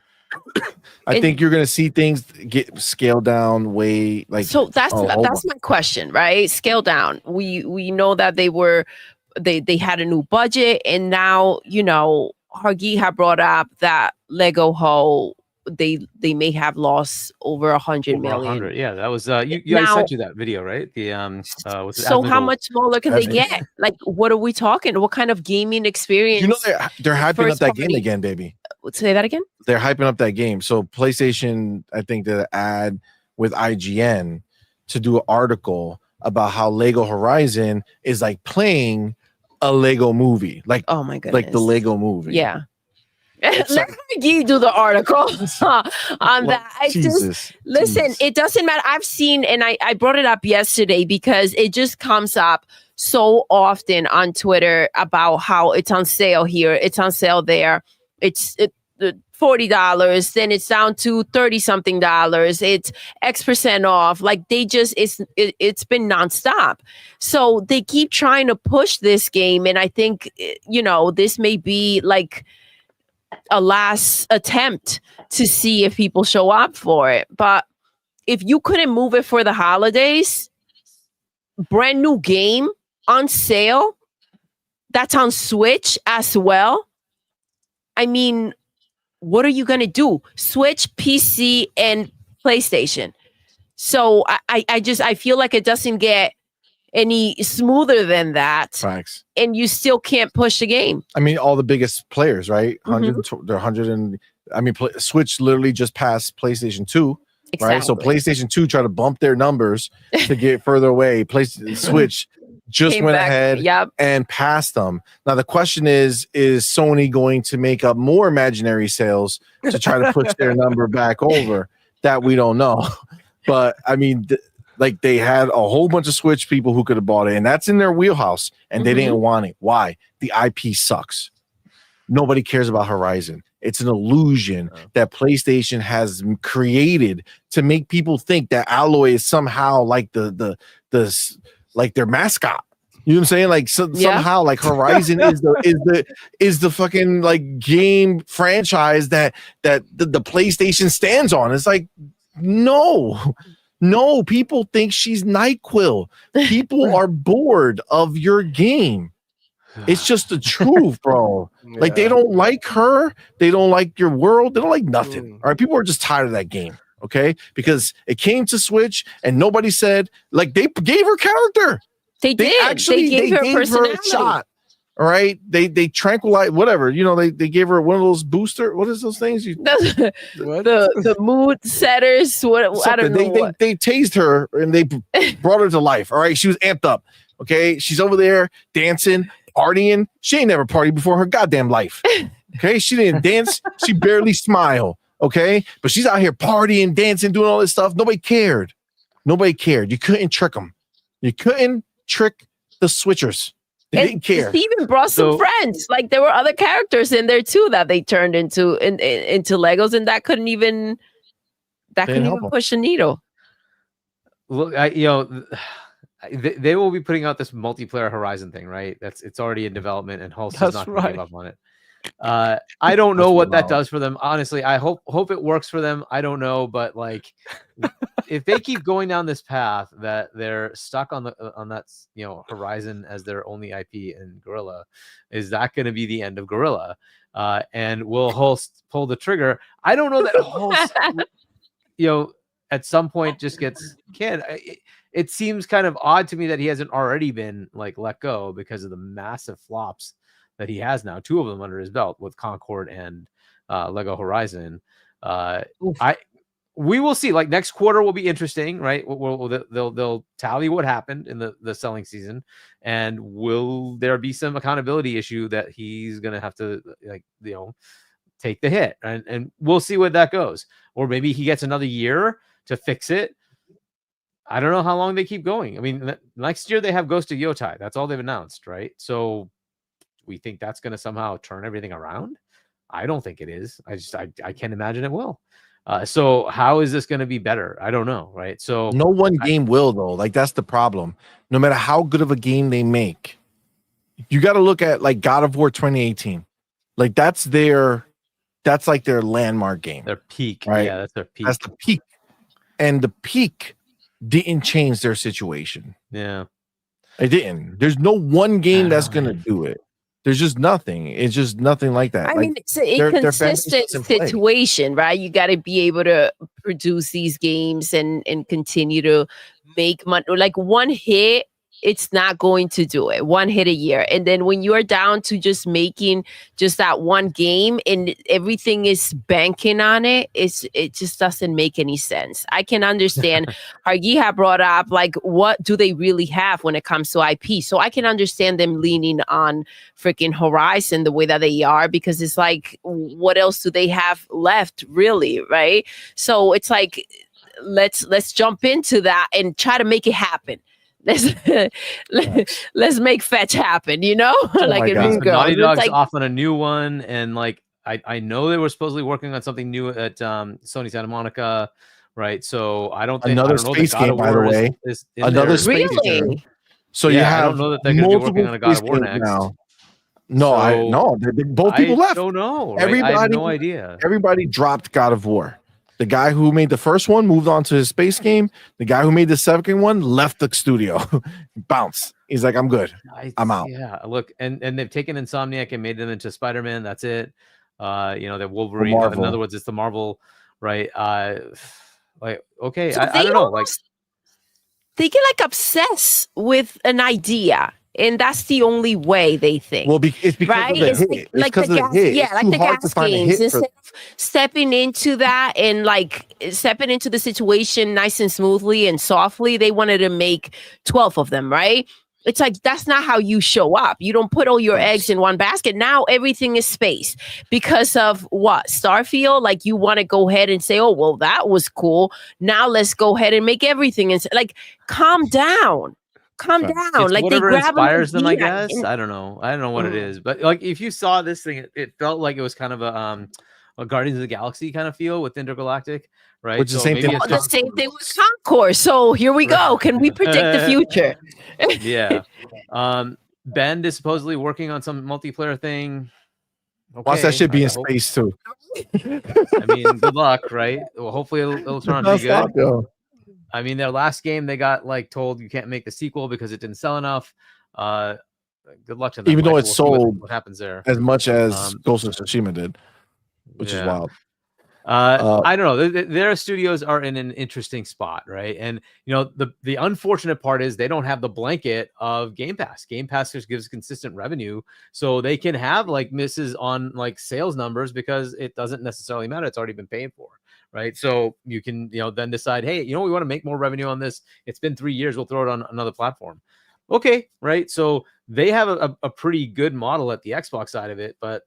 I think you're going to see things get scaled down way like. So that's my question, right? Scale down. We know that they had a new budget, and now Hargi had brought up that Lego Ho they may have lost over 100 million. 100, yeah, that was I sent you that video, right? The so how much smaller can they get? Like, what are we talking? What kind of gaming experience? They're hyping up that game again, baby. Say that again. They're hyping up that game. So PlayStation, I think, did an ad with IGN to do an article about how Lego Horizon is like playing a Lego movie, like, oh my goodness, like the Lego movie. Yeah. Let Maggie do the article on that. Listen, it doesn't matter. I've seen, and I brought it up yesterday because it just comes up so often on Twitter about how it's on sale here, it's on sale there. $40, then it's down to 30 something dollars, it's X% off. Like they just it's been nonstop. So they keep trying to push this game, and I think this may be like a last attempt to see if people show up for it. But if you couldn't move it for the holidays, brand new game on sale, that's on Switch as well. I mean, what are you going to do? Switch, PC, and PlayStation. So I feel like it doesn't get any smoother than that. Facts. And you still can't push the game. I mean, all the biggest players, right? 100 and Switch literally just passed PlayStation 2, right? So PlayStation 2 tried to bump their numbers to get further away. Switch just went ahead and passed them. Now the question is Sony going to make up more imaginary sales to try to push their number back over? That we don't know. But I mean, like they had a whole bunch of Switch people who could have bought it, and that's in their wheelhouse, and they didn't want it. Why? The IP sucks. Nobody cares about Horizon. It's an illusion that PlayStation has created to make people think that Alloy is somehow like the like their mascot. You know what I'm saying? Like somehow like Horizon is the fucking like game franchise that the PlayStation stands on. It's like no, people think she's NyQuil. People are bored of your game. It's just the truth, bro. Yeah. Like they don't like her, they don't like your world, they don't like nothing. All right, people are just tired of that game. Okay, because it came to Switch and nobody said, like, they gave her character. They did. They gave her personality. A shot. All right, they tranquilized whatever. They gave her one of those booster. What is those things? The mood setters. I don't know. They tased her and they brought her to life. All right, she was amped up. Okay, she's over there dancing, partying. She ain't never partied before her goddamn life. Okay, she didn't dance. She barely smiled. Okay, but she's out here partying, dancing, doing all this stuff. Nobody cared. You couldn't trick them. You couldn't trick the switchers. They didn't care. He even brought some friends. Like there were other characters in there too that they turned into Legos, and that couldn't even push the needle. Look, they will be putting out this multiplayer Horizon thing, right? It's already in development, and Hulse is not going to give up on it. I don't know what that does for them. Honestly, I hope it works for them. I don't know, but like, if they keep going down this path that they're stuck on that Horizon as their only IP in Guerrilla, is that going to be the end of Guerrilla? And will Hulse pull the trigger? I don't know that Hulse, at some point just gets canned. It seems kind of odd to me that he hasn't already been like let go because of the massive flops that he has now, 2 of them under his belt with Concord and Lego Horizon. We will see. Like next quarter will be interesting, right? They'll tally what happened in the selling season, and will there be some accountability issue that he's gonna have to take the hit, and we'll see where that goes. Or maybe he gets another year to fix it. I don't know how long they keep going. I mean, next year they have Ghost of Yotai. That's all they've announced, right? So we think that's going to somehow turn everything around. I don't think it is. I can't imagine it will. So how is this going to be better? I don't know. Right. So no one game will though. Like that's the problem. No matter how good of a game they make, you got to look at like God of War 2018. Like that's like their landmark game. Their peak. Right. Yeah. That's their peak. That's the peak. And the peak didn't change their situation. Yeah. It didn't. There's no one game that's going to do it. There's just nothing. It's just nothing like that. I mean, it's an inconsistent situation, right? You got to be able to produce these games and continue to make money. Like one hit, it's not going to do it. One hit a year. And then when you're down to just making just that one game and everything is banking on it, it just doesn't make any sense. I can understand Hargiha brought up, like, what do they really have when it comes to IP? So I can understand them leaning on freaking Horizon the way that they are, because it's like, what else do they have left, really, right? So it's like, let's jump into that and try to make it happen. Let's make fetch happen, Naughty Dog's like, off on a new one, and like I know they were supposedly working on something new at Sony Santa Monica, right? So I don't think Another I don't know space that God game, of by the War way. is in Another there. space Really? game. So Yeah, you I have don't know that they're going to be working multiple on a God space of War games next. now. No, both people I left. don't know. Right? I have no idea. Everybody dropped God of War. The guy who made the first one moved on to his space game. The guy who made the second one left the studio. Bounce. He's like, I'm good. I'm out. Yeah, look, and they've taken Insomniac and made them into Spider-Man. That's it. The Wolverine. In other words, it's the Marvel, right? Like, okay, So I don't know. Like, they get like obsessed with an idea, and that's the only way they think. Well, it's because right? of the It's hit. like It's the because of gas, the hit. yeah, It's like too the hard to gas find a games. hit for Instead of stepping into that and like stepping into the situation nice and smoothly and softly, they wanted to make 12 of them, right? It's like that's not how you show up. You don't put all your eggs in one basket. Now everything is space because of what? Starfield? Like you want to go ahead and say, oh, well, that was cool. Now let's go ahead and make everything. And like, calm down. Calm down. It's Like whatever they grab inspires them, I idea guess. I don't know what it is, but like if you saw this thing, it felt like it was kind of a Guardians of the Galaxy kind of feel with Intergalactic, right? Which is the same thing. the same thing with Concourse. So here we go. Can we predict the future? Yeah. Bend is supposedly working on some multiplayer thing. Watch that shit be in space too. I mean, good luck, right? Well, hopefully it'll turn out to be good. I mean, their last game, they got like told you can't make the sequel because it didn't sell enough. Good luck to them. Even though it sold what happens there as much as Ghost of Tsushima did, which is wild. I don't know. Their studios are in an interesting spot, right? And the unfortunate part is they don't have the blanket of Game Pass. Game Pass just gives consistent revenue, so they can have like misses on like sales numbers because it doesn't necessarily matter. It's already been paid for, right? So you can then decide, hey, we want to make more revenue on this. It's been 3 years. We'll throw it on another platform. Okay, right? So they have a pretty good model at the Xbox side of it, but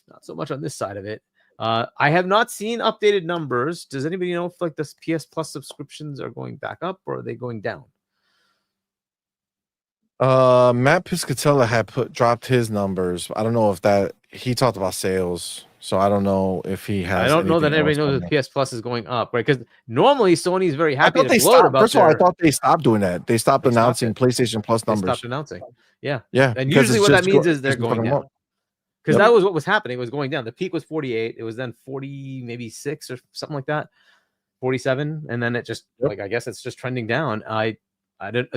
not so much on this side of it. I have not seen updated numbers. Does anybody know if like the PS Plus subscriptions are going back up or are they going down? Matt Piscatella had dropped his numbers. I don't know if he talked about sales, so I don't know if he has. I don't know that everybody knows that PS Plus is going up, right? Because normally Sony is very happy to gloat about. First of all, I thought they stopped doing that. They stopped announcing PlayStation Plus numbers. They stopped announcing. Yeah. And usually what that means is they're going down. Because Yep. that was what was happening. It was going down. The peak was 48. It was then 40, maybe 6 or something like that. 47. And then it just like, I guess it's just trending down. I don't,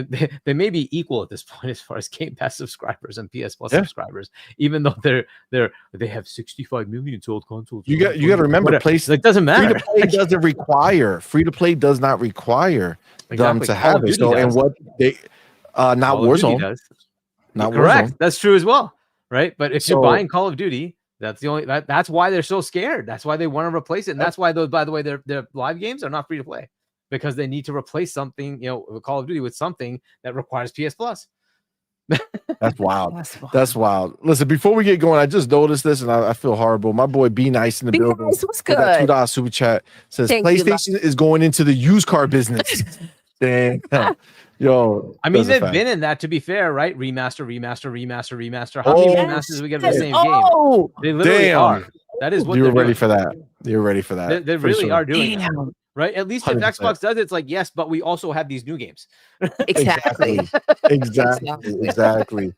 they may be equal at this point as far as Game Pass subscribers and PS Plus subscribers, even though they have 65 million sold consoles. You got to remember, it doesn't matter. Free to play does not require them to have it. So, and what they not Warzone does. Not correct. Warzone. That's true as well. Right. But if you're buying Call of Duty, that's the only that's why they're so scared. That's why they want to replace it. And that's why those, by the way, their live games are not free to play because they need to replace something, Call of Duty with something that requires PS Plus. That's wild. That's wild. Listen, before we get going, I just noticed this and I feel horrible. My boy B Nice in the building. Nice, what's good? That $2 super chat says PlayStation is going into the used car business. Dang. Yo, I mean, they've been in that, to be fair, right? Remaster. How many remasters do we get of the same game? They literally are. That is what you're they're ready doing. for that. You're ready for that. They really are doing that, right? At least if 100%. Xbox does it, it's like, yes, but we also have these new games. Exactly. Exactly.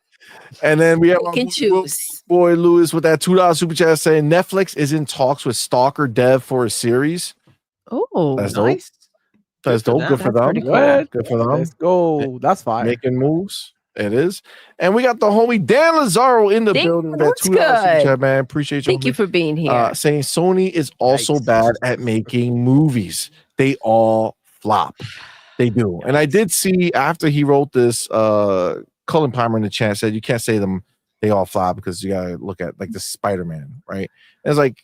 And then we have can choose. Boy Lewis with that $2 super chat saying Netflix is in talks with Stalker Dev for a series. Oh, that's nice. Dope. That's dope. Good for them. Good for them. Let's go. That's fine. Making moves. It is. And we got the homie Dan Lazaro in the building. That $2 super chat, man. Appreciate you. Thank you for being here. Saying Sony is also bad at making movies. They all flop. They do. And I did see after he wrote this, Cullen Palmer in the chat said you can't say they all flop because you gotta look at like the Spider-Man, right? And it's like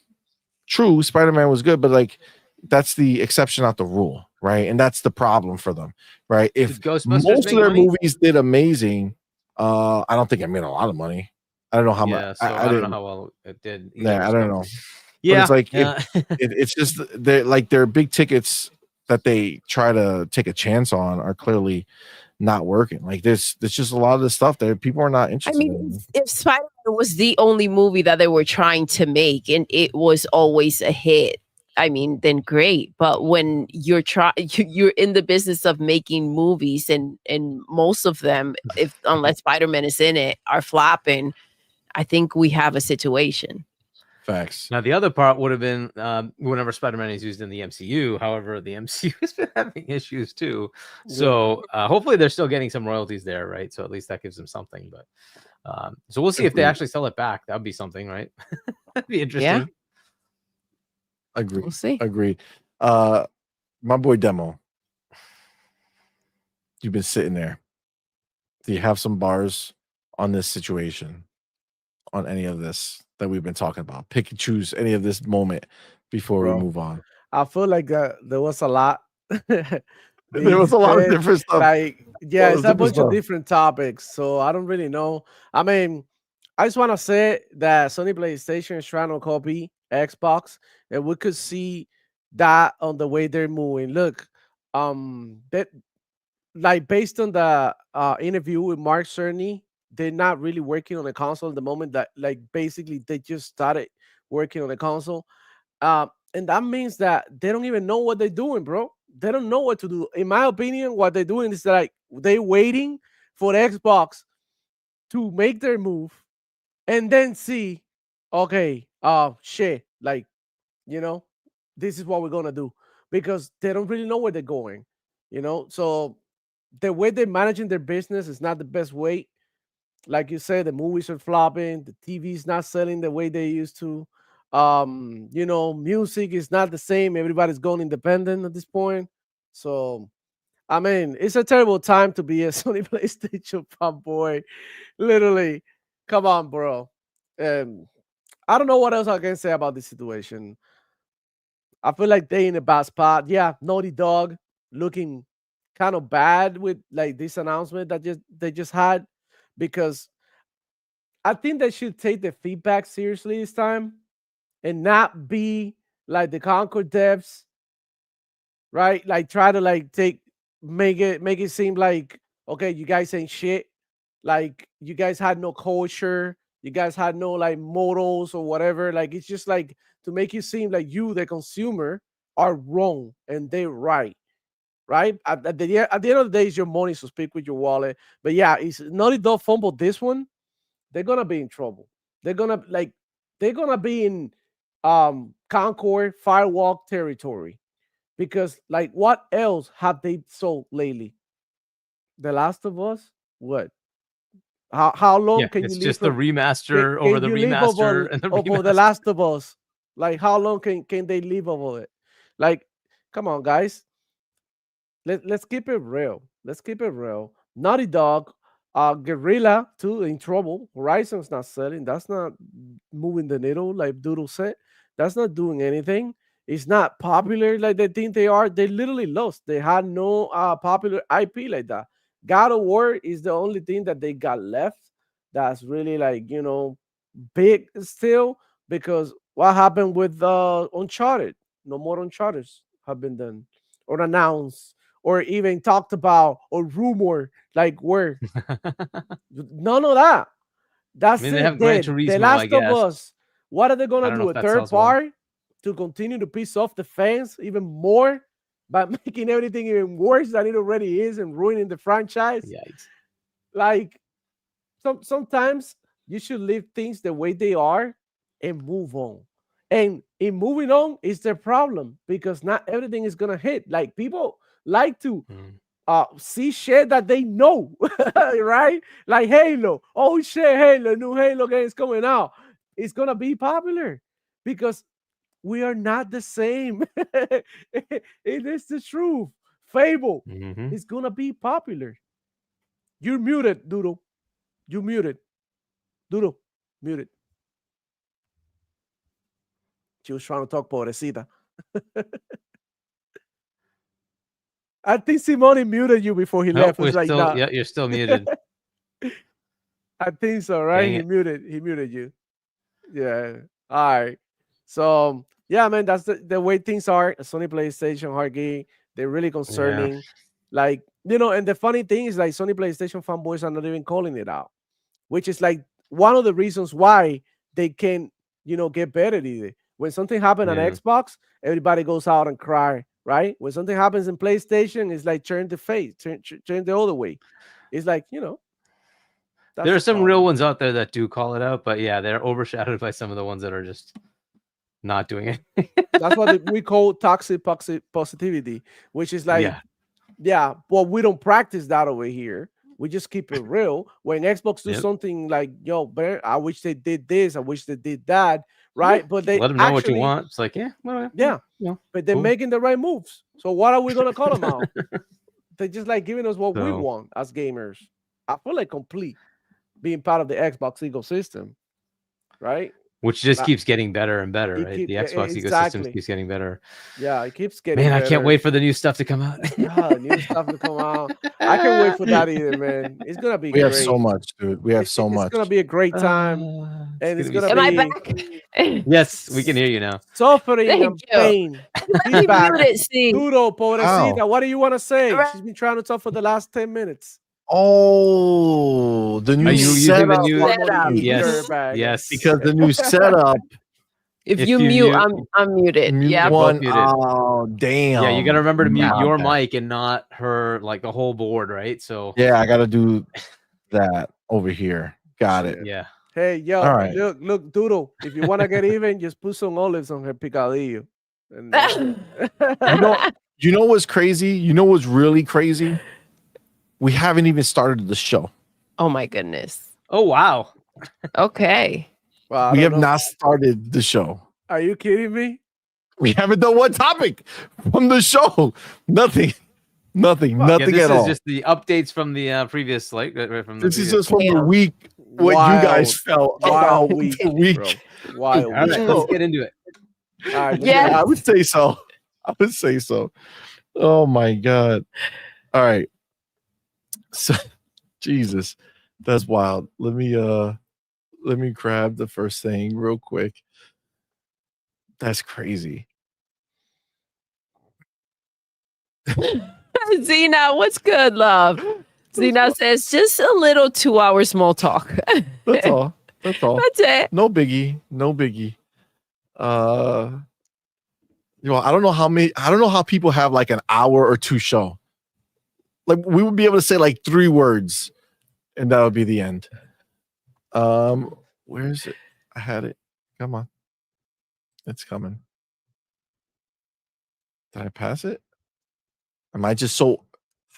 true, Spider-Man was good, but like that's the exception, not the rule, right? And that's the problem for them, right? If most of their movies did amazing, I don't think it made a lot of money. I don't know how much. So I don't know how well it did. Yeah, I don't know. Yeah, but it's like it's just they're big tickets that they try to take a chance on are clearly not working. Like there's just a lot of this stuff that people are not interested in. If Spider-Man it was the only movie that they were trying to make, and it was always a hit. I mean, then great. But when you're in the business of making movies, and most of them, if unless Spider-Man is in it, are flopping, I think we have a situation. Facts. Now, the other part would have been whenever Spider-Man is used in the MCU. However, the MCU has been having issues too. So hopefully they're still getting some royalties there, right? So at least that gives them something. But so we'll see if they actually sell it back. That would be something, right? That'd be interesting. Yeah. Agreed. We'll see. Agreed. My boy Demo. You've been sitting there. Do you have some bars on this situation? On any of this that we've been talking about? Pick and choose any of this moment before we move on. I feel like there was a lot. There was a lot of different stuff. Like, yeah, it's a bunch of different topics. So I don't really know. I mean, I just want to say that Sony PlayStation is trying to copy Xbox, and we could see that on the way they're moving. Look, that like based on the interview with Mark Cerny, they're not really working on the console at the moment. That like basically they just started working on the console, and that means that they don't even know what they're doing, bro. They don't know what to do. In my opinion, what they're doing is like they're waiting for Xbox to make their move, and then see, okay, shit, like, you know, this is what we're gonna do, because they don't really know where they're going, you know. So the way they're managing their business is not the best way. Like you said, the movies are flopping, the TV's not selling the way they used to. You know, music is not the same. Everybody's going independent at this point. So I mean, it's a terrible time to be a Sony PlayStation fanboy. Literally. Come on, bro. I don't know what else I can say about this situation. I feel like they in a bad spot. Yeah, Naughty Dog looking kind of bad with like this announcement that they just had, because I think they should take the feedback seriously this time and not be like the Concord devs, right? Like try to like make it seem like, okay, you guys ain't shit. Like you guys had no culture, you guys had no like morals or whatever. Like it's just like to make you seem like you, the consumer, are wrong and they're right. Right? At the end of the day, it's your money, so speak with your wallet. But yeah, it's Naughty Dog fumble this one, they're gonna be in trouble. They're gonna be in Concord firewalk territory, because like what else have they sold lately? The Last of Us? What? How long can you it's live just the remaster over the remaster and the over The Last of Us? Like how long can they live over it? Like, come on, guys. Let's keep it real. Let's keep it real. Naughty Dog, Guerrilla too in trouble. Horizon's not selling. That's not moving the needle like Doodle said. That's not doing anything. It's not popular like they think they are. They literally lost. They had no popular IP like that. God of War is the only thing that they got left that's really like, you know, big still, because what happened with Uncharted? No more Uncharted have been done or announced or even talked about or rumor, like where none of that. That's They have Gran Turismo, The Last I guess. of Us. What are they gonna do? A third well. part to continue to piss off the fans even more by making everything even worse than it already is and ruining the franchise? Yikes. Like sometimes you should leave things the way they are and move on. And in moving on is the problem, because not everything is gonna hit. Like people like to see shit that they know, right? Like Halo. Oh shit, Halo, new Halo game is coming out. It's gonna be popular because we are not the same. It is the truth. Fable is gonna be popular. You're muted, Doodle. You muted. Doodle, muted. She was trying to talk, pobrecita. I think CMoney muted you before he left. It's like, nah. Yeah, you're still muted. I think so, right? He muted you. Yeah. All right. So yeah, man, that's the way things are. Sony PlayStation hard game. They're really concerning. Yeah. Like, you know, and the funny thing is like Sony PlayStation fanboys are not even calling it out, which is like one of the reasons why they can, get better either. When something happens on Yeah. Xbox, everybody goes out and cry, right? When something happens in PlayStation, it's like turn the other way. It's like, that's There are the some problem. real ones out there that do call it out, but yeah, they're overshadowed by some of the ones that are just not doing it. That's what we call toxic positivity, which is like, yeah, but we don't practice that over here. We just keep it real. When Xbox do Yep. something like, I wish they did this, I wish they did that, right? But they Let them know what you want. It's like, whatever. Yeah, but they're cool. making the right moves. So what are we gonna call them out? They're just like giving us what we So- want as gamers. I feel like complete being part of the Xbox ecosystem, right? Which just That- keeps getting better and better, It right? keep- The yeah, Xbox exactly. ecosystem keeps getting better. Yeah, it keeps getting Man, I better. can't wait for the new stuff to come out. New stuff to come out. I can't wait for that either, man. It's gonna be We great. have so much, dude. We have so much. It's gonna be a great time, and it's gonna Am I be back? Yes, we can hear you now. suffering Thank and you. pain. Let He's me back. mute it, see. Doodle, pobrecita, what do you want to say? Right. She's been trying to talk for the last 10 minutes. Oh, the new Are you using the setup. new? Setup. Yes. Because the new setup. If If you you mute, mute- I'm muted. Mute Yeah. both one. muted. Oh, damn. Yeah, you got to remember to mute My your bad. mic and not her, like the whole board, right? So Yeah, I got to do that over here. Got it. yeah. Hey, yo, All right. look, Doodle. If you want to get even, just put some olives on her picadillo. And, You know what's crazy? You know what's really crazy? We haven't even started the show. Oh my goodness. Oh wow. Okay. well, I We don't have know. not started the show. Are you kidding me? We haven't done one topic from the show. Nothing. Nothing. Yeah, Nothing this at is all. just the updates from the previous from the This is previous- just from the Damn. week. What you guys felt wild about week, the week. bro. Wild All right, week. let's get into it. All right, Yes. I would say so. I would say so. Oh my god. All right. So Jesus. That's wild. Let me grab the first thing real quick. That's crazy. Zena, what's good, love? Zena says just a little 2 hour small talk. That's all. That's all. That's it. No biggie. No biggie. I don't know how people have like an hour or two show. Like we would be able to say like 3 words and that would be the end. Where is it? I had it. Come on. It's coming. Did I pass it? Am I just so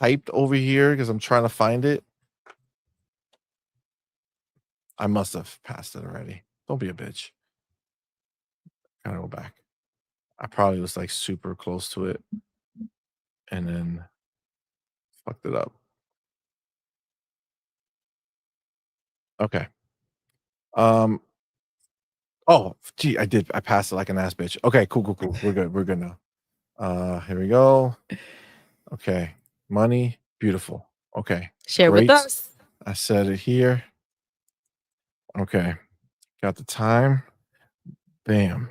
hyped over here because I'm trying to find it? I must have passed it already. Don't be a bitch. Gotta go back. I probably was like super close to it and then fucked it up. Okay. Oh, gee, I passed it like an ass bitch. Okay, cool. We're good. We're good now. Here we go. Okay. Money. Beautiful. Okay. Share with Great. us. I said it here. Okay. Got the time. Bam.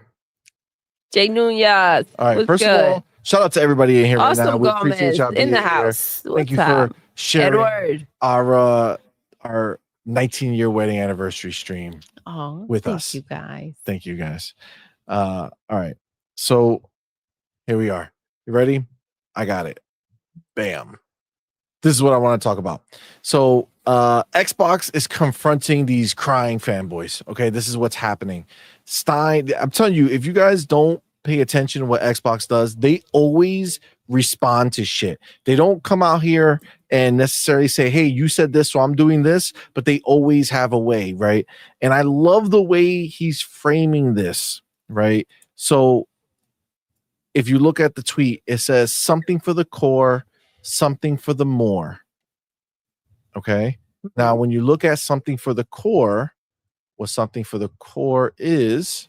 Jay Nunez. All right. What's First good? of all, shout out to everybody in here right now. Awesome We appreciate Gomez y'all being in the here. house. Thank What's you up? for sharing Edward. our 19-year wedding anniversary stream Oh, with thank us. you guys. Thank you guys. All right. So here we are. You ready? I got it. Bam. This is what I want to talk about. So Xbox is confronting these crying fanboys. Okay, this is what's happening. Stein, I'm telling you, if you guys don't pay attention to what Xbox does, they always respond to shit. They don't come out here and necessarily say, hey, you said this, so I'm doing this, but they always have a way, right? And I love the way he's framing this, right? So if you look at the tweet, it says something for the core, something for the more. Okay. Now, when you look at something for the core, what something for the core is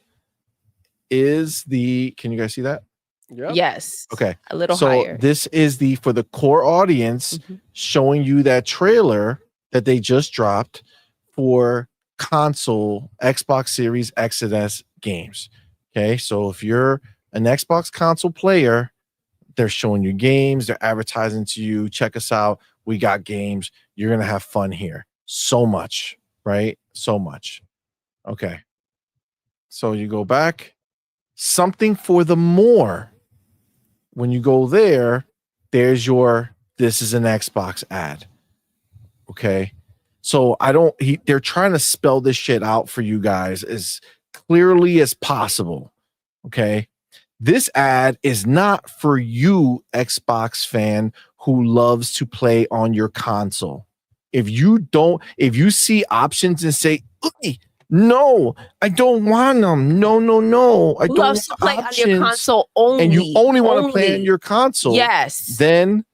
the, can you guys see that? Yep. Yes. Okay. A little So higher. this is the, for the core audience, showing you that trailer that they just dropped for console Xbox Series X and S games. Okay. So if you're an Xbox console player, they're showing you games, they're advertising to you, check us out, we got games, you're gonna have fun here. So much, right? So much. Okay. So you go back. Something for the more. When you go there, there's your this is an Xbox ad. Okay. So they're trying to spell this shit out for you guys as clearly as possible. Okay. This ad is not for you, Xbox fan who loves to play on your console. If you see options and say, no, I don't want them. No. I Who don't loves to play options, on your console only. and you only want to play on your console. Yes. Then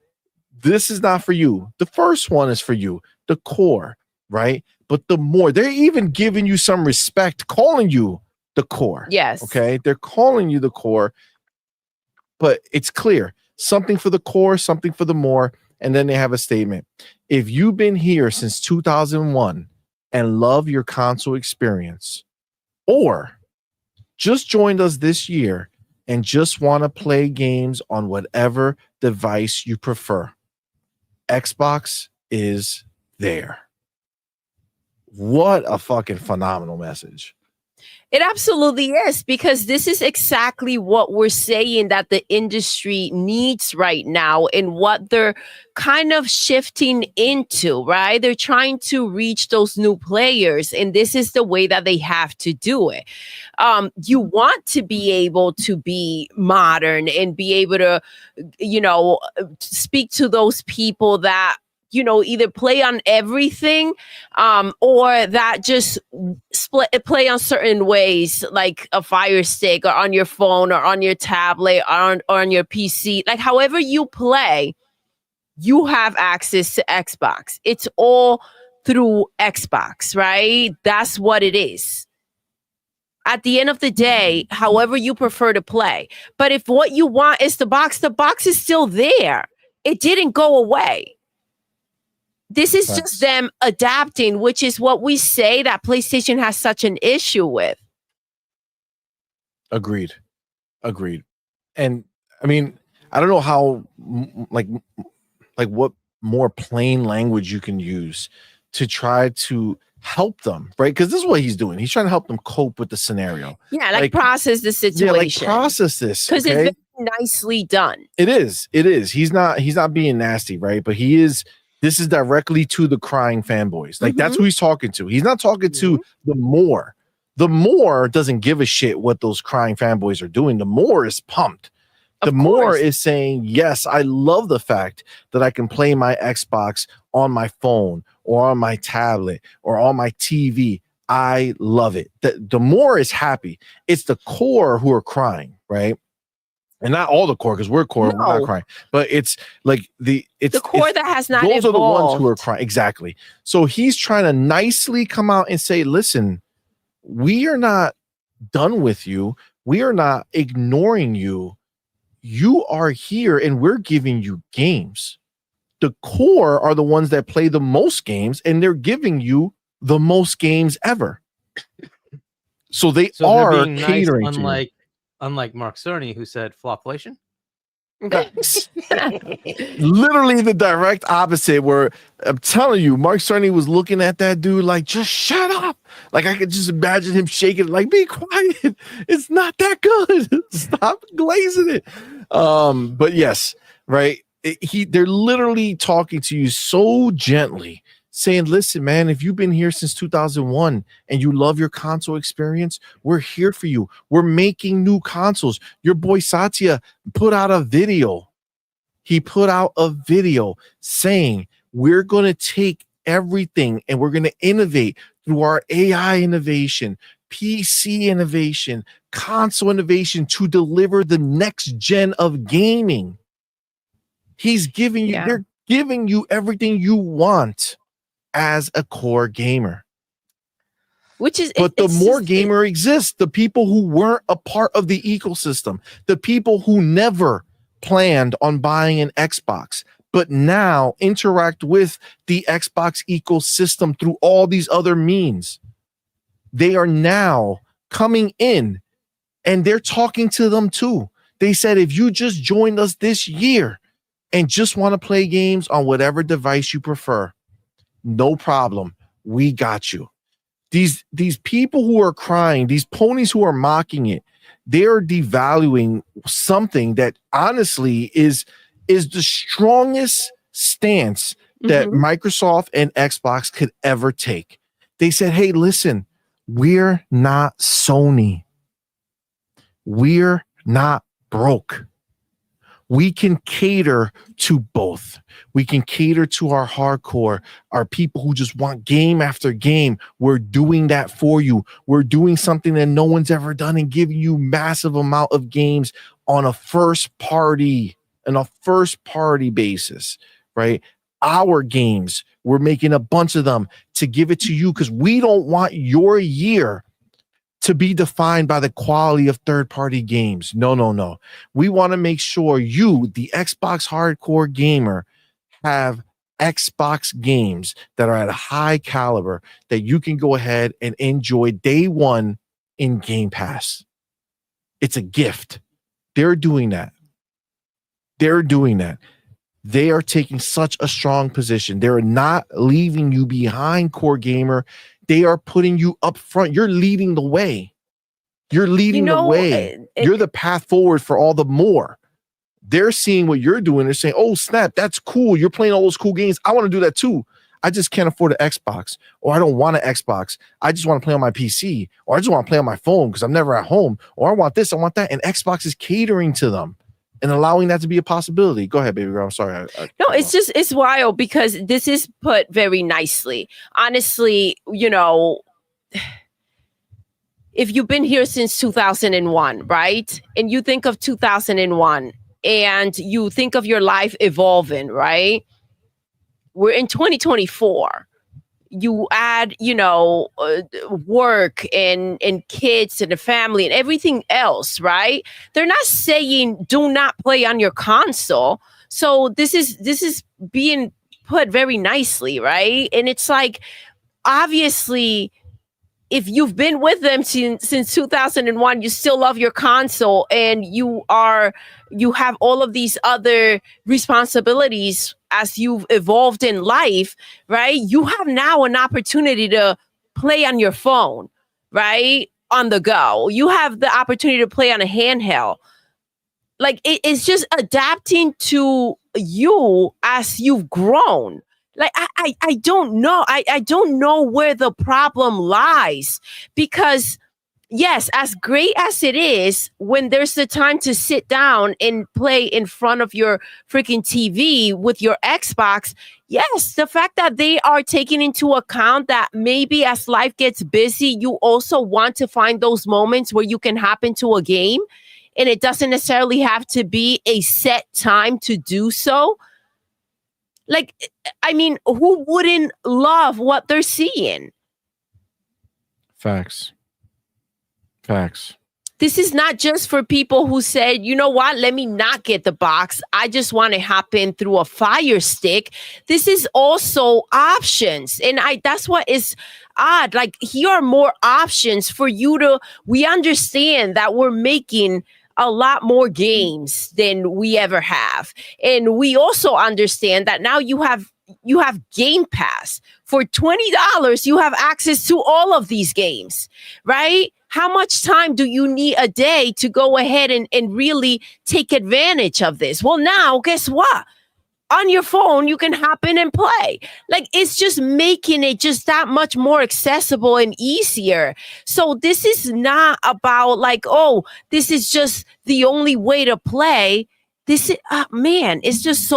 this is not for you. The first one is for you, the core, right? But the more, they're even giving you some respect, calling you the core. Yes. Okay. They're calling you the core, but it's clear something for the core, something for the more. And then they have a statement. If you've been here since 2001 and love your console experience, or just joined us this year and just want to play games on whatever device you prefer, Xbox is there. What a fucking phenomenal message. It absolutely is, because this is exactly what we're saying that the industry needs right now and what they're kind of shifting into, right? They're trying to reach those new players, and this is the way that they have to do it. You want to be able to be modern and be able to, speak to those people that, either play on everything or that just play on certain ways, like a Fire Stick or on your phone or on your tablet or on your PC. Like however you play, you have access to Xbox. It's all through Xbox, right? That's what it is. At the end of the day, however you prefer to play. But if what you want is the box is still there. It didn't go away. This is just them adapting, which is what we say that PlayStation has such an issue with. Agreed. And I mean, I don't know how, like what more plain language you can use to try to help them, right? Because this is what he's doing. He's trying to help them cope with the scenario. Yeah, like process the situation. Yeah, like process this. Because it's very nicely done. It is. He's not being nasty, right? But he is. This is directly to the crying fanboys. Like that's who he's talking to. He's not talking to the more. The more doesn't give a shit what those crying fanboys are doing. The more is pumped. The more is saying, yes, I love the fact that I can play my Xbox on my phone or on my tablet or on my TV. I love it. The more is happy. It's the core who are crying, right? And not all the core, because we're core, we're not crying. But it's like the core that has not evolved. Those are the ones who are crying. Exactly. So he's trying to nicely come out and say, listen, we are not done with you. We are not ignoring you. You are here and we're giving you games. The core are the ones that play the most games, and they're giving you the most games ever. So they are catering to you. Unlike Mark Cerny, who said Flopflation. Literally the direct opposite, where I'm telling you, Mark Cerny was looking at that dude like, just shut up. Like I could just imagine him shaking, like, be quiet. It's not that good. Stop glazing it. But yes, right. They're literally talking to you so gently, saying, listen, man, if you've been here since 2001 and you love your console experience, we're here for you. We're making new consoles. Your boy Satya put out a video. He put out a video saying, we're going to take everything and we're going to innovate through our AI innovation, PC innovation, console innovation to deliver the next gen of gaming. He's giving you, they're giving you everything you want as a core gamer. But the more gamer exists, the people who weren't a part of the ecosystem, the people who never planned on buying an Xbox, but now interact with the Xbox ecosystem through all these other means. They are now coming in and they're talking to them too. They said, if you just joined us this year and just want to play games on whatever device you prefer, no problem. We got you. These people who are crying, these ponies who are mocking it, they're devaluing something that honestly is the strongest stance that Microsoft and Xbox could ever take. They said, hey, listen, we're not Sony. We're not broke. We can cater to both. We can cater to our hardcore, our people who just want game after game. We're doing that for you. We're doing something that no one's ever done and giving you massive amount of games on a first party basis, right? Our games, we're making a bunch of them to give it to you because we don't want your year to be defined by the quality of third-party games. No. We want to make sure you, the Xbox hardcore gamer, have Xbox games that are at a high caliber that you can go ahead and enjoy day one in Game Pass. It's a gift. They're doing that. They are taking such a strong position. They're not leaving you behind, core gamer. They are putting you up front. You're leading the way. You're the path forward for all the more. They're seeing what you're doing. They're saying, oh, snap, that's cool. You're playing all those cool games. I want to do that too. I just can't afford an Xbox, or I don't want an Xbox. I just want to play on my PC, or I just want to play on my phone because I'm never at home, or I want this, I want that. And Xbox is catering to them and allowing that to be a possibility. Go ahead, baby girl. I'm sorry. No, it's wild because this is put very nicely. Honestly, you know, if you've been here since 2001, right? And you think of 2001 and you think of your life evolving, right? We're in 2024. You add, you know, work and kids and the family and everything else, right? They're not saying do not play on your console. So this is being put very nicely, right? And it's like, obviously, if you've been with them since 2001, you still love your console and you have all of these other responsibilities as you've evolved in life, right? You have now an opportunity to play on your phone, right? On the go. You have the opportunity to play on a handheld. Like it's just adapting to you as you've grown. Like, I don't know. I don't know where the problem lies because, yes, as great as it is, when there's the time to sit down and play in front of your freaking TV with your Xbox, yes, the fact that they are taking into account that maybe as life gets busy, you also want to find those moments where you can hop into a game and it doesn't necessarily have to be a set time to do so. Like, I mean, who wouldn't love what they're seeing? Facts. This is not just for people who said, you know what, let me not get the box. I just want to hop in through a Fire Stick. This is also options. And that's what is odd. Like, here are more options for you to, we understand that we're making a lot more games than we ever have. And we also understand that now you have Game Pass. For $20, you have access to all of these games, right? How much time do you need a day to go ahead and really take advantage of this? Well, now, guess what? On your phone, you can hop in and play. Like, it's just making it just that much more accessible and easier. So this is not about like, oh, this is just the only way to play. This is, man, it's just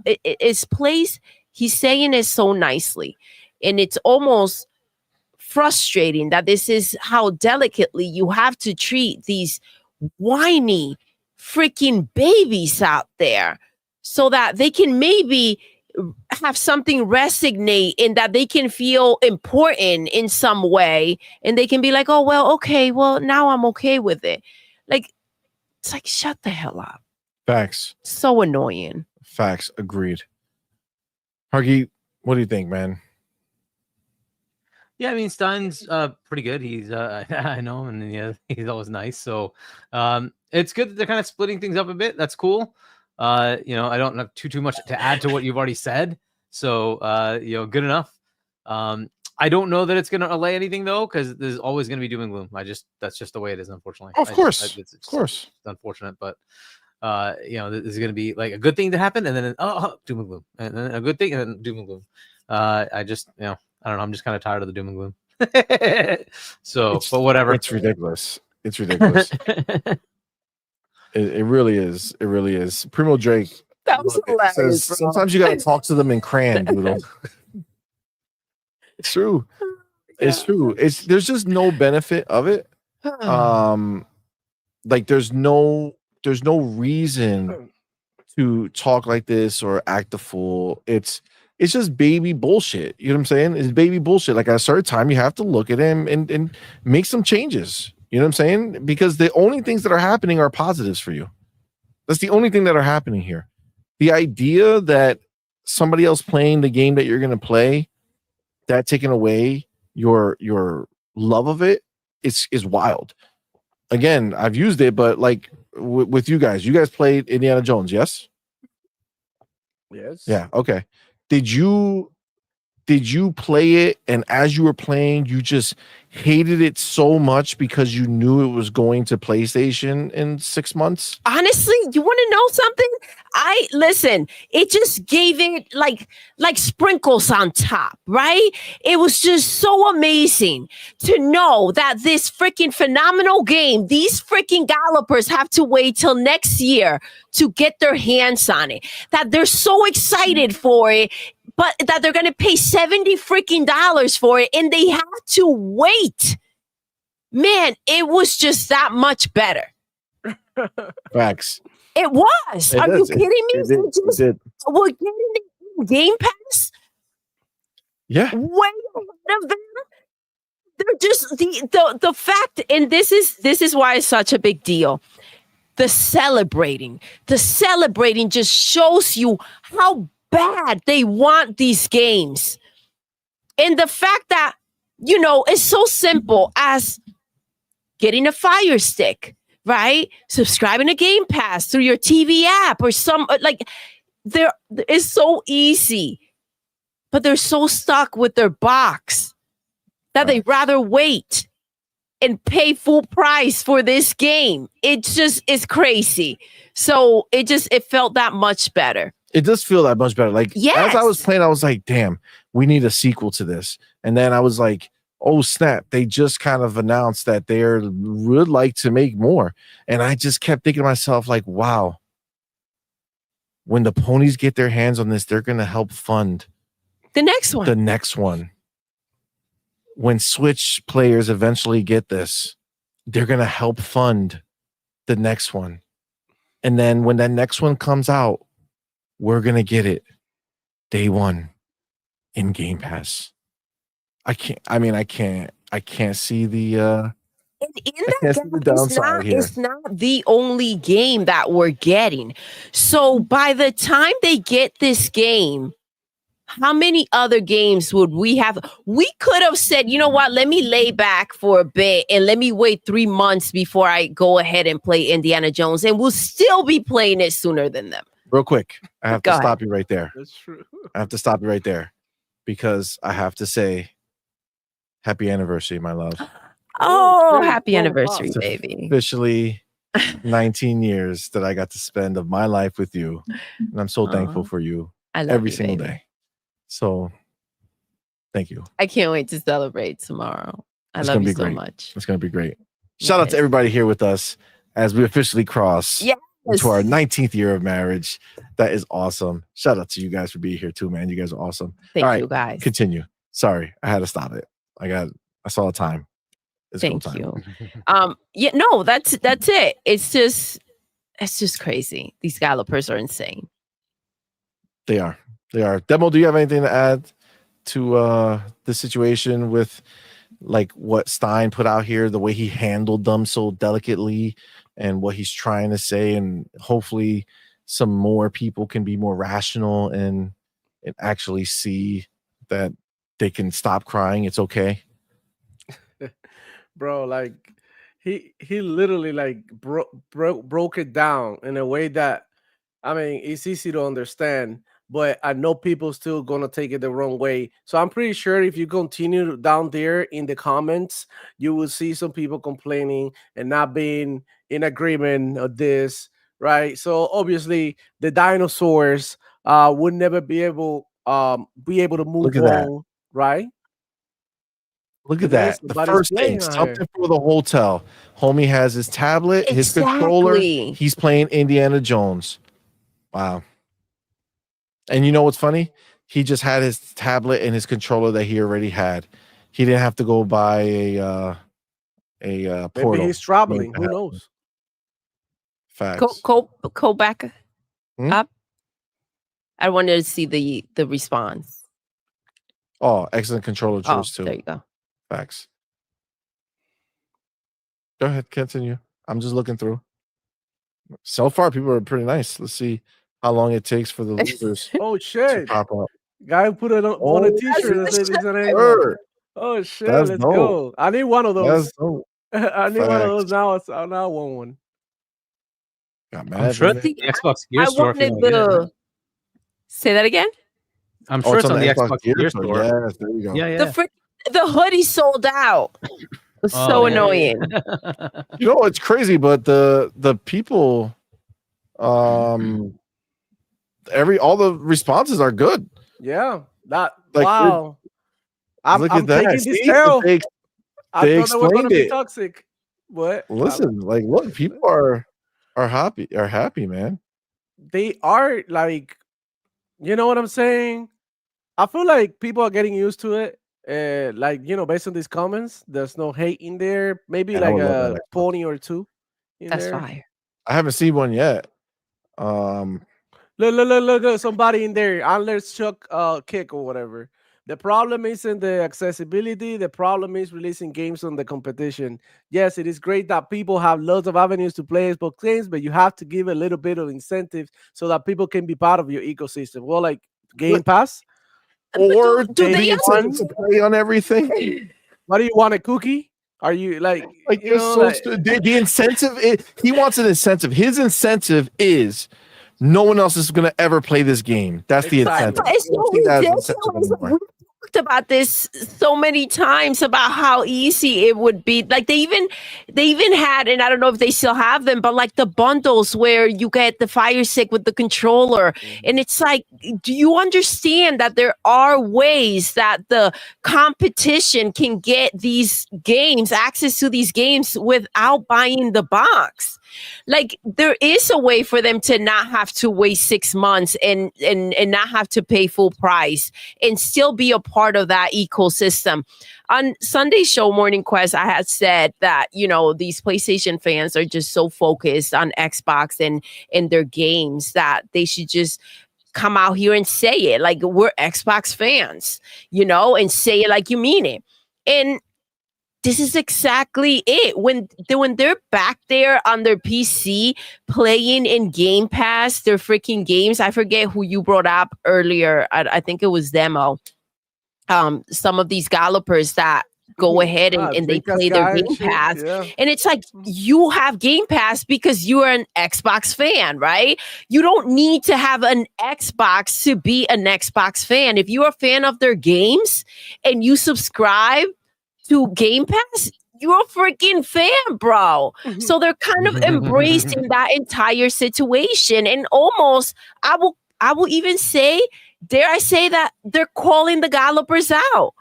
it's placed, he's saying it so nicely. And it's almost frustrating that this is how delicately you have to treat these whiny freaking babies out there, so that they can maybe have something resonate and that they can feel important in some way. And they can be like, oh, well, okay, well, now I'm okay with it. Like, it's like, shut the hell up. Facts. So annoying. Facts. Agreed. Hargy, what do you think, man? Yeah, I mean, Stein's pretty good. He's I know him, and yeah, he's always nice. So it's good that they're kind of splitting things up a bit. That's cool. I don't have too much to add to what you've already said. So good enough. I don't know that it's going to allay anything though, because there's always going to be doom and gloom. That's just the way it is, unfortunately. Of course, it's of course, it's unfortunate, but this is going to be like a good thing to happen, and then doom and gloom, and then a good thing, and then doom and gloom. I just I don't know. I'm just kind of tired of the doom and gloom. So, but whatever. It's ridiculous. It's ridiculous. It really is. It really is. Primo Drake That was hilarious, says bro. sometimes you gotta talk to them in crayon, Doodle. It's true. It's true. There's just no benefit of it. Like there's no reason to talk like this or act a fool. It's just baby bullshit. You know what I'm saying? It's baby bullshit. Like at a certain time, you have to look at him and make some changes. You know what I'm saying? Because the only things that are happening are positives for you. That's the only thing that are happening here. The idea that somebody else playing the game that you're going to play, that taking away your love of it is wild. Again, I've used it, but like with you guys played Indiana Jones, yes? Yes. Yeah. Okay. Did you play it, and as you were playing, you just hated it so much because you knew it was going to PlayStation in 6 months? Honestly, you want to know something? Listen, it just gave it like sprinkles on top, right? It was just so amazing to know that this freaking phenomenal game, these freaking developers have to wait till next year to get their hands on it, that they're so excited for it, but that they're going to pay $70 freaking dollars for it, and they have to wait. Man, it was just that much better. Facts. It was. Are you kidding me? We're getting it in Game Pass. Yeah. Way ahead of them. They're just the fact, and this is why it's such a big deal. The celebrating just shows you how bad they want these games. And the fact that, it's so simple as getting a Fire Stick, right? Subscribing to Game Pass through your TV app or it's so easy, but they're so stuck with their box that they'd rather wait and pay full price for this game. It's crazy. So it felt that much better. It does feel that much better. Like, yes. As I was playing, I was like, damn, we need a sequel to this. And then I was like, oh, snap. They just kind of announced that they would like to make more. And I just kept thinking to myself, like, wow, when the ponies get their hands on this, they're going to help fund the next one. When Switch players eventually get this, they're going to help fund the next one. And then when that next one comes out, we're going to get it day one in Game Pass. I can't see the downside here. It's not the only game that we're getting. So by the time they get this game, how many other games would we have? We could have said, you know what, let me lay back for a bit and let me wait 3 months before I go ahead and play Indiana Jones, and we'll still be playing it sooner than them. Real quick, I have to stop you right there. That's true. I have to stop you right there because I have to say happy anniversary, my love. Oh, happy anniversary, baby. Officially 19 years that I got to spend of my life with you. And I'm so thankful for you every single day. So thank you. I can't wait to celebrate tomorrow. I love you so much. It's going to be great. Shout out to everybody here with us as we officially cross into our 19th year of marriage. That is awesome. Shout out to you guys for being here too, man. You guys are awesome. Thank you, guys. Continue. Sorry, I had to stop it. I saw the time. Thank you. That's it. It's just crazy. These developers are insane. They are. Demo, do you have anything to add to the situation with like what Stein put out here, the way he handled them so delicately and what he's trying to say, and hopefully some more people can be more rational and actually see that they can stop crying. It's okay. Bro, like he literally like broke it down in a way that, I mean, it's easy to understand, but I know people still gonna take it the wrong way. So I'm pretty sure if you continue down there in the comments, you will see some people complaining and not being in agreement of this, right? So obviously the dinosaurs would never be able to move Look at that. on, right? Look at Then that. The somebody's first thing, playing out here. something for the hotel. Homie has his tablet, his controller. Exactly. He's playing Indiana Jones. Wow. And you know what's funny? He just had his tablet and his controller that he already had. He didn't have to go buy a portal. Maybe he's traveling. Who knows? Facts. Go back Hmm? up. I wanted to see the response. Oh, excellent controller Oh, choice too. there you go. Facts. Go ahead, continue. I'm just looking through. So far, people are pretty nice. Let's see how long it takes for the losers Oh to shit! pop up. Guy put it on a t-shirt that says he's an Xbox. Word. Oh shit! That's Let's dope. go. I need one of those. That's dope. I need one of those Facts. now. I now want one. Got I'm mad. sure didn't the it? Xbox Gear I Store. if you wanted wanna get it. the. Say that again. I'm Oh, sure it's on the Xbox Gear Store. Store. Yes, there you go. Yeah, yeah. The hoodie sold out. It was Oh, so yeah. annoying. You know it's crazy, but the people, all the responses are good. Yeah. That Like, wow. I'm Look at that. taking this See? L. They I thought they were gonna explained be it. toxic. But Listen, like, look, people are happy, man. they are like, you know what I'm saying? I feel like people are getting used to it. Like, based on these comments, there's no hate in there. Maybe Yeah, I like would love a that Xbox. pony or two in That's there. fire. I haven't seen one yet. Look, somebody in there. Unless Chuck kick or whatever. The problem isn't the accessibility. The problem is releasing games on the competition. Yes, it is great that people have lots of avenues to play Xbox games, but you have to give a little bit of incentive so that people can be part of your ecosystem. Well, like Game Pass. Or do they want to play on everything? What do you want, a cookie? Are you like You're so the incentive he wants an incentive. His incentive is no one else is going to ever play this game. That's the incentive. It's so ridiculous. We talked about this so many times about how easy it would be. Like they even had, and I don't know if they still have them, but like the bundles where you get the Fire Stick with the controller, and it's like, do you understand that there are ways that the competition can get these games, access to these games without buying the box? Like there is a way for them to not have to wait 6 months and not have to pay full price and still be a part of that ecosystem. On Sunday's show, Morning Quest, I had said that, these PlayStation fans are just so focused on Xbox and their games that they should just come out here and say it. Like, we're Xbox fans, and say it like you mean it. And this is exactly it. When they're back there on their PC playing in Game Pass, their freaking games. I forget who you brought up earlier. I think it was Demo. Some of these developers that go ahead and they play their Game Pass. Yeah. And it's like, you have Game Pass because you are an Xbox fan, right? You don't need to have an Xbox to be an Xbox fan. If you're a fan of their games and you subscribe to Game Pass, you're a freaking fan, bro. So they're kind of embracing that entire situation, and almost, I will even say, dare I say that they're calling the developers out.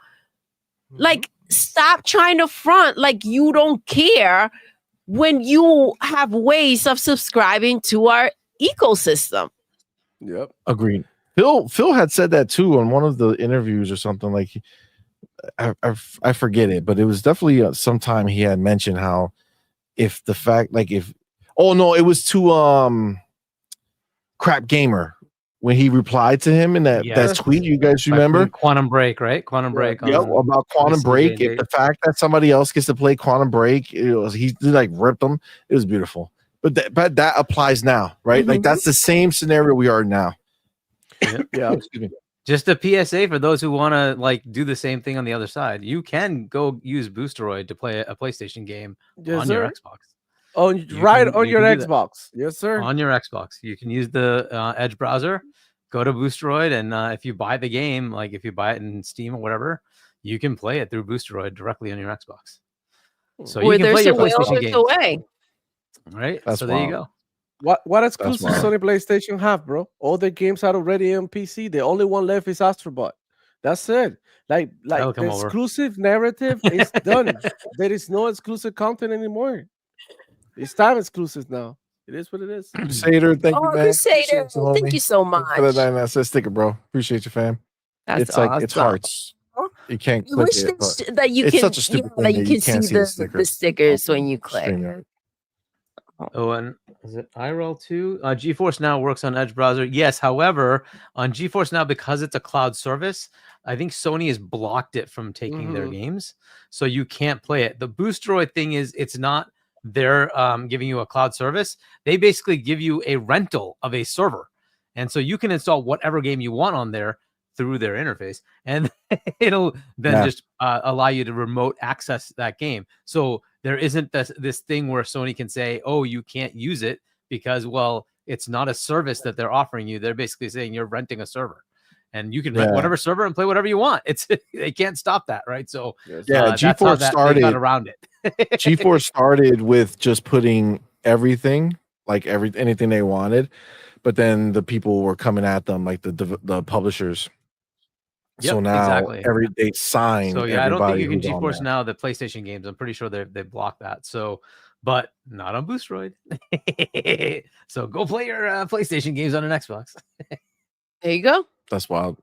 Like, stop trying to front like you don't care when you have ways of subscribing to our ecosystem. Yep, agreed. Phil had said that too on one of the interviews or something. Like, I forget it, but it was definitely sometime he had mentioned how it was to Crap Gamer when he replied to him in that tweet. You guys remember Quantum Break, right? Quantum Break. Yeah, about Quantum Break. The fact that somebody else gets to play Quantum Break, he like ripped them. It was beautiful. But that applies now, right? Like, that's the same scenario we are now. Yeah. Excuse me. Just a PSA for those who want to like do the same thing on the other side. You can go use Boosteroid to play a PlayStation game on your Xbox. On your Xbox. Yes, sir. On your Xbox. You can use the Edge browser. go to Boosteroid, and if you buy the game, like if you buy it in Steam or whatever, you can play it through Boosteroid directly on your Xbox. So Where you can there's play a your will, PlayStation there's games. a way. Right? That's so there you wild. go. What exclusives wild. Sony PlayStation have, bro? All their games are already on PC. The only one left is Astrobot. That's it. Like That'll the come over. exclusive narrative is done. There is no exclusive content anymore. It's time exclusives now. It is what it is. Crusader, thank you, Oh, man. Crusader, Appreciate you, thank homie. you so Thanks for the much. 99 cent sticker, bro. Appreciate you, fam. That's It's like it's awesome. hearts. You can't I click wish it, but that you it's can, such a stupid thing that that you you can can't see see the stickers when you click. StreamYard. Oh, and is it IRL 2? GeForce Now works on Edge browser. Yes, however, on GeForce Now, because it's a cloud service, I think Sony has blocked it from taking their games, so you can't play it. The Boosteroid thing is it's not they're giving you a cloud service. They basically give you a rental of a server, and so you can install whatever game you want on there through their interface, and it'll then just allow you to remote access that game. So there isn't this thing where Sony can say, oh, you can't use it because, well, it's not a service that they're offering you. They're basically saying you're renting a server, and you can rent whatever server and play whatever you want. They can't stop that, right? So that's how GeForce they started got around it. GeForce started with just putting everything, like anything they wanted, but then the people were coming at them, like the publishers. So now they sign. So yeah, I don't think you can who's on GeForce there. Now the PlayStation games. I'm pretty sure they blocked that. So, but not on Boosteroid. So go play your PlayStation games on an Xbox. There you go. That's wild.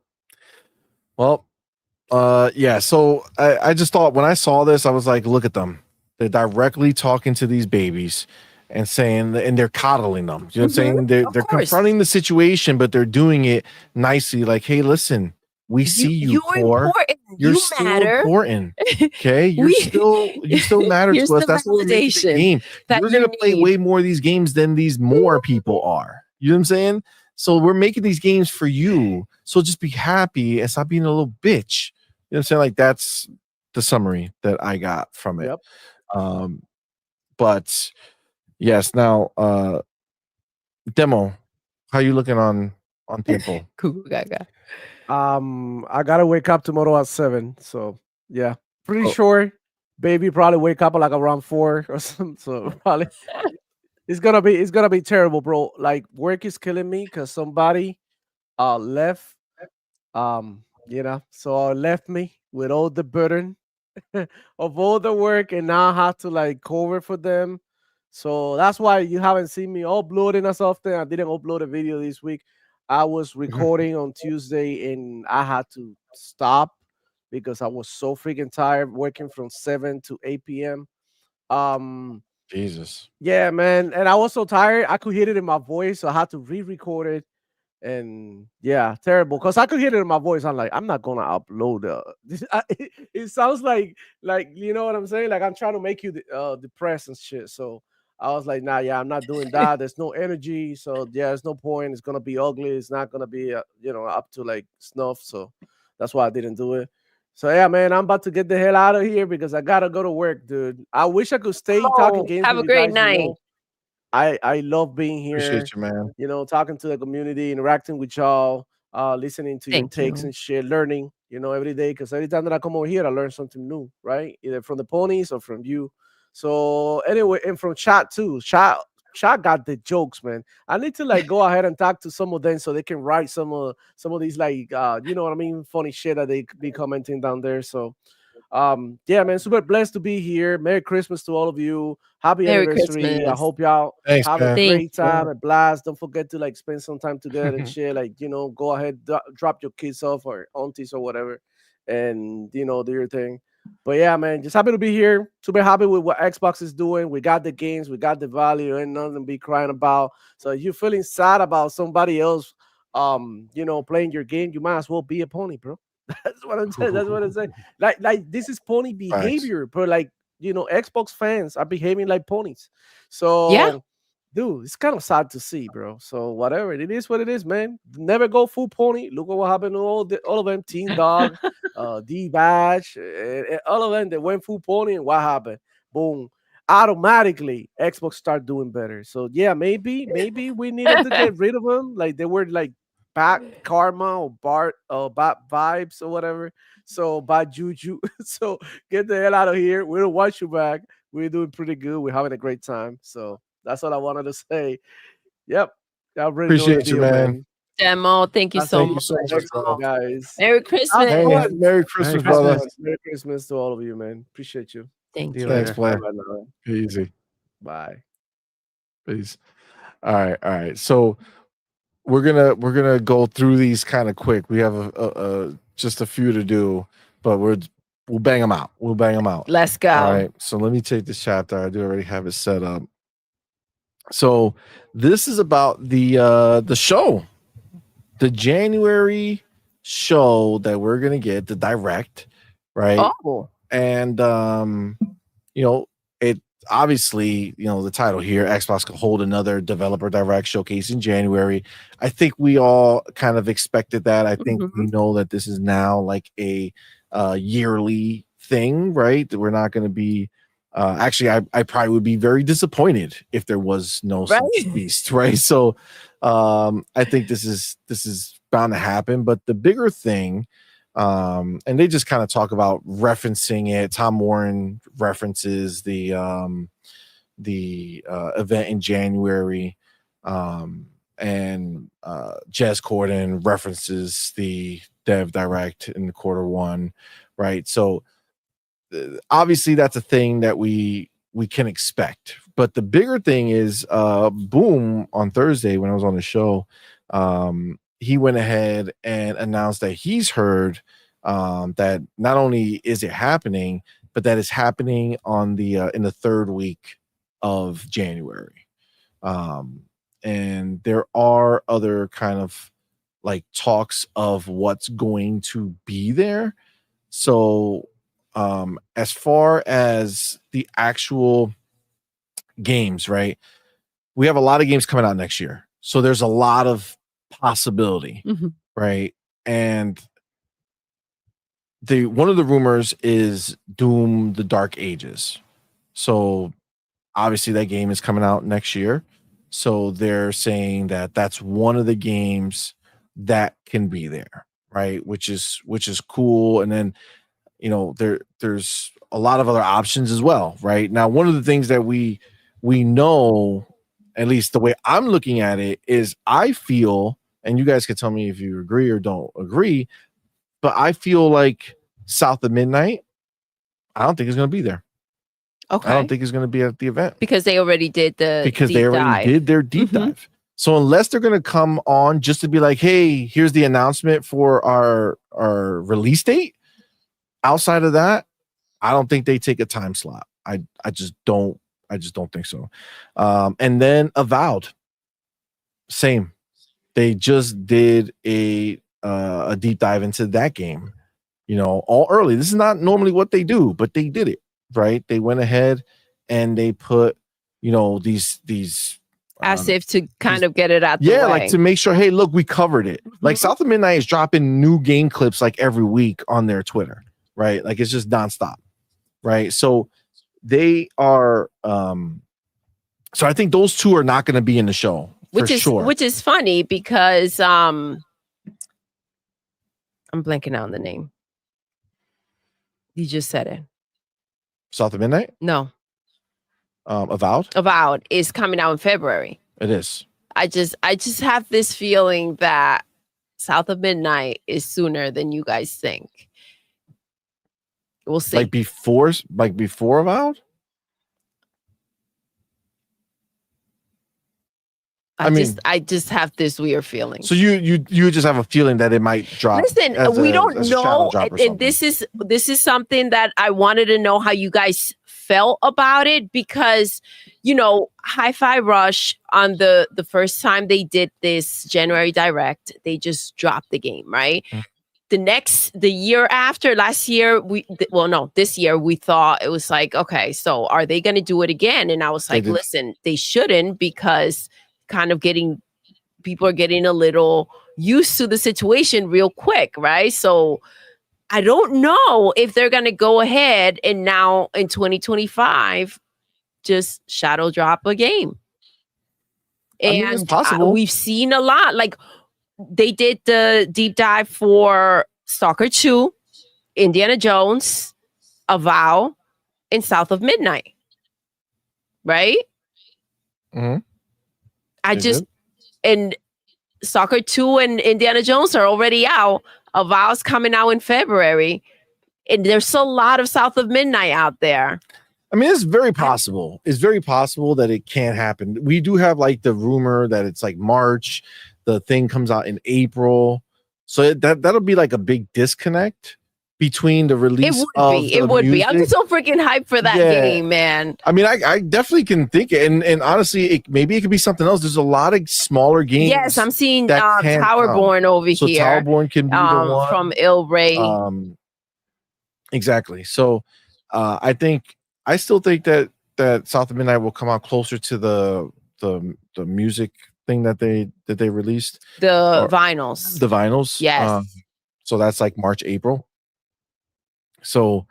Well, yeah. So I just thought when I saw this, I was like, look at them. They're directly talking to these babies and saying, and they're coddling them. You know what I'm saying? They're confronting the situation, but they're doing it nicely. Like, hey, listen, we see you, poor. You're still important. Okay, you still matter to us. That's what we're making the game. You're gonna play way more of these games than these more people are. You know what I'm saying? So we're making these games for you. So just be happy and stop being a little bitch. You know what I'm saying? Like that's the summary that I got from it. But yes, now Demo, how you looking on tempo? Cool, gaga. I gotta wake up tomorrow at 7. So yeah, pretty sure baby probably wake up like around 4 or something. So probably it's gonna be terrible, bro. Like work is killing me because somebody left. So left me with all the burden of all the work, and now I have to like cover for them. So that's why you haven't seen me uploading as often. I didn't upload a video this week. I was recording on Tuesday and I had to stop because I was so freaking tired working from 7 to 8 p.m. Jesus. Yeah, man. And I was so tired, I could hear it in my voice. So I had to re-record it. And yeah, terrible. Because I could hear it in my voice. I'm like, I'm not gonna upload it sounds like you know what I'm saying? Like I'm trying to make you depressed and shit. So I was like, nah, yeah, I'm not doing that. There's no energy. So yeah, there's no point. It's gonna be ugly. It's not gonna be up to like snuff. So that's why I didn't do it. So yeah, man, I'm about to get the hell out of here because I gotta go to work, dude. I wish I could stay talking games. Have with a you great guys, night. I love being here. Appreciate you, man. Talking to the community, interacting with y'all, listening to your takes and shit, learning, every day. Because every time that I come over here, I learn something new, right? Either from the ponies or from you. So anyway, and from chat too. Chat got the jokes, man. I need to like go ahead and talk to some of them so they can write some of these like you know what I mean, funny shit that they be commenting down there. So yeah, man, super blessed to be here. Merry Christmas to all of you. Happy anniversary. Christmas. I hope y'all have a Thank great time, a blast. Don't forget to like spend some time together and share. Like, go ahead, drop your kids off or aunties or whatever, and do your thing. But yeah, man, just happy to be here. Super happy with what Xbox is doing. We got the games, we got the value, and nothing to be crying about. So if you're feeling sad about somebody else playing your game, you might as well be a pony, bro. That's what I'm saying. That's what I'm saying. Like this is pony behavior, but like Xbox fans are behaving like ponies. So dude, it's kind of sad to see, bro. So whatever, it is what it is, man. Never go full pony. Look at what happened to all of them, Teen Dog, D Badge, all of them that went full pony, and what happened? Boom. Automatically Xbox start doing better. So yeah, maybe we needed to get rid of them. Like they were like bad karma or bad vibes or whatever. So bad juju. So get the hell out of here. We don't want you back. We're doing pretty good. We're having a great time. So that's all I wanted to say. Yep. I already know the Appreciate you, deal, man. man. Demo, thank you so Thank you much. so much, Next bro. time, guys. Merry Have Christmas. Hey, fun. Merry Christmas, Merry brother. Christmas. Merry Christmas to all of you, man. Appreciate you. Thank See you you. Thanks, later. Blair. Bye now. Easy. Bye. Peace. All right. So we're gonna go through these kind of quick. We have a just a few to do, but we'll bang them out. Let's go. All right. So let me take this chapter. I do already have it set up. So this is about the show, the January show that we're gonna get, the direct, right? Oh, And it obviously, the title here, Xbox could hold another developer direct showcase in January. I think we all kind of expected that. I think we know that this is now like a yearly thing, right? That we're not going to be actually I probably would be very disappointed if there was no such beast, right? So I think this is bound to happen. But the bigger thing, and they just kind of talk about referencing it. Tom Warren references the event in January, and Jez Corden references the Dev Direct in the Q1, right? So obviously that's a thing that we can expect. But the bigger thing is, Boom on Thursday when I was on the show, he went ahead and announced that he's heard that not only is it happening, but that it's happening on the in the third week of January. And there are other kind of like talks of what's going to be there. So as far as the actual games, right? We have a lot of games coming out next year. So there's a lot of possibility, right? And one of the rumors is Doom the Dark Ages. So obviously that game is coming out next year. So they're saying that that's one of the games that can be there, right? Which is cool. And then there's a lot of other options as well, right? Now, one of the things that we know, at least the way I'm looking at it, is I feel, and you guys can tell me if you agree or don't agree, but I feel like South of Midnight, I don't think it's going to be there. okay. I don't think it's going to be at the event Because they already did did their deep dive. So unless they're going to come on just to be like, hey, here's the announcement for our release date, outside of that, I don't think they take a time slot. I just don't think so. And then Avowed, same. They just did a deep dive into that game, all early. This is not normally what they do, but they did it, right? They went ahead and they put, these as if to kind of get it out the way. like to make sure, hey, look, we covered it. Like South of Midnight is dropping new game clips like every week on their Twitter, right? Like it's just nonstop, right? So they are so I think those two are not going to be in the show, which is funny because I'm blanking out on the name. You just said it. South of Midnight? No. Avowed is coming out in February. It is. I just have this feeling that South of Midnight is sooner than you guys think. We'll see. Like before Avowed? I just have this weird feeling. So you just have a feeling that it might drop. Listen, we don't know, and this is something that I wanted to know how you guys felt about it, because Hi-Fi Rush, on the first time they did this January Direct, they just dropped the game, right? The year after, last year, this year we thought it was like, okay, so are they going to do it again? And I was like, listen, they shouldn't, because kind of people are getting a little used to the situation real quick, right? So I don't know if they're going to go ahead and now in 2025 just shadow drop a game. And it's possible. We've seen a lot. Like they did the deep dive for Stalker 2, Indiana Jones, Avow, and South of Midnight. Right? Mm-hmm. And Stalker 2 and Indiana Jones are already out. Avow's coming out in February. And there's a lot of South of Midnight out there. I mean, it's very possible. It's very possible that it can happen. We do have like the rumor that it's like March. The thing comes out in April. So that'll be like a big disconnect between the release It would be. I'm so freaking hyped for that game, man. I mean, I definitely can think it. And honestly, maybe it could be something else. There's a lot of smaller games. Yes, I'm seeing Towerborn over so here. Towerborn can be the one. From Il Rey. Exactly. So I still think that South of Midnight will come out closer to the music thing that they released. The vinyls. Yes. So that's like March, April. So,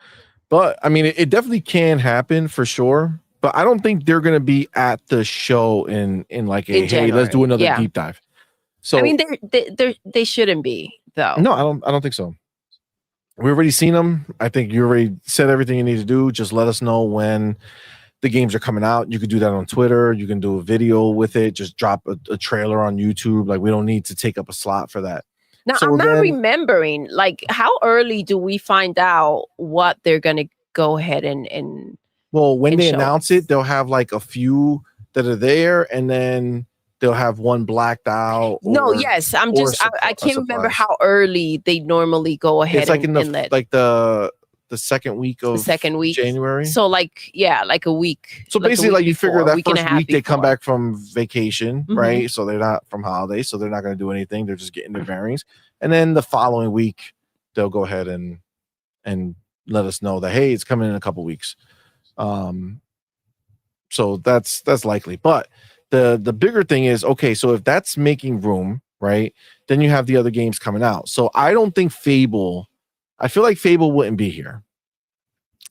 but I mean, it definitely can happen for sure. But I don't think they're going to be at the show in like hey, let's do another deep dive. So I mean, they shouldn't be though. No, I don't think so. We've already seen them. I think you already said everything you need to do. Just let us know when the games are coming out. You could do that on Twitter. You can do a video with it. Just drop a trailer on YouTube. Like we don't need to take up a slot for that. Now, I'm not remembering, like, how early do we find out what they're going to go ahead and well, when they announce it, they'll have like a few that are there, and then they'll have one blacked out. I can't remember how early they normally go ahead. It's like in the second week of January. So like a week. So basically, like you figure that first week they come back from vacation, right? So they're not from holidays, so they're not going to do anything. They're just getting their bearings, and then the following week they'll go ahead and let us know that hey, it's coming in a couple weeks. So that's likely, but the bigger thing is okay. So if that's making room, right, then you have the other games coming out. So I don't think Fable. I feel like Fable wouldn't be here.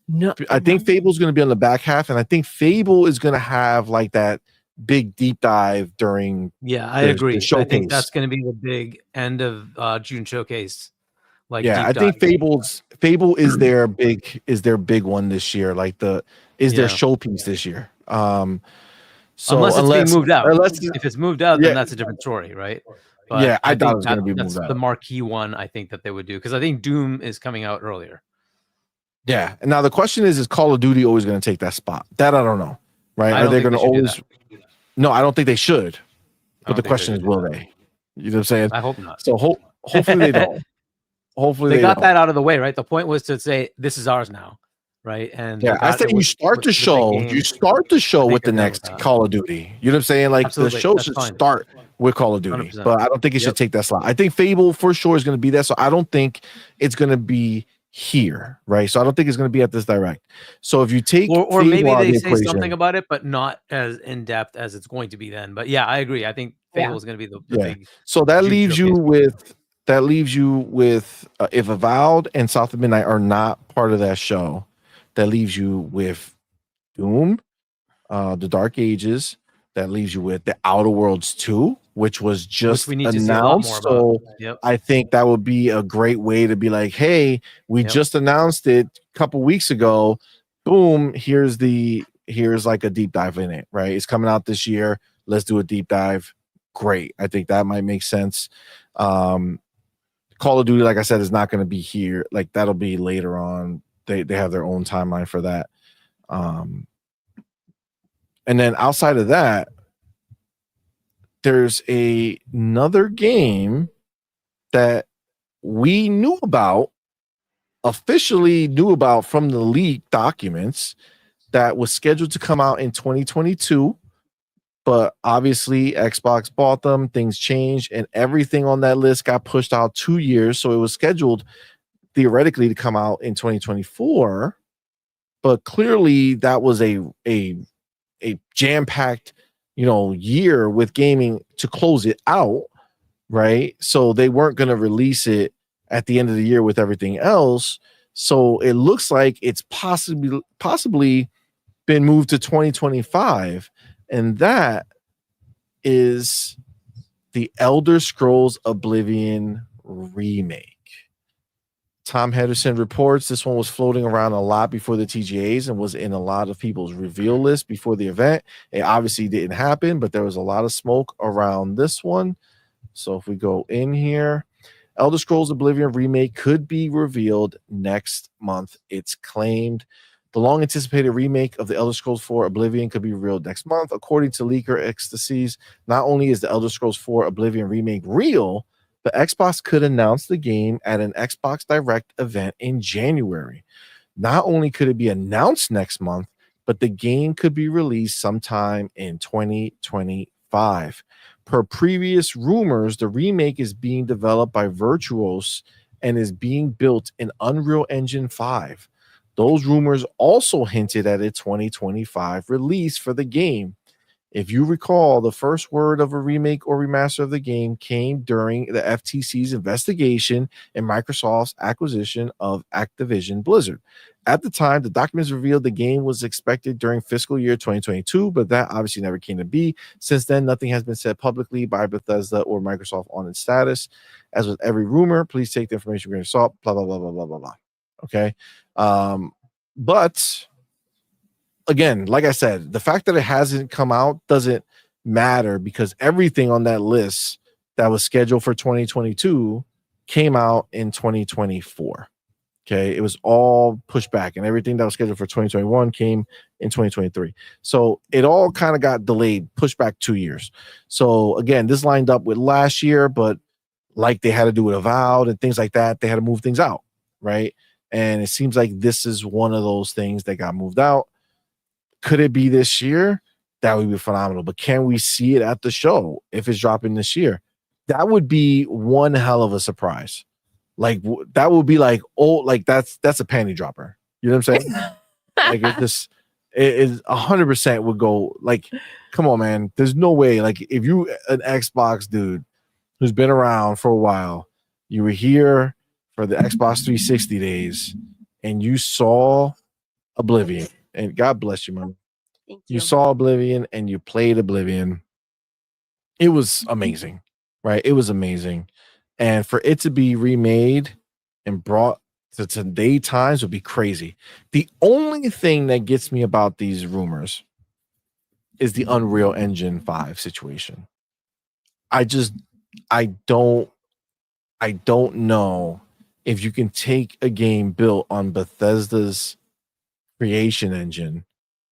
No, I think Fable's going to be on the back half, and I think Fable is going to have like that big deep dive during. Yeah, I agree. I think that's going to be the big end of June showcase. Like, yeah, I think Fable is their big one this year. Like their showpiece this year. So unless it's being moved out, if it's moved out, then that's a different story, right? But yeah, I thought it was going to be moved out. The marquee one, I think that they would do because I think Doom is coming out earlier. Yeah, and now the question is Call of Duty always going to take that spot? That I don't know, right? Are they going to always? No, I don't think they should. But the question is, will they? You know what I'm saying? I hope not. So hopefully they don't. Hopefully they got that out of the way, right? The point was to say this is ours now, right? And yeah, I think you start the show. You start the show with the next Call of Duty. You know what I'm saying? Like the show should start with Call of Duty, 100%. But I don't think it should take that slot. I think Fable for sure is going to be there, so I don't think it's going to be here, right? So I don't think it's going to be at this direct. So if you take or maybe they say something about it, but not as in depth as it's going to be then. But yeah, I agree. I think Fable is going to be the big. So that leaves you with if Avowed and South of Midnight are not part of that show, that leaves you with Doom, The Dark Ages. That leaves you with the Outer Worlds 2, which was just announced. So I think that would be a great way to be like, hey, we just announced it a couple weeks ago. Boom, here's like a deep dive in it, right? It's coming out this year. Let's do a deep dive. Great. I think that might make sense. Call of Duty, like I said, is not going to be here. Like that'll be later on. They have their own timeline for that. And then outside of that, there's another game that we officially knew about from the leak documents that was scheduled to come out in 2022. But obviously Xbox bought them, things changed, and everything on that list got pushed out 2 years. So it was scheduled theoretically to come out in 2024. But clearly that was a jam-packed, year with gaming to close it out, right? So they weren't going to release it at the end of the year with everything else. So it looks like it's possibly been moved to 2025. And that is the Elder Scrolls Oblivion remake. Tom Henderson reports this one was floating around a lot before the TGAs and was in a lot of people's reveal list before the event. It obviously didn't happen, but there was a lot of smoke around this one. So if we go in here, Elder Scrolls Oblivion remake could be revealed next month. It's claimed. The long-anticipated remake of the Elder Scrolls 4 Oblivion could be revealed next month. According to leaker Ecstasies, not only is the Elder Scrolls 4 Oblivion remake real, but Xbox could announce the game at an Xbox Direct event in January. Not only could it be announced next month, but the game could be released sometime in 2025. Per previous rumors, the remake is being developed by Virtuos and is being built in Unreal Engine 5. Those rumors also hinted at a 2025 release for the game. If you recall, the first word of a remake or remaster of the game came during the FTC's investigation and Microsoft's acquisition of Activision Blizzard. At the time, the documents revealed the game was expected during fiscal year 2022, but that obviously never came to be. Since then, nothing has been said publicly by Bethesda or Microsoft on its status. As with every rumor, please take the information with a grain of salt, blah, blah, blah, blah, blah, blah, blah. Okay. But again, like I said, the fact that it hasn't come out doesn't matter because everything on that list that was scheduled for 2022 came out in 2024. Okay, it was all pushed back, and everything that was scheduled for 2021 came in 2023. So it all kind of got delayed, pushed back 2 years. So again, this lined up with last year, but like they had to do with Avowed and things like that, they had to move things out, right? And it seems like this is one of those things that got moved out. Could it be this year? That would be phenomenal. But can we see it at the show if it's dropping this year? That would be one hell of a surprise. Like that would be like, oh, like that's a panty dropper. You know what I'm saying? Like it is 100% would go like, come on, man. There's no way. Like if you an Xbox dude who's been around for a while, you were here for the Xbox 360 days, and you saw Oblivion. And God bless you, man. Thank You saw Oblivion and you played Oblivion. It was amazing, right? It was amazing. And for it to be remade and brought to today times would be crazy. The only thing that gets me about these rumors is the Unreal Engine 5 situation. I don't know if you can take a game built on Bethesda's creation engine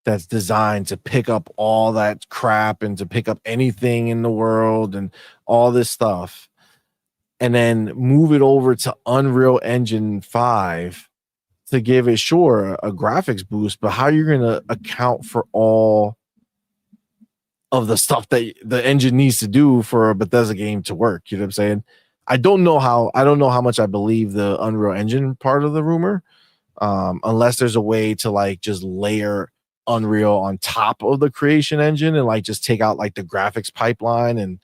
that's designed to pick up all that crap and to pick up anything in the world and all this stuff, and then move it over to Unreal Engine 5 to give it, sure, a graphics boost, but how you're going to account for all of the stuff that the engine needs to do for a Bethesda game to work. You know what I'm saying? I don't know how much I believe the Unreal Engine part of the rumor, unless there's a way to like just layer Unreal on top of the creation engine and like just take out like the graphics pipeline and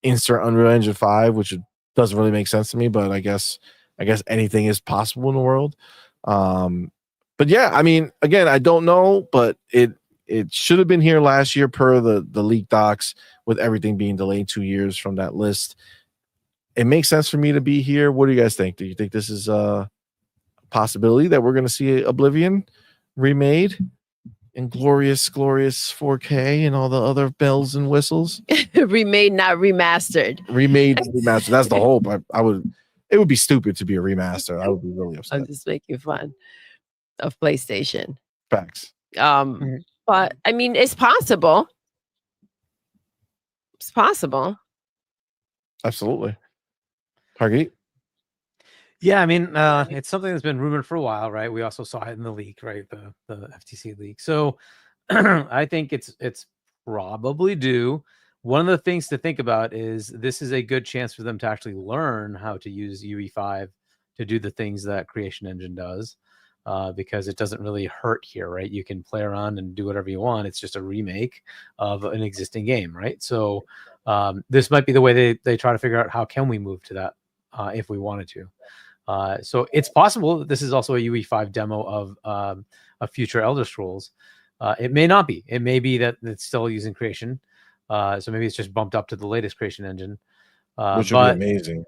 insert Unreal Engine 5, which doesn't really make sense to me, but I guess anything is possible in the world. But yeah, I mean, again, I don't know, but it should have been here last year per the leak docs, with everything being delayed 2 years from that list. It makes sense for me to be here. What do you guys think? Do you think this is a possibility that we're going to see Oblivion remade in glorious 4K and all the other bells and whistles? Remade, not remastered. Remade, remastered. That's the hope. It would be stupid to be a remaster. I would be really upset. I'm just making fun of PlayStation. Facts. But I mean, it's possible. It's possible. Absolutely. Hargeet? Yeah, I mean, it's something that's been rumored for a while, right? We also saw it in the leak, right? The FTC leak. So I think it's probably due. One of the things to think about is this is a good chance for them to actually learn how to use UE5 to do the things that Creation Engine does, because it doesn't really hurt here, right? You can play around and do whatever you want. It's just a remake of an existing game, right? So this might be the way they try to figure out how can we move to that if we wanted to. So it's possible that this is also a UE5 demo of a future Elder Scrolls. It may not be. It may be that it's still using Creation. So maybe it's just bumped up to the latest Creation engine. Which would but be amazing.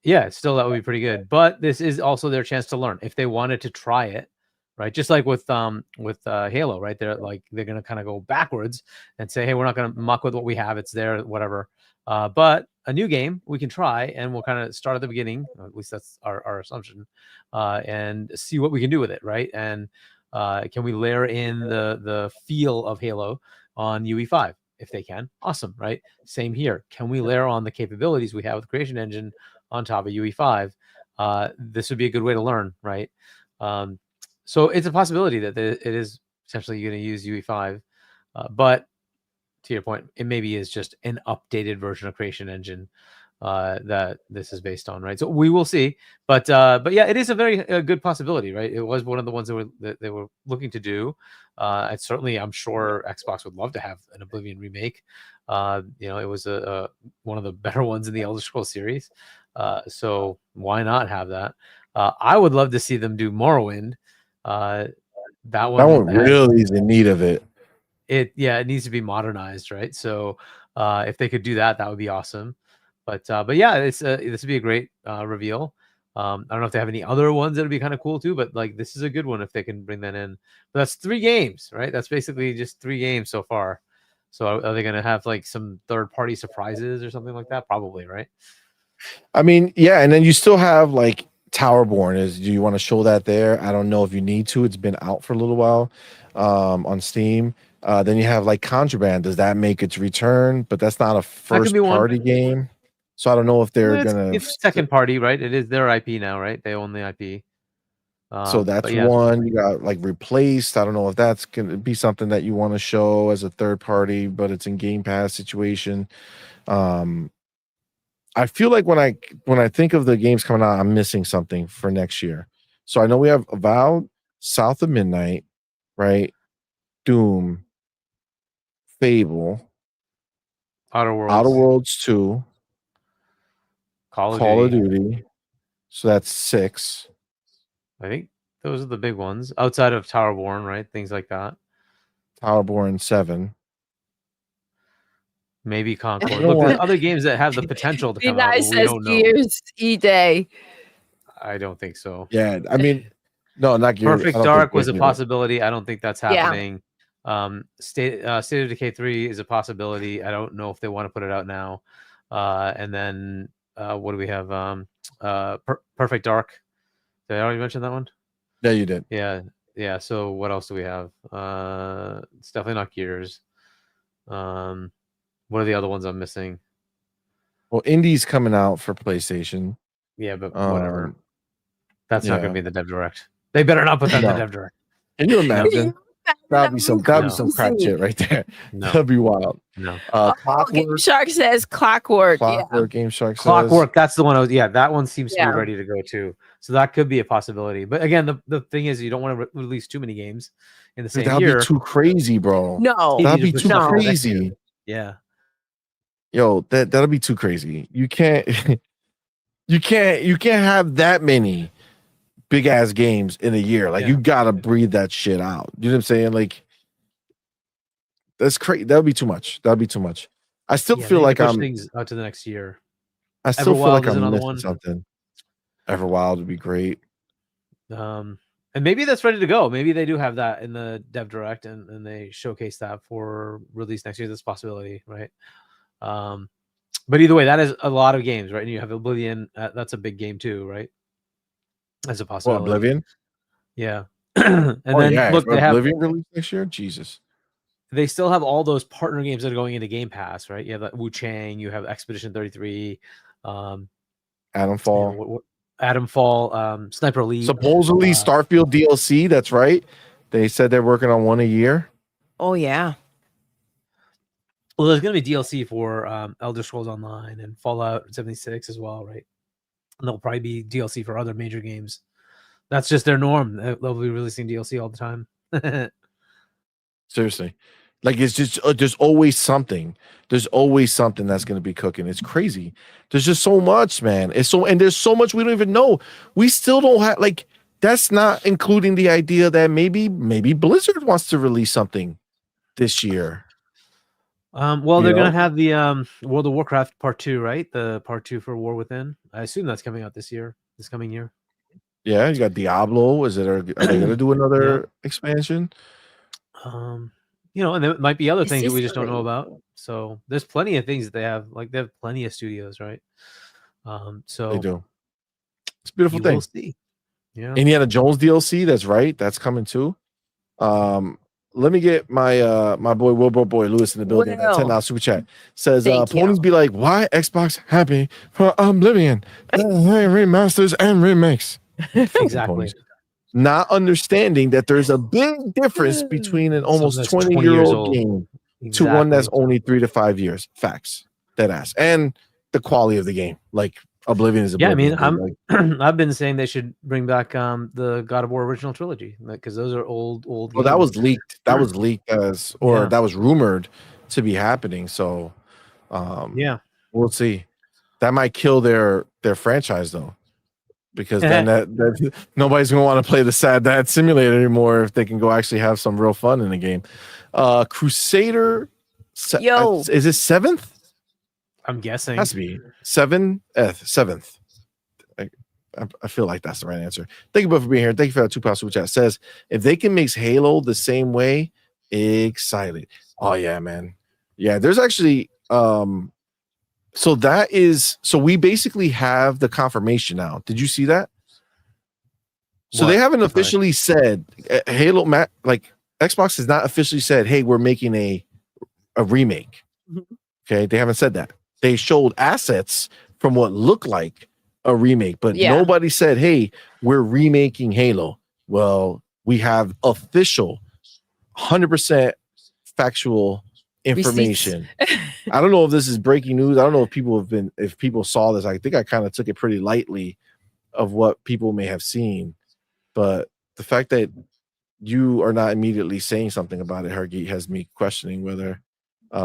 yeah, still that would be pretty good. But this is also their chance to learn if they wanted to try it, right? Just like with Halo, right? They're gonna kind of go backwards and say, hey, we're not gonna muck with what we have. It's there, whatever. But a new game we can try, and we'll kind of start at the beginning. Or at least that's our assumption, and see what we can do with it, right? And can we layer in the feel of Halo on UE5? If they can, awesome, right? Same here. Can we layer on the capabilities we have with the Creation Engine on top of UE5? This would be a good way to learn, right? So it's a possibility that it is essentially going to use UE5, but to your point, it maybe is just an updated version of Creation Engine that this is based on, right? So we will see, but yeah, it is a very good possibility, right? It was one of the ones that they were looking to do. And certainly, I'm sure Xbox would love to have an Oblivion remake. It was one of the better ones in the Elder Scrolls series, so why not have that? I would love to see them do Morrowind. That one really is in need of it. It needs to be modernized, right? So if they could do that, that would be awesome. But yeah, this would be a great reveal. I don't know if they have any other ones that would be kind of cool too, but like this is a good one if they can bring that in. But that's 3 games, right? That's basically just 3 games so far. So are they going to have like some third-party surprises or something like that? Probably, right? I mean, yeah, and then you still have like Towerborn. Do you want to show that there? I don't know if you need to. It's been out for a little while on Steam. Then you have like Contraband. Does that make its return? But that's not a first-party game. So I don't know if they're it's second party, right? It is their IP now, right? They own the IP. So that's one. You got like Replaced. I don't know if that's gonna be something that you want to show as a third party, but it's in Game Pass situation. I feel like when I think of the games coming out, I'm missing something for next year. So I know we have Avowed, South of Midnight, right? Doom, Fable, Outer Worlds 2, Call of Duty. So that's 6. I think those are the big ones outside of Towerborn, right? Things like that. Towerborn 7. Maybe Concord. Look, there's other games that have the potential to come out. We don't know. Gears E-Day. I don't think so. Yeah, I mean, no, not Gears. Perfect Dark was a possibility. I don't think that's happening. State of Decay 3 is a possibility. I don't know if they want to put it out now. And then what do we have? Perfect Dark. Did I already mention that one? Yeah, you did. Yeah. So what else do we have? It's definitely not Gears. What are the other ones I'm missing? Well, Indie's coming out for PlayStation. Yeah, but whatever. That's not going to be in the Dev Direct. They better not put that in the Dev Direct. Can you imagine? That'd be some crap shit right there. No. That'd be wild. No. Game Shark says Clockwork. Game Shark says Clockwork. That's the one. That one seems to be ready to go too. So that could be a possibility. But again, the thing is, you don't want to release too many games in the same year. That'd be too crazy, bro. No, that'd be too crazy. Yeah. Yo, that'll be too crazy. You can't have that many big ass games in a year. Like you gotta breathe that shit out. You know what I'm saying? Like that's crazy. That would be too much. I still feel like I'm things out to the next year. I still feel like I'm missing something. Everwild would be great. And maybe that's ready to go. Maybe they do have that in the Dev Direct and they showcase that for release next year. That's a possibility, right? But either way, that is a lot of games, right? And you have Oblivion. That's a big game too, right? As a possibility. Oblivion? Yeah. And then look, they have Oblivion release next year? Jesus. They still have all those partner games that are going into Game Pass, right? You have that Wu Chang, you have Expedition 33, Adamfall. Adamfall, Sniper Elite. Supposedly Starfield DLC, that's right. They said they're working on one a year. Oh yeah. Well, there's going to be DLC for Elder Scrolls Online and Fallout 76 as well, right? And there'll probably be DLC for other major games. That's just their norm. They'll be releasing DLC all the time. Seriously. Like it's just there's always something. There's always something that's going to be cooking. It's crazy. There's just so much, man. And there's so much we don't even know. We still don't have like that's not including the idea that maybe Blizzard wants to release something this year. Well, You they're gonna know? have the World of Warcraft Part 2, right? The Part 2 for War Within. I assume that's coming out this coming year. Yeah, you got Diablo. Are they gonna do another expansion? And there might be other Is things that this we just don't know the- about. So there's plenty of things that they have. Like they have plenty of studios, right? They So do. It's a beautiful you will thing. see. Yeah. Indiana Jones DLC, that's right. That's coming too. Let me get my my boy Wilbur Boy Lewis in the building. That $10 Well, super chat says thank ponies you. be like, why Xbox happy for Oblivion? Remasters and remakes. Exactly. Ponies. Not understanding that there's a big difference between an almost that's 20 20 year years old old. game to Exactly. one that's only 3 to 5 years. Facts. Dead ass. And the quality of the game. Like Oblivion is Oblivion. Yeah, I mean, dude. I'm I've been saying they should bring back the God of War original trilogy because those are old Well, games. that was leaked. That was leaked Yeah. that was rumored to be happening. So Yeah. we'll see. That might kill their franchise though. Because then that nobody's gonna want to play the Sad Dad Simulator anymore if they can go actually have some real fun in the game. Crusader, Yo. is it 7th? I'm guessing. Has to be 7th. I feel like that's the right answer. Thank you both for being here. Thank you for that £2 super chat. Says if they can make Halo the same way, excited. Oh yeah, man. Yeah, there's actually so we basically have the confirmation now. Did you see that? So they haven't officially said Halo, like Xbox has not officially said, hey, we're making a remake. Okay, they haven't said that. They showed assets from what looked like a remake, but nobody said, hey, we're remaking Halo. Well, we have official 100% factual information. I don't know if this is breaking news. I don't know if people saw this. I think I kind of took it pretty lightly of what people may have seen, but the fact that you are not immediately saying something about it, Hargeet, has me questioning whether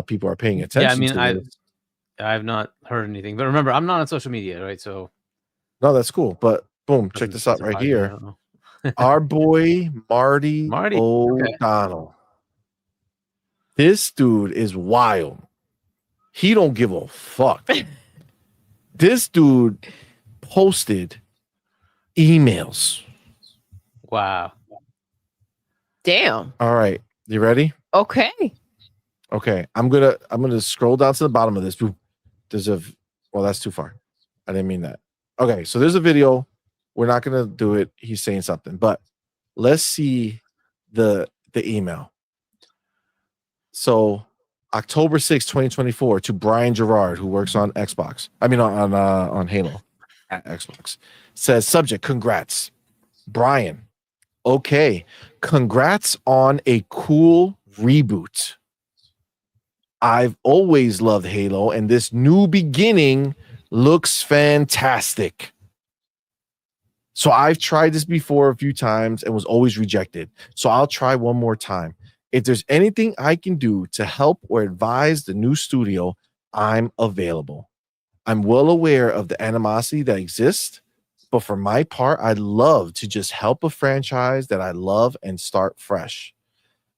people are paying attention. Yeah, I mean, I've not heard anything, but remember, I'm not on social media, right? So no, that's cool. But boom, check this out right here. Our boy Marty O'Donnell. This dude is wild. He don't give a fuck. This dude posted emails. Wow. Damn. All right. You ready? Okay. I'm gonna scroll down to the bottom of this. Well, that's too far. I didn't mean that. Okay, so there's a video. We're not gonna do it. He's saying something, but let's see the email. So October 6, 2024, to Brian Gerard, who works on Xbox. I mean on Halo at Xbox. Says subject, congrats. Brian. Okay. Congrats on a cool reboot. I've always loved Halo, and this new beginning looks fantastic. So I've tried this before a few times and was always rejected. So I'll try one more time. If there's anything I can do to help or advise the new studio, I'm available. I'm well aware of the animosity that exists, but for my part, I'd love to just help a franchise that I love and start fresh.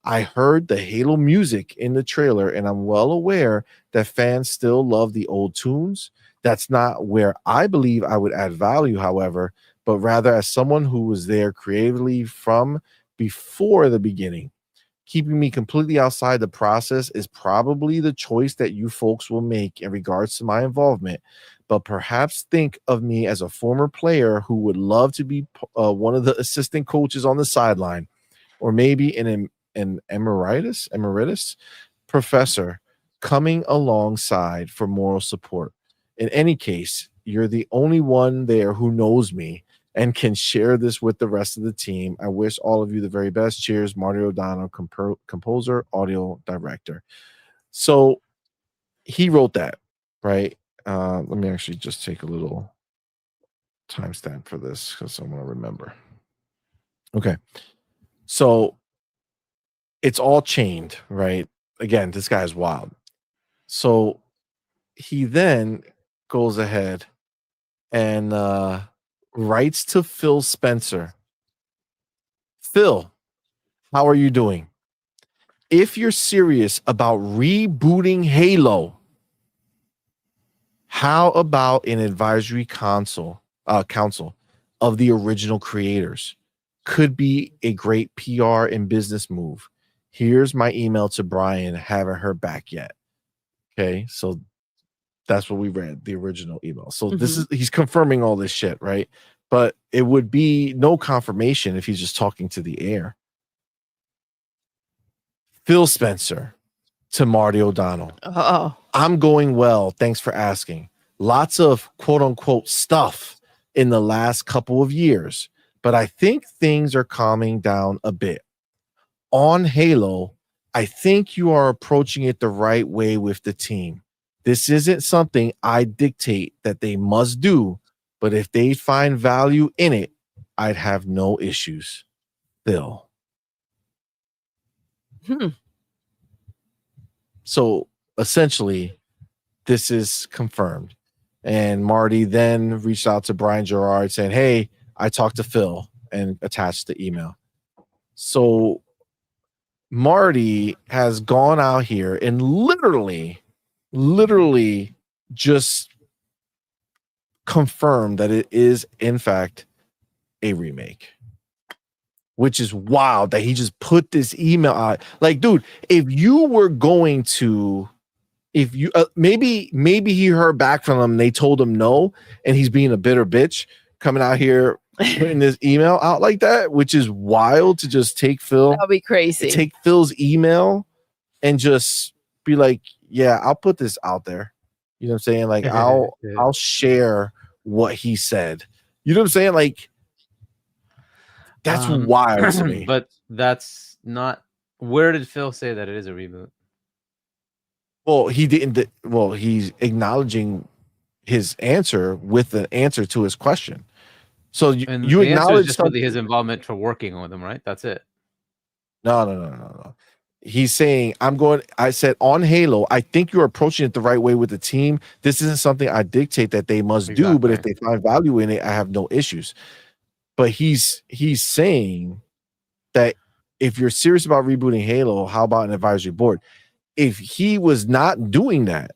I heard the Halo music in the trailer, and I'm well aware that fans still love the old tunes. That's not where I believe I would add value, however, but rather as someone who was there creatively from before the beginning. Keeping me completely outside the process is probably the choice that you folks will make in regards to my involvement, but perhaps think of me as a former player who would love to be one of the assistant coaches on the sideline, or maybe an emeritus professor coming alongside for moral support. In any case, you're the only one there who knows me and can share this with the rest of the team. I wish all of you the very best. Cheers, Marty O'Donnell, composer, audio director. So he wrote that, right? Let me actually just take a little timestamp for this because I want to remember. Okay. So it's all chained, right? Again, this guy's wild. So he then goes ahead and writes to Phil Spencer. Phil, how are you doing? if you're serious about rebooting Halo, how about an advisory council of the original creators? Could be a great PR and business move. Here's my email to Brian. Haven't heard back yet. Okay, so that's what we read, the original email. So this is, he's confirming all this shit, right? But it would be no confirmation if he's just talking to the air. Phil Spencer to Marty O'Donnell. Oh, I'm going well. Thanks for asking. Lots of quote unquote stuff in the last couple of years, but I think things are calming down a bit. On Halo, I think you are approaching it the right way with the team. This isn't something I dictate that they must do, but if they find value in it, I'd have no issues. Phil. So essentially, this is confirmed. And Marty then reached out to Brian Gerard saying, hey, I talked to Phil, and attached the email. So Marty has gone out here and literally just confirmed that it is, in fact, a remake. Which is wild that he just put this email out. Like, dude, if you were going to, if you maybe he heard back from them and they told him no, and he's being a bitter bitch coming out here putting this email out like that, which is wild to just take that'll be crazy. take Phil's email and just be like, yeah, I'll put this out there. You know what I'm saying? Like, I'll share what he said. You know what I'm saying? Like, that's wild to me. But that's not. Where did Phil say that it is a reboot? Well, he didn't. Well, he's acknowledging his answer with an answer to his question. So you acknowledge just really his involvement for working with him, right? That's it. No. He's saying, I said on Halo, I think you're approaching it the right way with the team. This isn't something I dictate that they must do, but if they find value in it, I have no issues. But he's saying that if you're serious about rebooting Halo, how about an advisory board? If he was not doing that,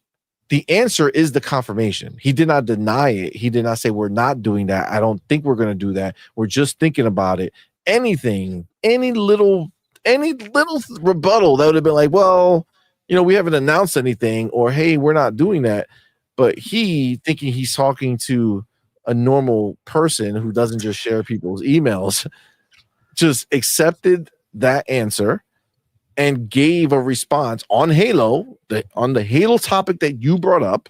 the answer is the confirmation. He did not deny it. He did not say we're not doing that. I don't think we're going to do that. We're just thinking about it. Anything, any little rebuttal that would have been like, well, we haven't announced anything, or hey, we're not doing that. But he, thinking he's talking to a normal person who doesn't just share people's emails, just accepted that answer and gave a response on Halo, on the Halo topic that you brought up.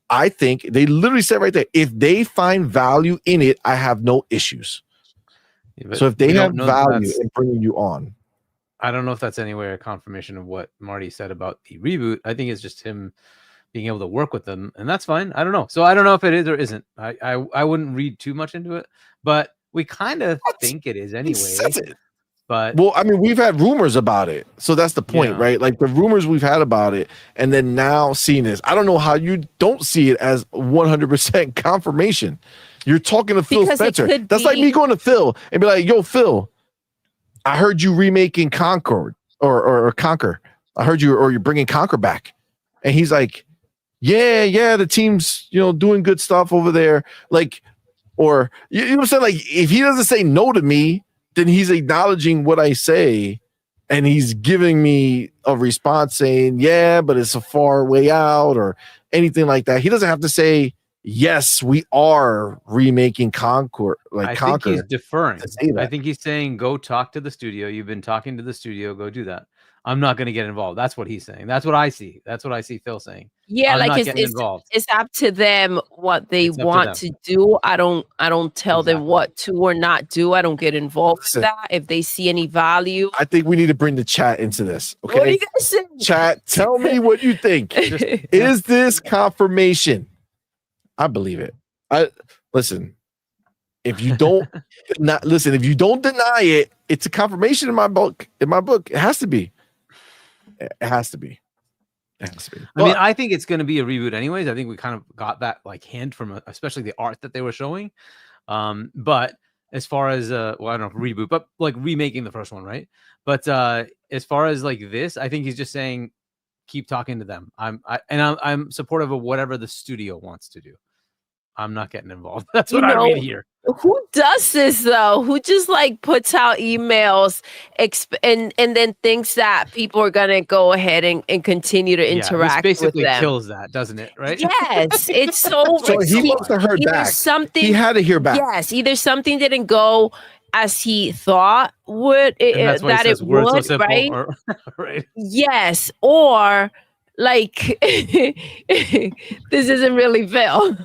I think they literally said right there, if they find value in it, I have no issues. Yeah, so if they have value in bringing you on, I don't know if that's anywhere a confirmation of what Marty said about the reboot. I think it's just him being able to work with them, and that's fine. I don't know. So I don't know if it is or isn't. I wouldn't read too much into it, but we kind of think it is anyway. But well, I mean, we've had rumors about it, so that's the point, right? Like the rumors we've had about it, and then now seeing this, I don't know how you don't see it as 100% confirmation. You're talking to Phil Spencer. That's like me going to Phil and be like, "Yo, Phil, I heard you remaking Concord or Conquer. I heard you, or you're bringing Conquer back," and he's like, "Yeah, the team's doing good stuff over there." Like, or you know what I'm saying? Like, if he doesn't say no to me, then he's acknowledging what I say, and he's giving me a response saying, yeah, but it's a far way out or anything like that. He doesn't have to say, yes, we are remaking Conquer. I think he's deferring. I think he's saying, go talk to the studio. You've been talking to the studio. Go do that. I'm not going to get involved. That's what he's saying. That's what I see. That's what I see Phil saying. Yeah, like it's up to them what they want to do. I don't tell them what to or not do. I don't get involved with that. If they see any value, I think we need to bring the chat into this. Okay, what are you gonna say? Chat, tell me what you think. Is this confirmation? I believe it. Listen. If you don't if you don't deny it, it's a confirmation in my book. It has to be. It has to be. I mean, I think it's going to be a reboot anyways. I think we kind of got that hint from especially the art that they were showing. But as far as well, I don't know, reboot, but like remaking the first one, right? But as far as like this, I think he's just saying keep talking to them. I'm supportive of whatever the studio wants to do. I'm not getting involved. That's what I read here. Who does this though? Who just like puts out emails and then thinks that people are gonna go ahead and continue to interact this basically with them? kills that, doesn't it? Right? Yes, it's so. So he must have heard back. He had to hear back. Yes, either something didn't go as he thought would That's why that he says it words would, so simple, right? Right. Yes, or like this isn't really Phil.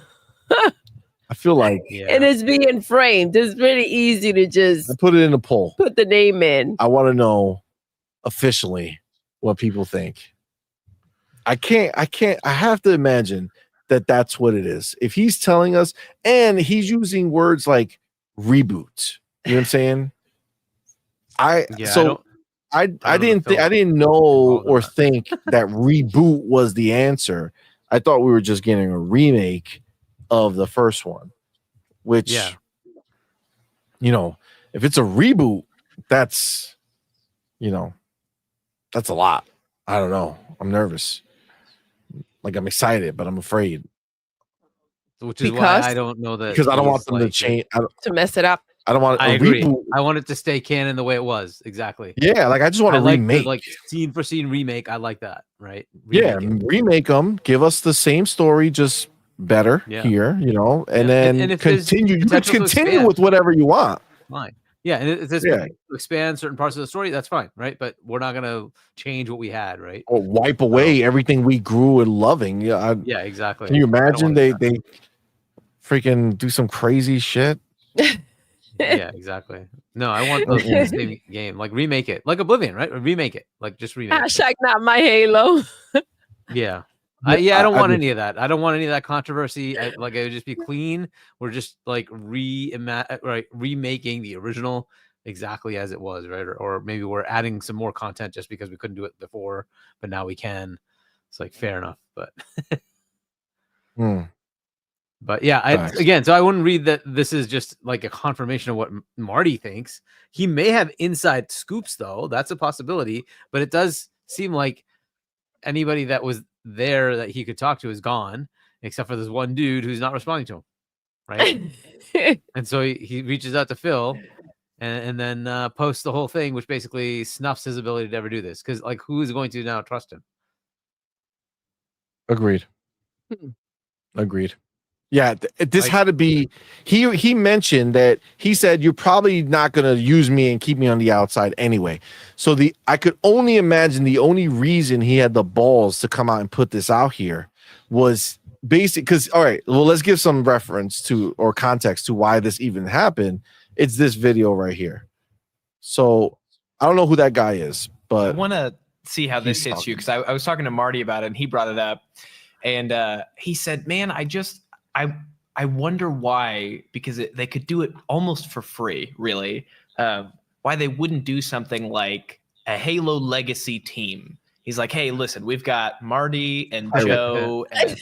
I feel like And it's being framed. It's really easy to just I put it in a poll. put the name in. I want to know officially what people think. I have to imagine that that's what it is. If he's telling us, and he's using words like reboot, you know what I'm saying? I didn't know or think that reboot was the answer. I thought we were just getting a remake of the first one, which, you know, if it's a reboot, that's, you know, that's a lot. I don't know. I'm nervous. Like, I'm excited, but I'm afraid. Which is why I don't know that, because I don't want them to change, to mess it up. I don't want. I agree. Reboot. I want it to stay canon the way it was. Exactly. Yeah, like I just want to remake, like scene for scene remake. I like that. Right. Remake them. Give us the same story, just better here. You know, and then and continue. You can continue with whatever you want. Fine. Yeah, and if it's to expand certain parts of the story, that's fine, right? But we're not gonna change what we had, right? Or wipe away everything we grew and loving. Yeah. Exactly. Can you imagine they freaking do some crazy shit? Yeah, exactly. No, I want the same game. Like remake it, like Oblivion, right? Or remake it, like just remake. Hashtag not my Halo. Yeah. I don't want any of that. I don't want any of that controversy. Like it would just be clean. We're just like remaking the original exactly as it was, right? Or maybe we're adding some more content just because we couldn't do it before, but now we can. It's like fair enough, but. But yeah, so I wouldn't read that this is just like a confirmation of what Marty thinks. He may have inside scoops, though. That's a possibility. But it does seem like anybody that was there that he could talk to is gone, except for this one dude who's not responding to him, right? And so he reaches out to Phil and then posts the whole thing, which basically snuffs his ability to ever do this. Because like, who is going to now trust him? Agreed. Yeah, this had to be. He mentioned that he said you're probably not going to use me and keep me on the outside anyway. So I could only imagine the only reason he had the balls to come out and put this out here was basic. Because all right, well, let's give some reference to or context to why this even happened. It's this video right here. So I don't know who that guy is, but I want to see how this hits you because I was talking to Marty about it and he brought it up, and he said, "Man, I wonder why, because they could do it almost for free, really. Why they wouldn't do something like a Halo Legacy team." He's like, "Hey, listen, we've got Marty and Joe and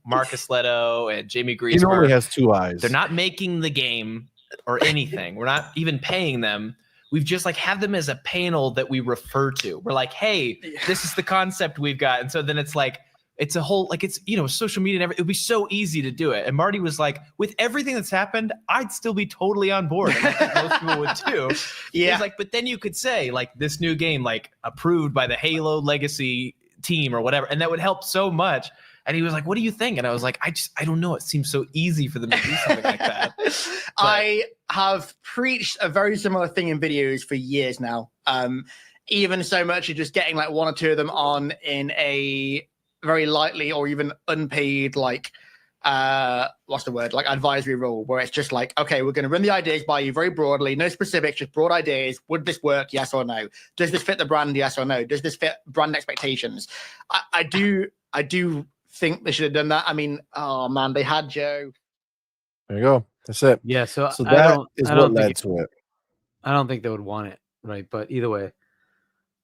Marcus Leto and Jamie Greaseberg. He normally has two eyes. They're not making the game or anything. We're not even paying them. We've just like have them as a panel that we refer to. We're like, hey, this is the concept we've got." And so then it's like, it's a whole, like, it's, social media and everything. It would be so easy to do it. And Marty was like, with everything that's happened, I'd still be totally on board. And I think most people would too. Yeah. He's like, but then you could say, like, this new game, like, approved by the Halo Legacy team or whatever. And that would help so much. And he was like, what do you think? And I was like, I don't know. It seems so easy for them to do something like that. I have preached a very similar thing in videos for years now. Even so much as just getting like one or two of them on in a very lightly or even unpaid, like what's the word, like advisory role, where it's just like, okay, we're going to run the ideas by you very broadly, no specifics, just broad ideas. Would this work? Yes or no? Does this fit the brand? Yes or no? Does this fit brand expectations? I do think they should have done that. I mean, oh man, they had Joe. There you go. That's it. Yeah. So that is what led to it. I don't think they would want it, right? But either way.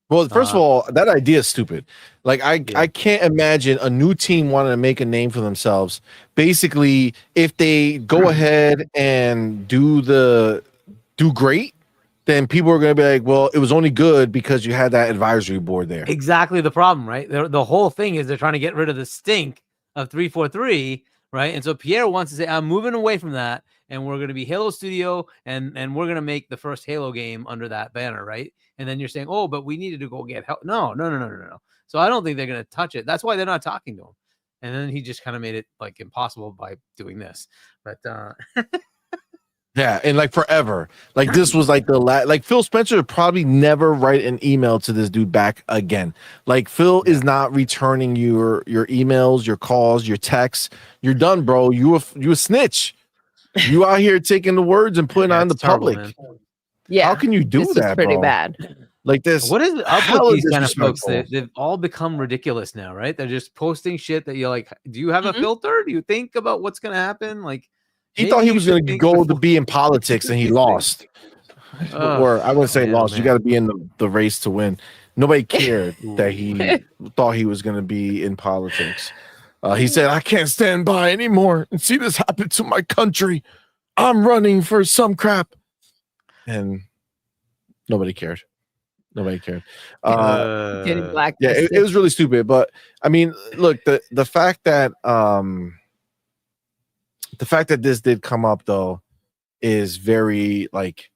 Well, first of all, that idea is stupid. Like, I can't imagine a new team wanting to make a name for themselves. Basically, if they go ahead and do the do great, then people are going to be like, well, it was only good because you had that advisory board there. Exactly the problem, right? The whole thing is they're trying to get rid of the stink of 343, right? And so Pierre wants to say, I'm moving away from that, and we're going to be Halo Studio, and we're going to make the first Halo game under that banner, right? And then you're saying, oh, but we needed to go get help. No. So I don't think they're going to touch it. That's why they're not talking to him. And then he just kind of made it like impossible by doing this. But yeah, and like forever. Like this was like the like Phil Spencer would probably never write an email to this dude back again. Like Phil is not returning your emails, your calls, your texts. You're done, bro. You a snitch. You out here taking the words and putting on the terrible, public. man. Yeah. How can you do this that? is pretty bro? bad. Like this. What is up hella with these kind of folks? disrespectful. They've all become ridiculous now, right? They're just posting shit that you're like, do you have a Mhm. filter? Do you think about what's going to happen? Like, He maybe thought he you was should going to think go to before- be in politics and he lost. Or I wouldn't say man, lost. You man. got to be in the race to win. Nobody cared that he thought he was going to be in politics. He said, I can't stand by anymore and see this happen to my country. I'm running for some crap. And nobody cared. Nobody cared. Getting Yeah, blacklisted. it was really stupid. But I mean, look, the fact that this did come up though is very like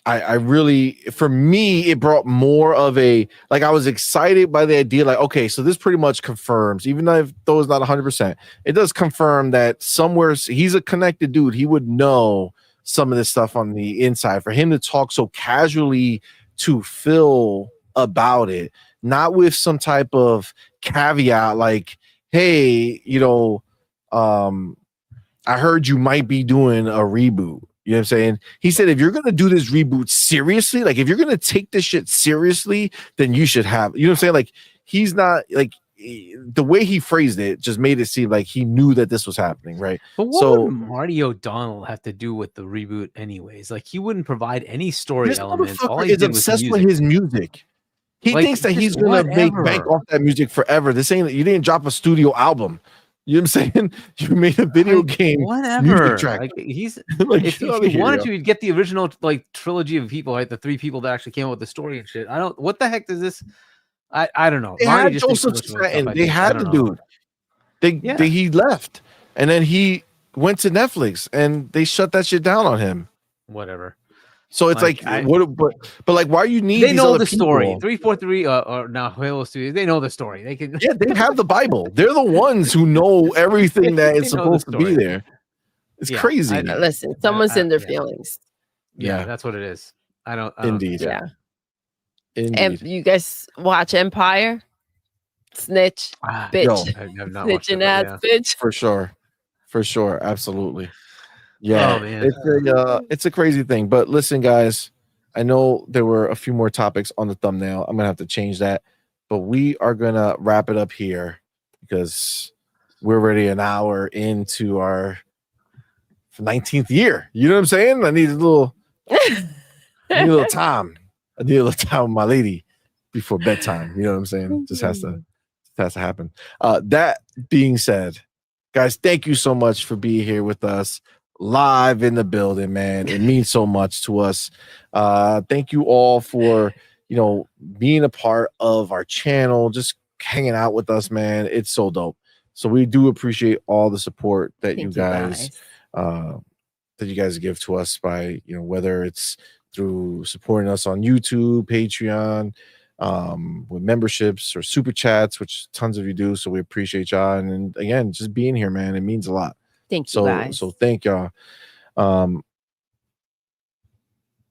I really, for me, it brought more of a, like, I was excited by the idea, like, okay, so this pretty much confirms, even though it's not 100%, it does confirm that somewhere he's a connected dude. He would know some of this stuff on the inside. For him to talk so casually to Phil about it, not with some type of caveat, like, hey, I heard you might be doing a reboot. You know what I'm saying? He said, if you're going to do this reboot seriously, like if you're going to take this shit seriously, then you should have, you know what I'm saying? Like he's not like the way he phrased it just made it seem like he knew that this was happening. Right. But what would Marty O'Donnell have to do with the reboot anyways? Like he wouldn't provide any story this elements. All motherfucker he is did was obsessed music. with his music. He Like, thinks that just he's going to make bank whatever. off that music forever. This ain't, you didn't drop a studio album. You know what I'm saying? You made a video game. Whatever. music track. Like he's Like, if get you outta here, wanted yo. to, you'd get the original like trilogy of people, right? The three people that actually came up with the story and shit. What the heck does this? I don't know. They Marty had just thinks too Joseph much about Stratton. stuff, I They think. I had the don't know. dude. He left, and then he went to Netflix, and they shut that shit down on him. Whatever. So it's like, but like, why you need? They these know other the story. people? 343 or now Halo Studios. They know the story. They can. Yeah, they have the Bible. They're the ones who know everything that They is know the supposed to be story. there. It's Yeah, crazy. I know. Listen, someone's in their yeah. feelings. Yeah, Yeah. that's what it is. I don't Indeed. Yeah. Indeed. And you guys watch Empire? Snitch, bitch. Yo, I have not watched it, Snitching but ass yeah. bitch. for sure, absolutely. Yeah, Oh, man. it's a crazy thing. But listen, guys, I know there were a few more topics on the thumbnail. I'm gonna have to change that, but we are gonna wrap it up here because we're already an hour into our 19th year. You know what I'm saying? I need a little time. I need a little time with my lady before bedtime. You know what I'm saying? Just has to happen. That being said, guys, thank you so much for being here with us live in the building, man. It means so much to us. Thank you all for being a part of our channel, just hanging out with us, man. It's so dope. So we do appreciate all the support that you guys give to us by whether it's through supporting us on YouTube, Patreon, with memberships or super chats, which tons of you do. So we appreciate y'all. And again, just being here, man, it means a lot. Thank you, guys. So thank y'all.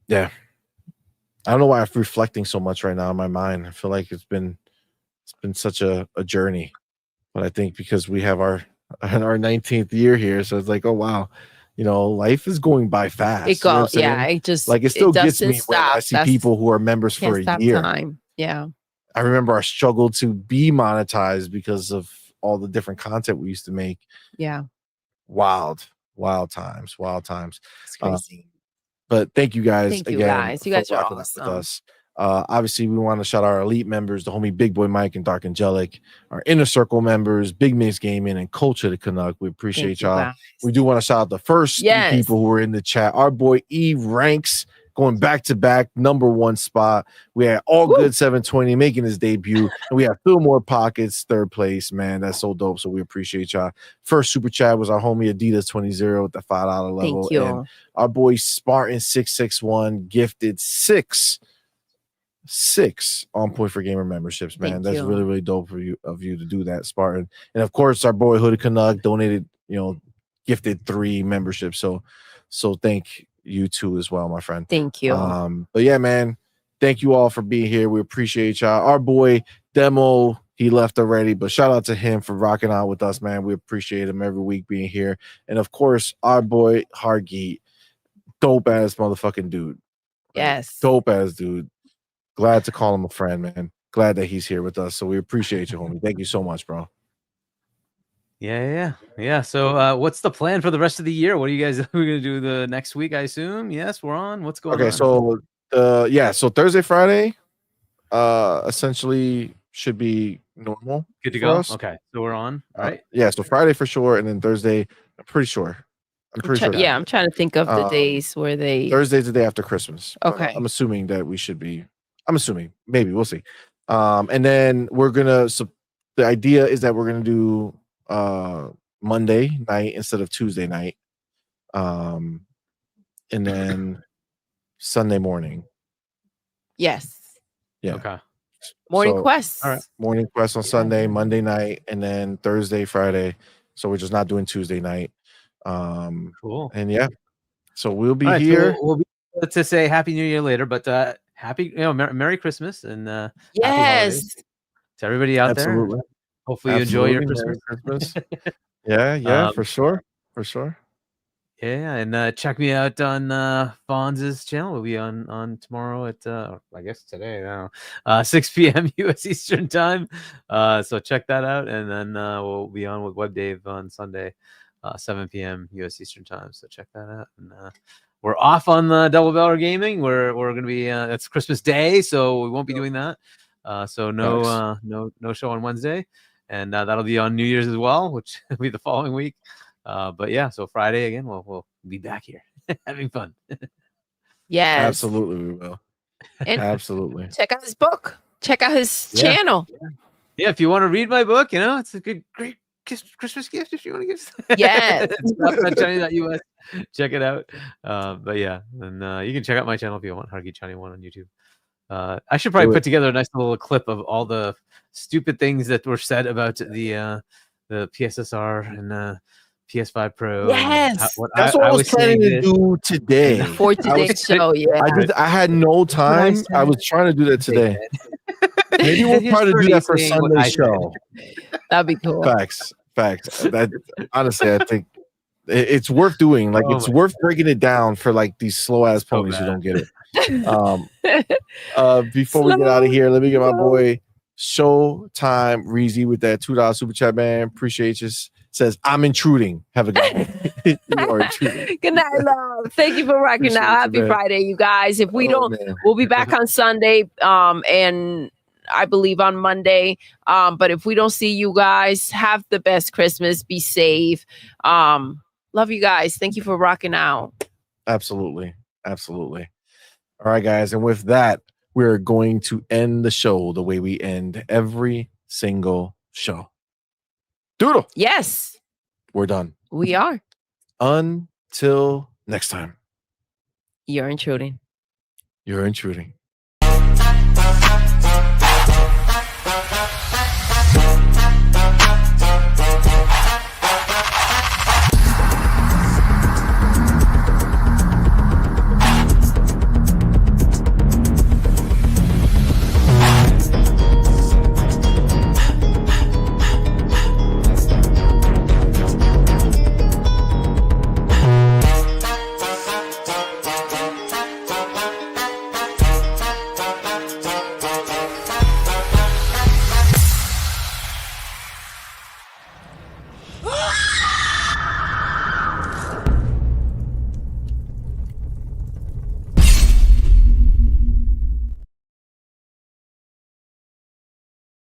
Yeah. I don't know why I'm reflecting so much right now in my mind. I feel like it's been such a journey. But I think because we have our 19th year here, so it's like, oh wow, life is going by fast. It goes, it still gets me when I see people who are members for a year. Time. Yeah. I remember our struggle to be monetized because of all the different content we used to make. Yeah. Wild times. It's crazy. But thank you guys Thank you again. guys. You guys for are rocking out awesome. with us. Obviously, we want to shout out our elite members, the homie Big Boy Mike and Dark Angelic, our inner circle members, Big Mix Gaming and Culture the Canuck. We appreciate y'all. guys. We do want to shout out the first three people who were in the chat. Our boy E Ranks going back to back, #1 spot. We had All Good 720 making his debut, and we have Fillmore Pockets 3rd place. Man, that's so dope. So we appreciate y'all. First super chat was our homie Adidas 20 at the $5 level. Thank you. And our boy Spartan 661 gifted six On Point for Gamer memberships, man. That's really, really dope for you to do that, Spartan. And of course, our boy Hooded Canuck donated, gifted 3 memberships. So thank you too as well, my friend. Thank you. But yeah, man, thank you all for being here. We appreciate y'all. Our boy Demo, he left already, but shout out to him for rocking out with us, man. We appreciate him every week being here. And of course, our boy Hargeet, dope ass motherfucking dude. Yes. Dope ass dude. Glad to call him a friend, man. Glad that he's here with us. So we appreciate you, homie. Thank you so much, bro. Yeah. So what's the plan for the rest of the year? What are you guys we're gonna do the next week? I assume. Yes, we're on. What's going on? Okay, so Thursday, Friday, essentially should be normal. Good to go. Okay, so we're on. All right. Yeah, so Friday for sure, and then Thursday, I'm pretty sure. I'm trying to think of the days where they. Thursday's the day after Christmas. Okay. I'm assuming that we should be. I'm assuming, maybe we'll see. And then we're gonna. So the idea is that we're gonna do Monday night instead of Tuesday night, and then Sunday morning. Yes. Yeah. Okay. Morning Quest. All right. Morning Quest on Sunday, Monday night, and then Thursday, Friday. So we're just not doing Tuesday night. Cool. And yeah, so we'll be right, here. So we'll be to say Happy New Year later, but happy, Merry Christmas and happy holidays to everybody out there. Hopefully you enjoy your Christmas. Yeah, for sure. Yeah, and check me out on Fonz's channel. We'll be on tomorrow at I guess today now, 6 p.m. US Eastern time. So check that out, and then we'll be on with Web Dave on Sunday, 7 p.m. US Eastern time. So check that out. And we're off on the Double Barrel Gaming. We're gonna be it's Christmas Day, so we won't be doing that. So no show on Wednesday, and that'll be on New Year's as well, which will be the following week. But yeah, so Friday again, we'll be back here having fun. Yes, absolutely, we will. And absolutely check out his book. Check out his channel. Yeah, if you want to read my book, it's a great Christmas gift if you want to give. Yes. China.us. Check it out. But yeah, and you can check out my channel if you want, Hargi Chani 1 on YouTube. I should probably put together a nice little clip of all the stupid things that were said about the PSSR and PS5 Pro. Yes, that's what I was planning to do today for today's show. Yeah, I had no time. I was trying to do that today. Maybe we'll try to do that for Sunday's show. That'd be cool. Facts. That honestly, I think it's worth doing. Like it's worth breaking it down for like these slow ass ponies who don't get it. Before we get out of here, let me get my boy Showtime Reezy with that $2 super chat, man. Appreciate you. Says I'm intruding. Have a good night. You are intruding. Good night, love. Thank you for rocking out. Happy Friday, you guys. If we don't, we'll be back on Sunday. And I believe on Monday. But if we don't see you guys, have the best Christmas. Be safe. Love you guys. Thank you for rocking out. Absolutely. All right, guys. And with that, we're going to end the show the way we end every single show. Doodle. Yes. We're done. We are. Until next time. You're intruding.